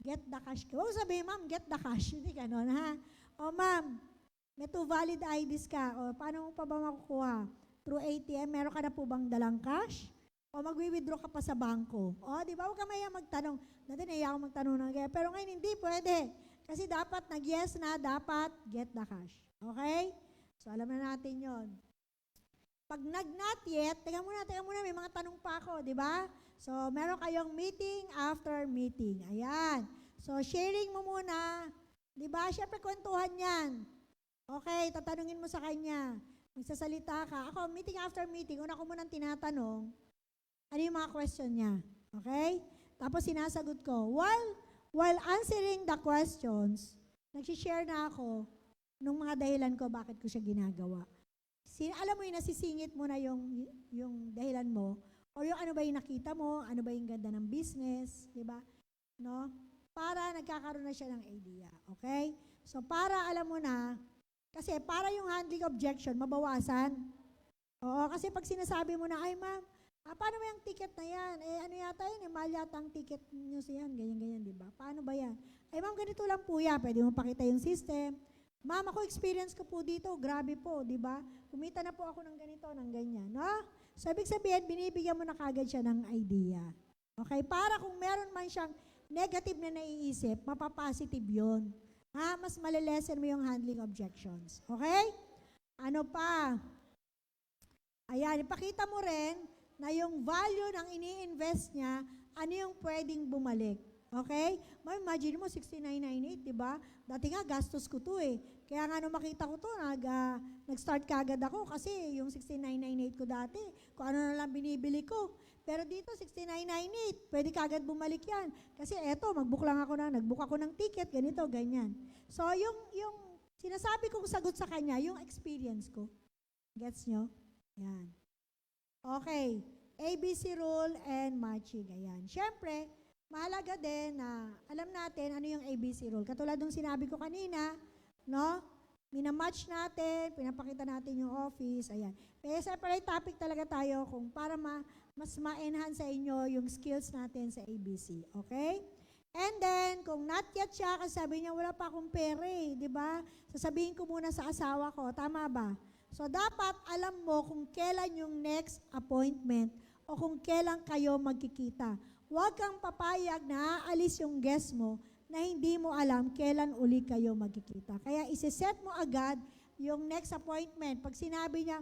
get the cash. Huwag sabihin, ma'am, get the cash. Hindi ganon, ha? Ma'am, may 2 valid IDs ka. Paano mo pa ba makukuha? Through ATM, meron ka na po bang dalang cash? O magwi-withdraw ka pa sa bangko. O, di ba? Huwag ka maya magtanong. Dati naiya ako magtanong ng ganyan. Pero ngayon, hindi pwede. Kasi dapat nag-yes na, dapat get the cash. Okay? So, alam na natin yon. Pag nag-not yet, teka muna, may mga tanong pa ako, di ba? So, meron kayong meeting after meeting. Ayan. So, sharing mo muna. Di ba? Siyempre, kwentuhan yan. Okay, tatanungin mo sa kanya. Magsasalita ka. Ako, meeting after meeting, una ko munang tinatanong, ano yung mga question niya? Okay? Tapos sinasagot ko. While answering the questions, nagsishare na ako nung mga dahilan ko bakit ko siya ginagawa. Alam mo yung nasisingit mo na yung dahilan mo, o yung ano ba yung nakita mo, ano ba yung ganda ng business, di ba? No? Para nagkakaroon na siya ng idea. Okay? So, para alam mo na, kasi para yung handling objection, mabawasan. Oo, kasi pag sinasabi mo na, ay ma'am, paano ba yung ticket na yan? Ano yata yun? Mahal yata ang ticket nyo siyan. Ganyan-ganyan, di ba? Paano ba yan? Ay, ma'am, ganito lang po yan. Pwede mo pakita yung system. Ma'am, ako experience ko po dito. Grabe po, di ba? Kumita na po ako ng ganito, ng ganyan. No? So, ibig sabihin, binibigyan mo na kagad siya ng idea. Okay? Para kung meron man siyang negative na naiisip, mapapositive yun. Mas malilesen mo yung handling objections. Okay? Ano pa? Ayan, ipakita mo rin na yung value ng ini-invest niya, ano yung pwedeng bumalik. Okay? Imagine mo, 6998, di ba? Dati nga, gastos ko to eh. Kaya nga nung makita ko to, nag-start kagad ako kasi yung 6998 ko dati, kung ano na lang binibili ko. Pero dito, 6998, pwede kagad bumalik yan. Kasi eto, nag-book ako ng ticket, ganito, ganyan. So, yung sinasabi kong sagot sa kanya, yung experience ko. Gets nyo? Yan. Okay. ABC rule and matching. Ayan. Siyempre, mahalaga din na alam natin ano yung ABC rule. Katulad ng sinabi ko kanina, no? Minamatch natin, pinapakita natin yung office. Ayan. May separate topic talaga tayo kung para mas ma-enhance sa inyo yung skills natin sa ABC. Okay? And then, kung not yet siya, kasi sabi niya, wala pa akong pera eh, di ba? Sasabihin ko muna sa asawa ko, tama ba? So, dapat alam mo kung kailan yung next appointment o kung kailan kayo magkikita. Huwag kang papayag na aalis yung guest mo na hindi mo alam kailan uli kayo magkikita. Kaya isiset mo agad yung next appointment. Pag sinabi niya,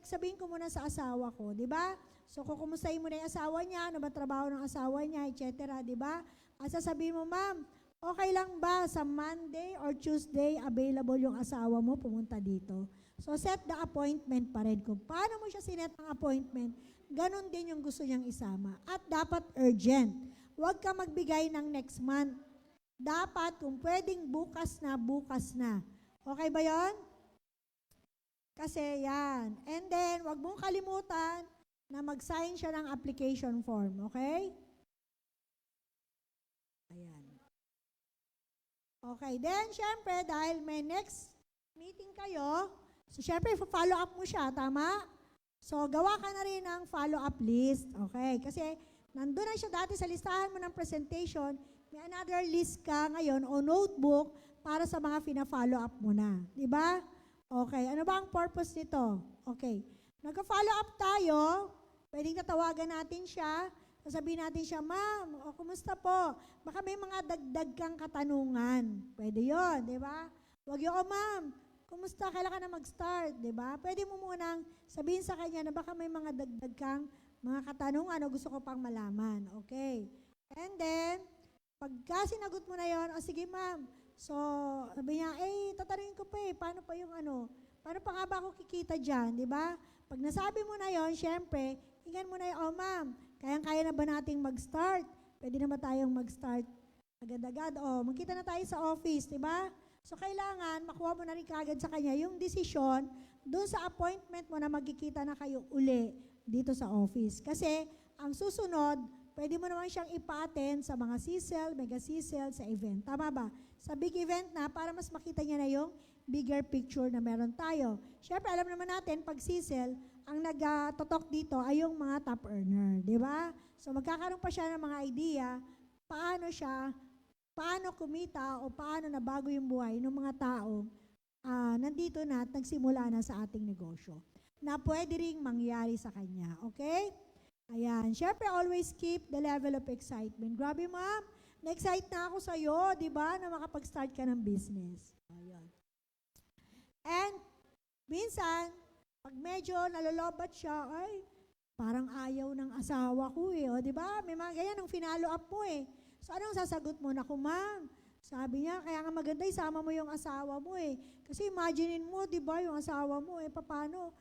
sabihin ko muna sa asawa ko, di ba? So, kukumustahin mo na yung asawa niya, ano ba trabaho ng asawa niya, etc., di ba? At sasabihin mo, ma'am, okay lang ba sa Monday or Tuesday available yung asawa mo pumunta dito? So, set the appointment pa rin. Kung paano mo siya sinet ng appointment, ganun din yung gusto niyang isama. At dapat urgent. Huwag ka magbigay ng next month. Dapat, kung pwedeng bukas na. Okay ba yon? Kasi yan. And then, huwag mong kalimutan na mag-sign siya ng application form. Okay? Ayan. Okay. Then, syempre, dahil may next meeting kayo, so, syempre, follow up mo siya, tama? So, gawa ka na rin ng follow-up list, okay? Kasi, nandun na siya dati sa listahan mo ng presentation, may another list ka ngayon o notebook para sa mga fina-follow up mo na. Di ba? Okay, ano ba ang purpose nito? Okay, nagka-follow up tayo, pwedeng tatawagan natin siya, sasabihin natin siya, ma'am, kumusta po? Baka may mga dagdag kang katanungan. Pwede yon, di ba? Huwag yung, ma'am, kumusta? Kailan ka na mag-start, di ba? Pwede mo munang sabihin sa kanya na baka may mga dagdag kang mga katanungan o gusto ko pang malaman. Okay. And then, pagka sinagot mo na yon, sige ma'am. So, sabi niya, tatanungin ko pa paano pa yung paano pa nga ba ako kikita dyan, di ba? Pag nasabi mo na yon, syempre, hingan mo na yun, ma'am, kayang-kaya na ba nating mag-start? Pwede na ba tayong mag-start agad-agad? Magkita na tayo sa office, di ba? So, kailangan makuha mo na rin kagad sa kanya yung desisyon doon sa appointment mo na magkikita na kayo uli dito sa office. Kasi, ang susunod, pwede mo naman siyang ipa-attend sa mga CSEL, mega CSEL, sa event. Tama ba? Sa big event na, para mas makita niya na yung bigger picture na meron tayo. Siyempre, alam naman natin, pag CSEL, ang nag-totok dito ay yung mga top earner. Di ba? So, magkakaroon pa siya ng mga idea paano kumita o paano nabago yung buhay ng mga tao nandito na at nagsimula na sa ating negosyo na pwede ring mangyari sa kanya. Okay? Ayan. Siyempre, always keep the level of excitement. Grabe, ma'am. Na-excite na ako sa'yo, di ba, na makapag-start ka ng business. Ayan. And, minsan, pag medyo nalolobat siya, ay, parang ayaw ng asawa ko eh. O, di ba? May mga ganyan, ang finalo up mo eh. So, anong sasagot mo? Naku, ma'am, sabi niya, kaya nga maganda, isama mo yung asawa mo eh. Kasi imaginein mo, di ba, yung asawa mo eh, paano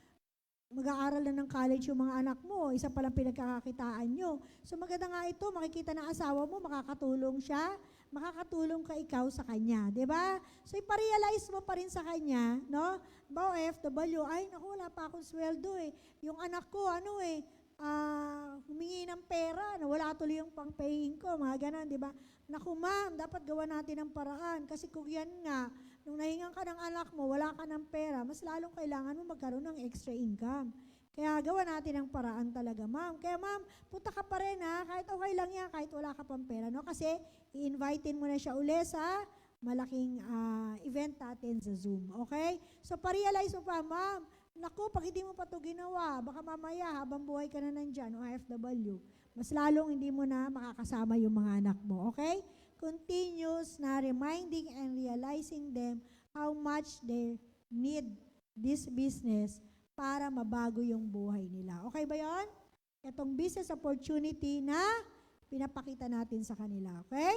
mag-aaral na ng college yung mga anak mo, isa palang pinagkakakitaan nyo. So maganda nga ito, makikita ng asawa mo, makakatulong siya, makakatulong ka ikaw sa kanya, di ba? So iparealize mo pa rin sa kanya, no? Ba, OFW, ay naku, wala pa akong sweldo eh. Yung anak ko, humingi ng pera, wala tuloy yung pang-paying ko, mga ganon, di ba? Naku ma'am, dapat gawa natin ng paraan, kasi kung yan nga, nung nahingan ka ng anak mo, wala ka ng pera, mas lalong kailangan mo magkaroon ng extra income. Kaya gawa natin ng paraan talaga, ma'am. Kaya ma'am, punta ka pa rin ha, kahit okay lang yan, kahit wala ka pang pera, no? Kasi i-invitein mo na siya uli sa malaking event natin sa Zoom, okay? So, parealize mo pa, ma'am, naku, pag hindi mo pa ito ginawa, baka mamaya habang buhay ka na nandyan, OFW, mas lalong hindi mo na makakasama yung mga anak mo, okay? Continuous na reminding and realizing them how much they need this business para mabago yung buhay nila. Okay ba yun? Itong business opportunity na pinapakita natin sa kanila. Okay?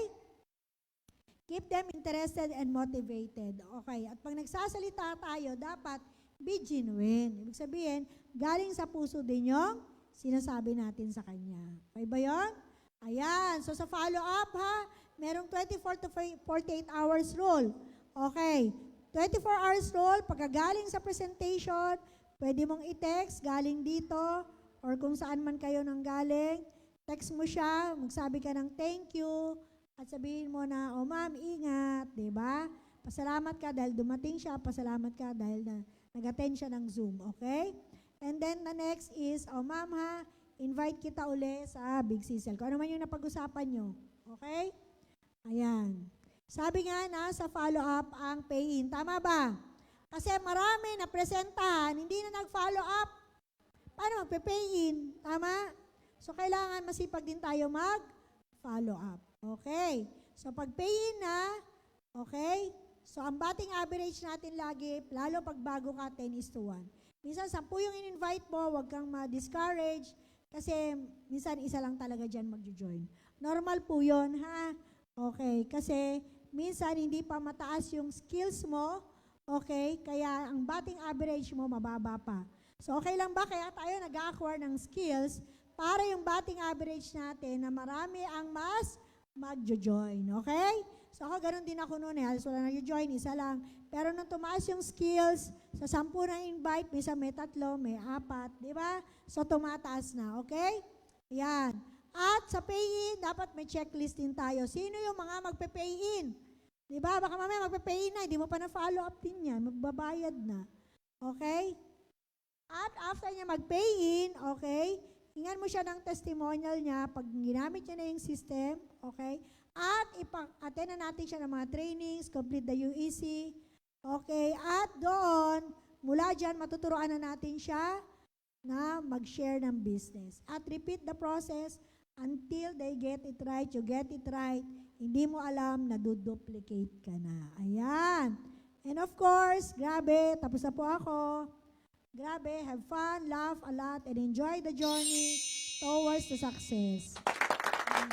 Keep them interested and motivated. Okay. At pag nagsasalita tayo, dapat be genuine. Ibig sabihin, galing sa puso din yung sinasabi natin sa kanya. Okay ba yun? Ayan. So sa follow-up ha, merong 24 to 48 hours rule. Okay. 24 hours rule, pagkagaling sa presentation, pwede mong i-text galing dito or kung saan man kayo nang galing. Text mo siya, magsabi ka ng thank you at sabihin mo na, oh ma'am, ingat, diba? Pasalamat ka dahil dumating siya, pasalamat ka dahil nag-attend siya ng Zoom, okay? And then the next is, oh ma'am ha, invite kita uli sa Big Sisal. Kung ano man yung napag-usapan nyo. Okay? Ayan. Sabi nga na sa follow-up ang pay-in. Tama ba? Kasi marami na presentahan, hindi na nag-follow up. Paano magpe-pay-in? Tama? So, kailangan masipag din tayo mag-follow up. Okay? So, pag pay-in na, okay? So, ang batting average natin lagi, lalo pag bago ka, 10:1. Minsan, 10 yung in-invite mo, huwag kang ma-discourage. Kasi minsan isa lang talaga dyan magjo-join. Normal po yun, ha? Okay, kasi minsan hindi pa mataas yung skills mo, okay? Kaya ang batting average mo mababa pa. So okay lang ba? Kaya tayo nag-acquire ng skills para yung batting average natin na marami ang mas magjo-join, okay? So ako ganun din ako noon eh. Halos wala nag-join, isa lang. Pero nung tumaas yung skills, sa 10 na invite, minsan may 3, may 4, di ba? So tumataas na, okay? Yan. At sa pay-in, dapat may checklist din tayo. Sino yung mga magpe-pay-in? Di ba? Baka mamaya magpe-pay-in na, hindi mo pa na-follow up din yan. Magbabayad na. Okay? At after niya mag-pay-in, okay, hingan mo siya ng testimonial niya pag ginamit niya na yung system, okay? At attend na natin siya ng mga trainings, complete the UEC, okay? At doon, mula dyan, matuturoan na natin siya na mag-share ng business. At repeat the process until they get it right, you get it right, hindi mo alam na duplicate ka na. Ayan. And of course, grabe, tapos na po ako. Grabe, have fun, laugh a lot, and enjoy the journey towards the success.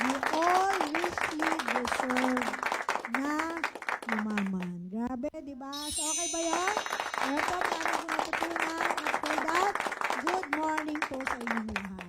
We all richly deserve na umaman. Grabe, di ba? So, okay ba yan? Ito, marami kong natutunan. After that, good morning po sa inyong lahat.